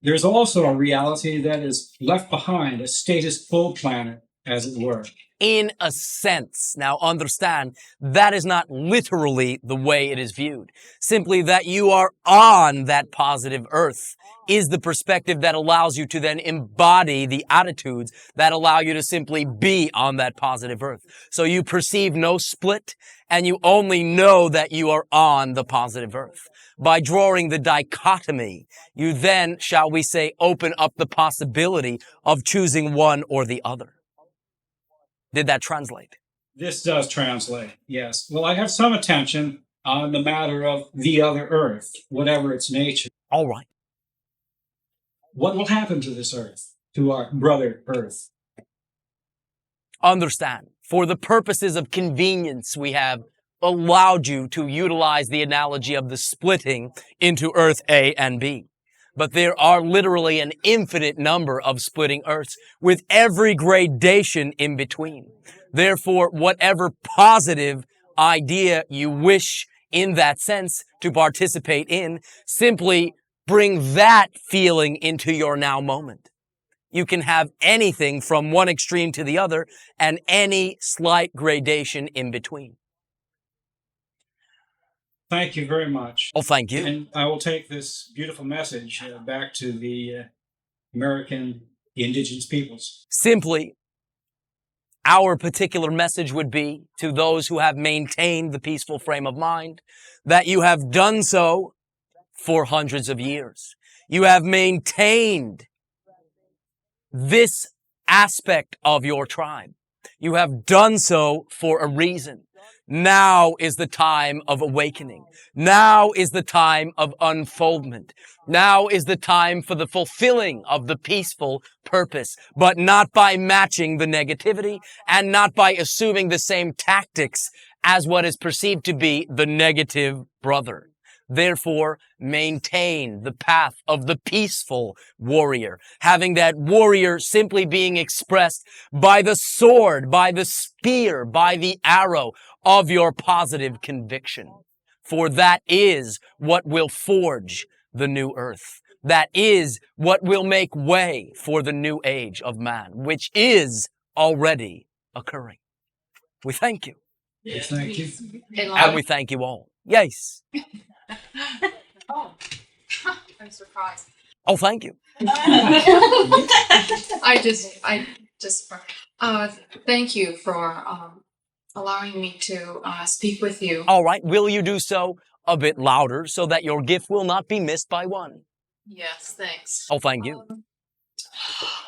There's also a reality that is left behind, a status quo planet, as it were. In a sense. Now understand, that is not literally the way it is viewed. Simply that you are on that positive earth is the perspective that allows you to then embody the attitudes that allow you to simply be on that positive earth. So you perceive no split, and you only know that you are on the positive earth. By drawing the dichotomy, you then, shall we say, open up the possibility of choosing one or the other. Did that translate? This does translate, yes. Well, I have some attention on the matter of the other earth, whatever its nature. All right. What will happen to this earth, to our brother earth? Understand, for the purposes of convenience, we have allowed you to utilize the analogy of the splitting into Earth A and B. but there are literally an infinite number of splitting Earths with every gradation in between. Therefore, whatever positive idea you wish in that sense to participate in, simply bring that feeling into your now moment. You can have anything from one extreme to the other and any slight gradation in between. Thank you very much. Oh, thank you. And I will take this beautiful message back to the American indigenous peoples. Simply, our particular message would be to those who have maintained the peaceful frame of mind that you have done so for hundreds of years. You have maintained this aspect of your tribe. You have done so for a reason. Now is the time of awakening. Now is the time of unfoldment. Now is the time for the fulfilling of the peaceful purpose, but not by matching the negativity and not by assuming the same tactics as what is perceived to be the negative brother. Therefore, maintain the path of the peaceful warrior, having that warrior simply being expressed by the sword, by the spear, by the arrow of your positive conviction. For that is what will forge the new earth. That is what will make way for the new age of man, which is already occurring. We thank you. Yes, thank you. And we thank you all. Yes. Oh, I'm surprised. Oh, thank you. I just, thank you for allowing me to speak with you. All right. Will you do so a bit louder so that your gift will not be missed by one? Yes, thanks. Oh, thank you.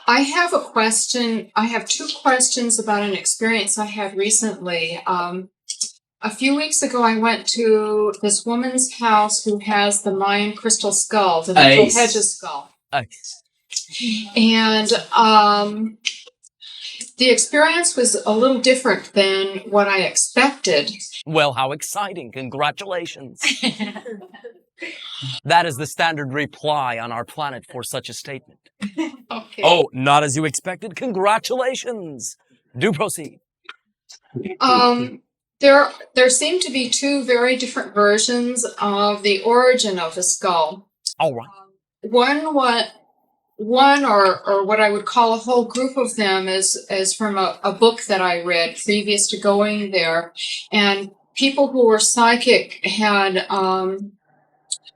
I have a question. I have two questions about an experience I had recently. A few weeks ago, I went to this woman's house who has the Mayan crystal skull, the Hedges skull. Nice. And the experience was a little different than what I expected. Well, how exciting. Congratulations. That is the standard reply on our planet for such a statement. Okay. Oh, not as you expected? Congratulations. Do proceed. There seem to be two very different versions of the origin of the skull. All right. One or what I would call a whole group of them is from a book that I read previous to going there, and people who were psychic had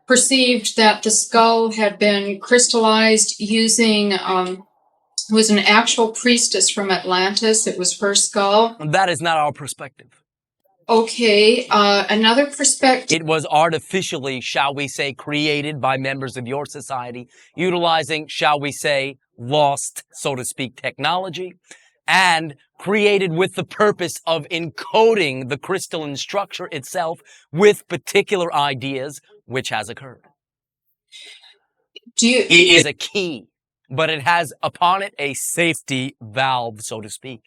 perceived that the skull had been crystallized using was an actual priestess from Atlantis. It was her skull. That is not our perspective. Okay, another perspective. It was artificially, shall we say, created by members of your society, utilizing, shall we say, lost, so to speak, technology, and created with the purpose of encoding the crystalline structure itself with particular ideas, which has occurred. It is a key, but it has upon it a safety valve, so to speak.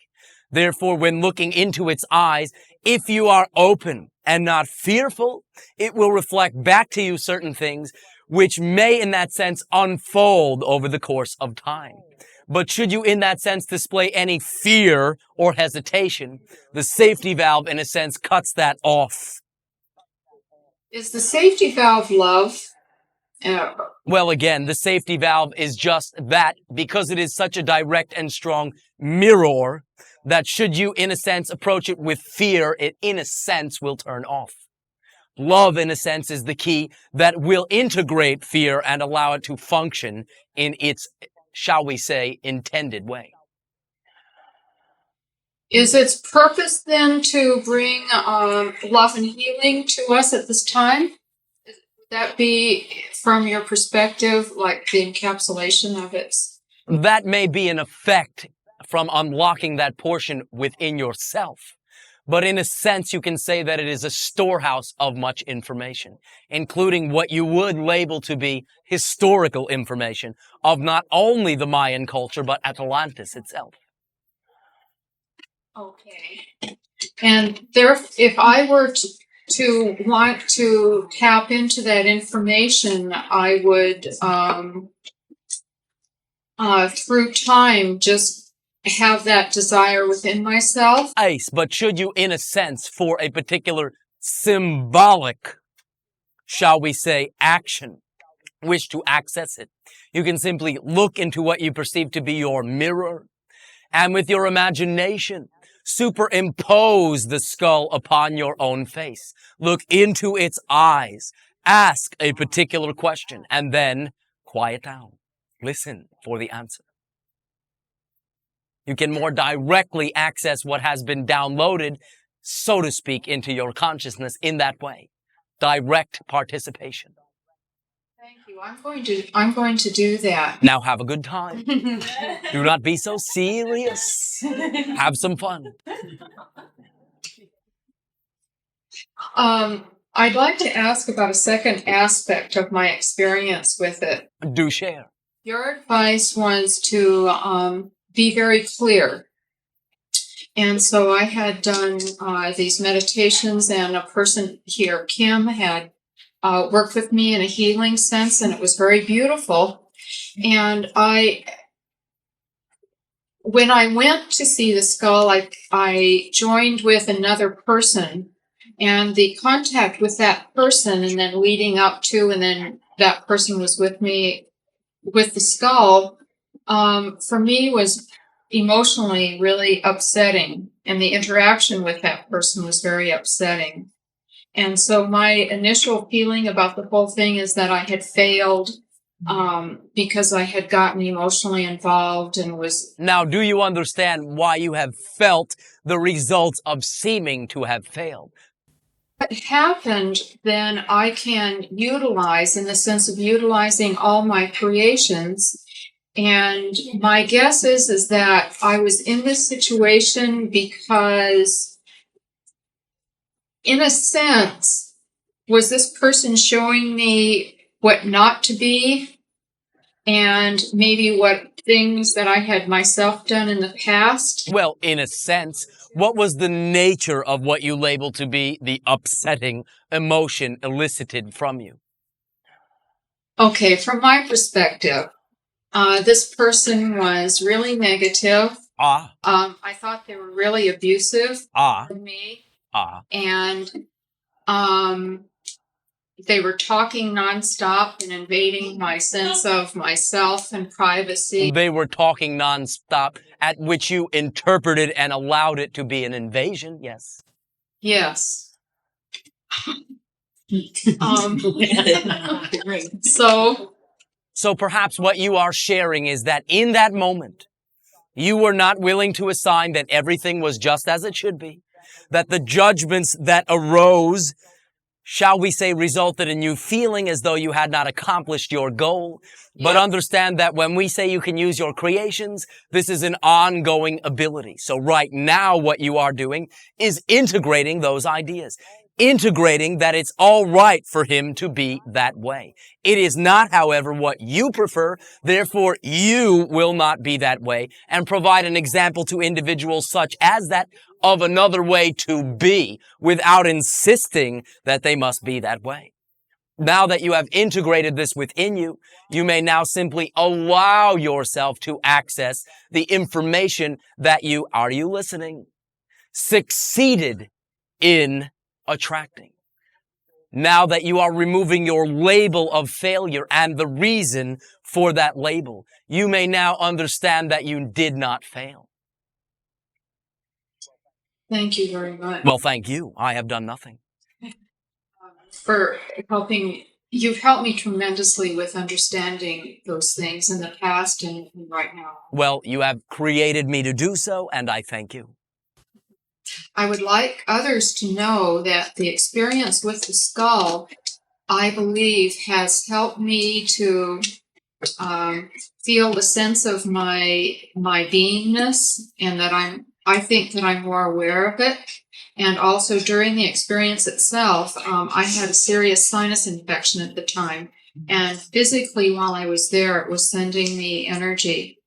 Therefore, when looking into its eyes, if you are open and not fearful, it will reflect back to you certain things which may, in that sense, unfold over the course of time. But should you, in that sense, display any fear or hesitation, the safety valve, in a sense, cuts that off. Is the safety valve love? Well, again, the safety valve is just that because it is such a direct and strong mirror that should you, in a sense, approach it with fear, it, in a sense, will turn off. Love, in a sense, is the key that will integrate fear and allow it to function in its, shall we say, intended way. Is its purpose then to bring love and healing to us at this time? Would that be, from your perspective, like the encapsulation of its? That may be an effect from unlocking that portion within yourself. But in a sense, you can say that it is a storehouse of much information, including what you would label to be historical information of not only the Mayan culture, but Atlantis itself. Okay. And there, if I were to want to tap into that information, I would, through time, just have that desire within myself. Ace, but should you, in a sense, for a particular symbolic, shall we say, action, wish to access it, you can simply look into what you perceive to be your mirror, and with your imagination, superimpose the skull upon your own face. Look into its eyes, ask a particular question, and then quiet down. Listen for the answer. You can more directly access what has been downloaded, so to speak, into your consciousness in that way. Direct participation. Thank you. I'm going to do that. Now have a good time. Do not be so serious. Have some fun. I'd like to ask about a second aspect of my experience with it. Do share. Your advice was to be very clear. And so I had done these meditations, and a person here, Kim, had worked with me in a healing sense, and it was very beautiful. And when I went to see the skull, I joined with another person, and the contact with that person, and then leading up to, and then that person was with me with the skull, for me was emotionally really upsetting, and the interaction with that person was very upsetting. And so my initial feeling about the whole thing is that I had failed because I had gotten emotionally involved and was... Now, do you understand why you have felt the results of seeming to have failed? What happened, then I can utilize, in the sense of utilizing all my creations. And my guess is that I was in this situation because, in a sense, was this person showing me what not to be, and maybe what things that I had myself done in the past? Well, in a sense, what was the nature of what you labeled to be the upsetting emotion elicited from you? Okay, from my perspective, this person was really negative. I thought they were really abusive to me. And they were talking nonstop and invading my sense of myself and privacy. They were talking nonstop, at which you interpreted and allowed it to be an invasion, yes? Yes. So perhaps what you are sharing is that in that moment, you were not willing to assign that everything was just as it should be, that the judgments that arose, shall we say, resulted in you feeling as though you had not accomplished your goal. But understand that when we say you can use your creations, this is an ongoing ability. So right now what you are doing is integrating those ideas. Integrating that it's all right for him to be that way. It is not, however, what you prefer. Therefore, you will not be that way, and provide an example to individuals such as that of another way to be without insisting that they must be that way. Now that you have integrated this within you, you may now simply allow yourself to access the information that you, are you listening, succeeded in attracting. Now that you are removing your label of failure and the reason for that label, you may now understand that you did not fail. Thank you very much. Well, thank you. I have done nothing. For helping. You've helped me tremendously with understanding those things in the past and right now. Well, you have created me to do so, and I thank you. I would like others to know that the experience with the skull, I believe, has helped me to feel the sense of my beingness, and that I think that I'm more aware of it. And also during the experience itself, I had a serious sinus infection at the time, and physically while I was there, it was sending me energy,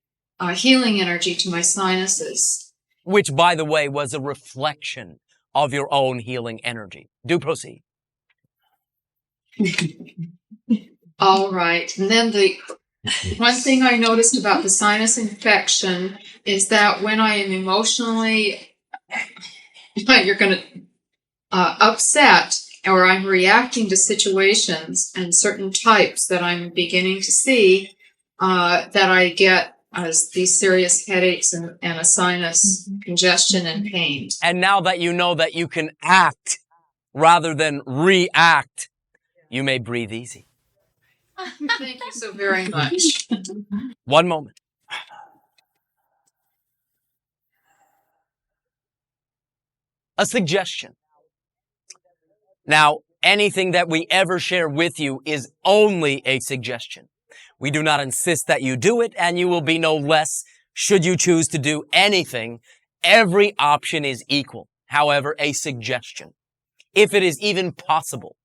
healing energy to my sinuses. Which, by the way, was a reflection of your own healing energy. Do proceed. All right. And then the one thing I noticed about the sinus infection is that when I am emotionally, you're going to upset, or I'm reacting to situations and certain types that I'm beginning to see, that I get these serious headaches and a sinus congestion and pain. And now that you know that you can act rather than react, you may breathe easy. Thank you so very much. One moment. A suggestion. Now, anything that we ever share with you is only a suggestion. We do not insist that you do it, and you will be no less should you choose to do anything. Every option is equal. However, a suggestion. If it is even possible,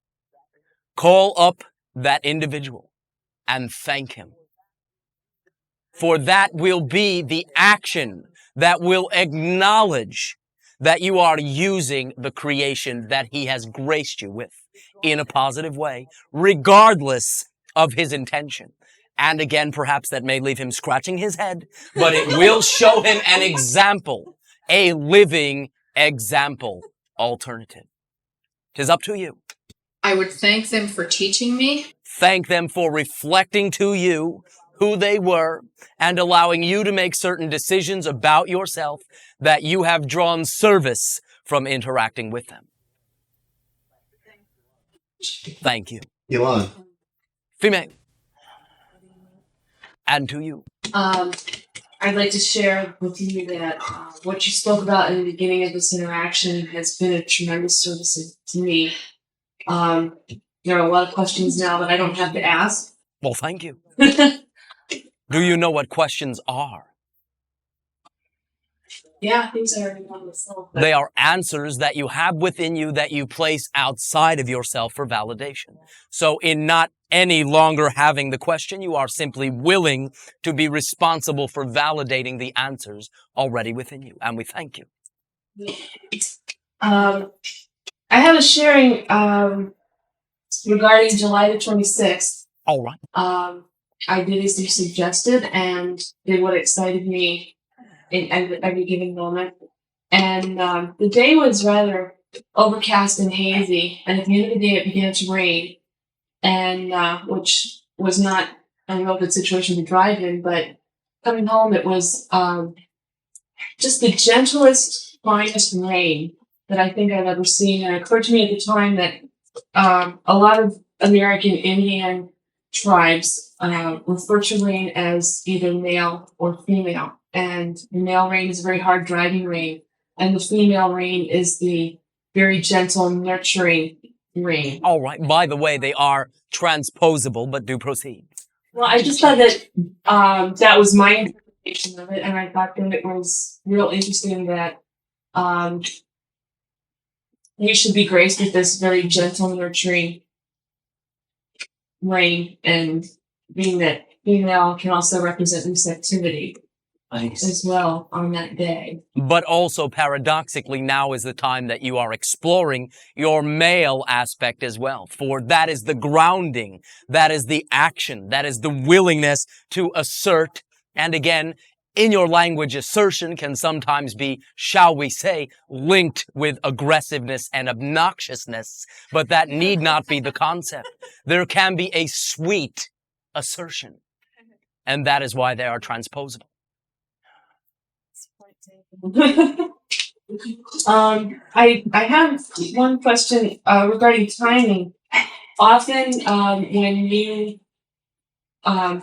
call up that individual and thank him. For that will be the action that will acknowledge that you are using the creation that he has graced you with in a positive way, regardless of his intention. And again, perhaps that may leave him scratching his head, but it will show him an example, a living example alternative. 'Tis up to you. I would thank them for teaching me. Thank them for reflecting to you who they were and allowing you to make certain decisions about yourself that you have drawn service from interacting with them. Thank you. Elan. Female. And to you. I'd like to share with you that what you spoke about in the beginning of this interaction has been a tremendous service to me. There are a lot of questions now that I don't have to ask. Well, thank you. Do you know what questions are? Yeah, things I already know myself. They are answers that you have within you that you place outside of yourself for validation. So in not any longer having the question, you are simply willing to be responsible for validating the answers already within you. And we thank you. I have a sharing regarding July the 26th. All right. I did as you suggested and did what excited me in every given moment. And the day was rather overcast and hazy. And at the end of the day, it began to rain. And which was not a real good situation to drive in. But coming home, it was just the gentlest, finest rain that I think I've ever seen. And it occurred to me at the time that a lot of American Indian tribes refer to rain as either male or female. And the male rain is a very hard driving rain. And the female rain is the very gentle, nurturing rain. All right. By the way, they are transposable, but do proceed. Well, I just thought that that was my interpretation of it. And I thought that it was real interesting that we should be graced with this very gentle, nurturing rain, and being that female can also represent receptivity as well on that day. But also, paradoxically, now is the time that you are exploring your male aspect as well. For that is the grounding, that is the action, that is the willingness to assert. And again, in your language, assertion can sometimes be, shall we say, linked with aggressiveness and obnoxiousness, but that need not be the concept. There can be a sweet assertion, and that is why they are transposable. I have one question regarding timing. Often, when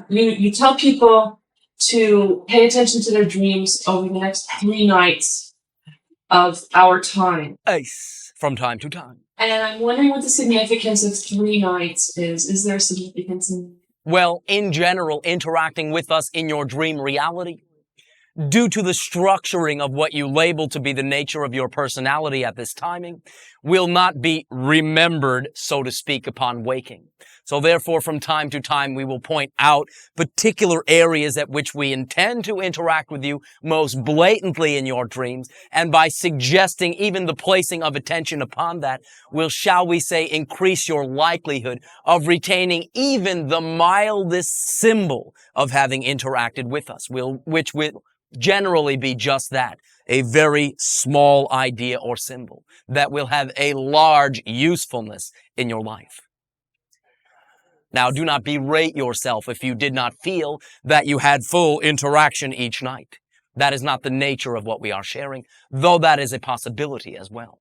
you tell people to pay attention to their dreams over the next 3 nights of our time. From time to time. And I'm wondering what the significance of 3 nights is. Is there significance in? Well, in general, interacting with us in your dream reality, due to the structuring of what you label to be the nature of your personality at this timing, will not be remembered, so to speak, upon waking. So therefore, from time to time, we will point out particular areas at which we intend to interact with you most blatantly in your dreams. And by suggesting even the placing of attention upon that will, shall we say, increase your likelihood of retaining even the mildest symbol of having interacted with us, which will generally be just that, a very small idea or symbol that will have a large usefulness in your life. Now, do not berate yourself if you did not feel that you had full interaction each night. That is not the nature of what we are sharing, though that is a possibility as well.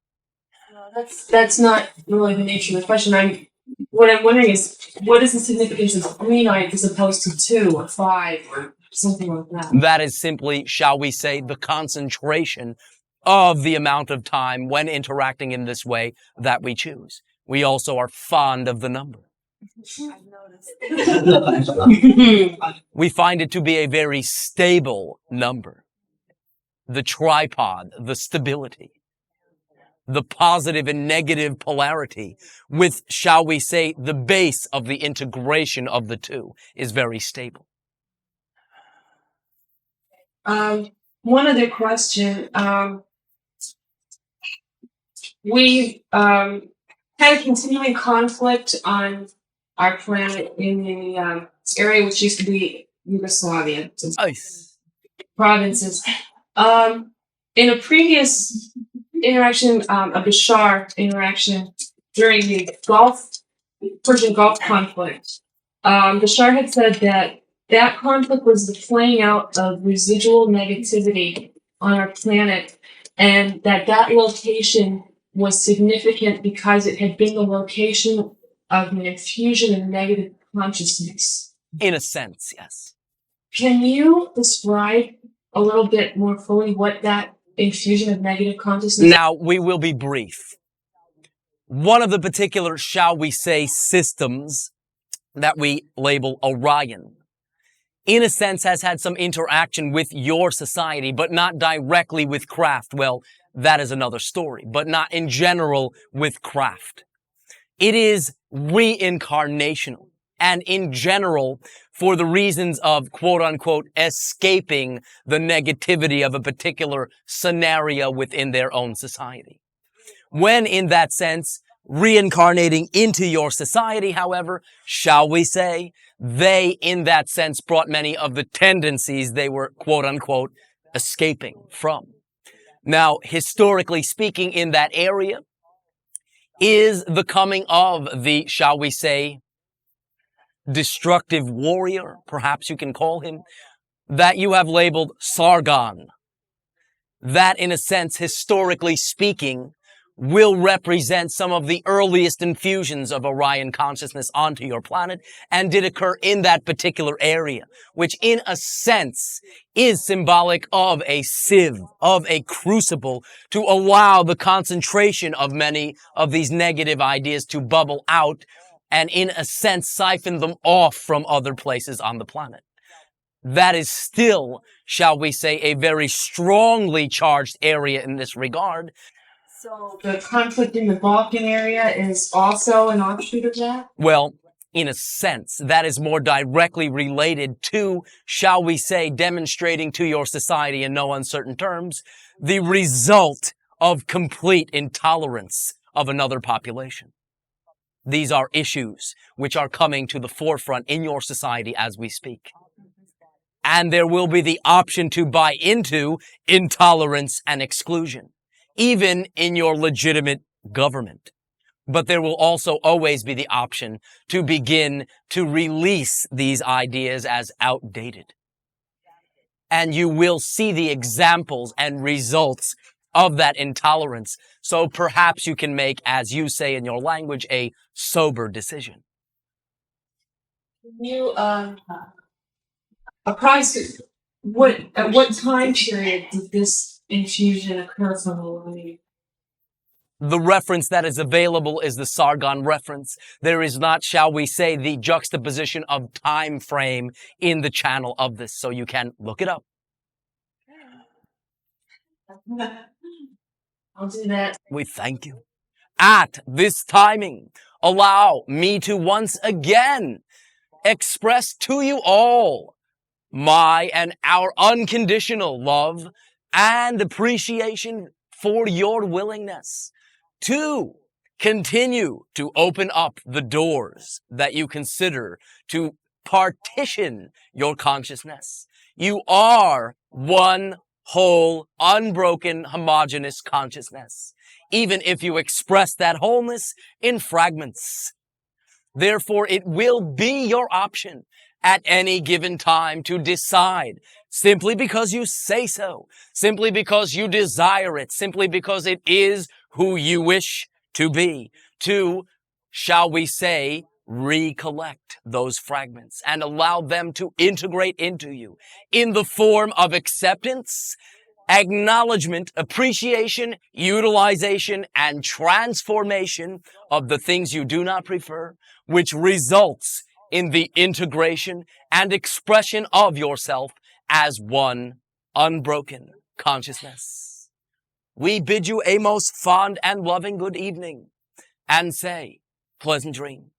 No, that's not really the nature of the question. What I'm wondering is, what is the significance of 3 nights as opposed to 2 or 5 or something like that? That is simply, shall we say, the concentration of the amount of time when interacting in this way that we choose. We also are fond of the number. We find it to be a very stable number. The tripod, the stability, the positive and negative polarity with, shall we say, the base of the integration of the two is very stable. One other question. We had a continuing conflict on our planet in the area which used to be Yugoslavia. Provinces. In a previous interaction, a Bashar interaction during the Persian Gulf conflict, Bashar had said that conflict was the playing out of residual negativity on our planet, and that location was significant because it had been the location of an infusion of negative consciousness. In a sense, yes. Can you describe a little bit more fully what that infusion of negative consciousness? Now, we will be brief. One of the particular, shall we say, systems that we label Orion, in a sense, has had some interaction with your society, but not directly with craft. Well, that is another story, but not in general with craft. It is reincarnational, and in general, for the reasons of, quote unquote, escaping the negativity of a particular scenario within their own society. When, in that sense, reincarnating into your society, however, shall we say, they, in that sense, brought many of the tendencies they were, quote unquote, escaping from. Now, historically speaking, in that area is the coming of the, shall we say, destructive warrior, perhaps you can call him, that you have labeled Sargon. That, in a sense, historically speaking, will represent some of the earliest infusions of Orion consciousness onto your planet, and did occur in that particular area, which in a sense is symbolic of a sieve, of a crucible, to allow the concentration of many of these negative ideas to bubble out and in a sense siphon them off from other places on the planet. That is still, shall we say, a very strongly charged area in this regard. So the conflict in the Balkan area is also an offshoot of that? Well, in a sense, that is more directly related to, shall we say, demonstrating to your society in no uncertain terms, the result of complete intolerance of another population. These are issues which are coming to the forefront in your society as we speak. And there will be the option to buy into intolerance and exclusion, even in your legitimate government. But there will also always be the option to begin to release these ideas as outdated. And you will see the examples and results of that intolerance. So perhaps you can make, as you say in your language, a sober decision. You, apprise at what time period did this infusion occur from Orion? The reference that is available is the Sargon reference. There is not, shall we say, the juxtaposition of time frame in the channel of this, so you can look it up. I'll do that. We thank you. At this timing, allow me to once again express to you all my and our unconditional love and appreciation for your willingness to continue to open up the doors that you consider to partition your consciousness. You are one whole, unbroken, homogeneous consciousness, even if you express that wholeness in fragments. Therefore, it will be your option at any given time to decide, simply because you say so, simply because you desire it, simply because it is who you wish to be, to, shall we say, recollect those fragments and allow them to integrate into you in the form of acceptance, acknowledgement, appreciation, utilization, and transformation of the things you do not prefer, which results in the integration and expression of yourself as one unbroken consciousness. We bid you a most fond and loving good evening and say pleasant dreams.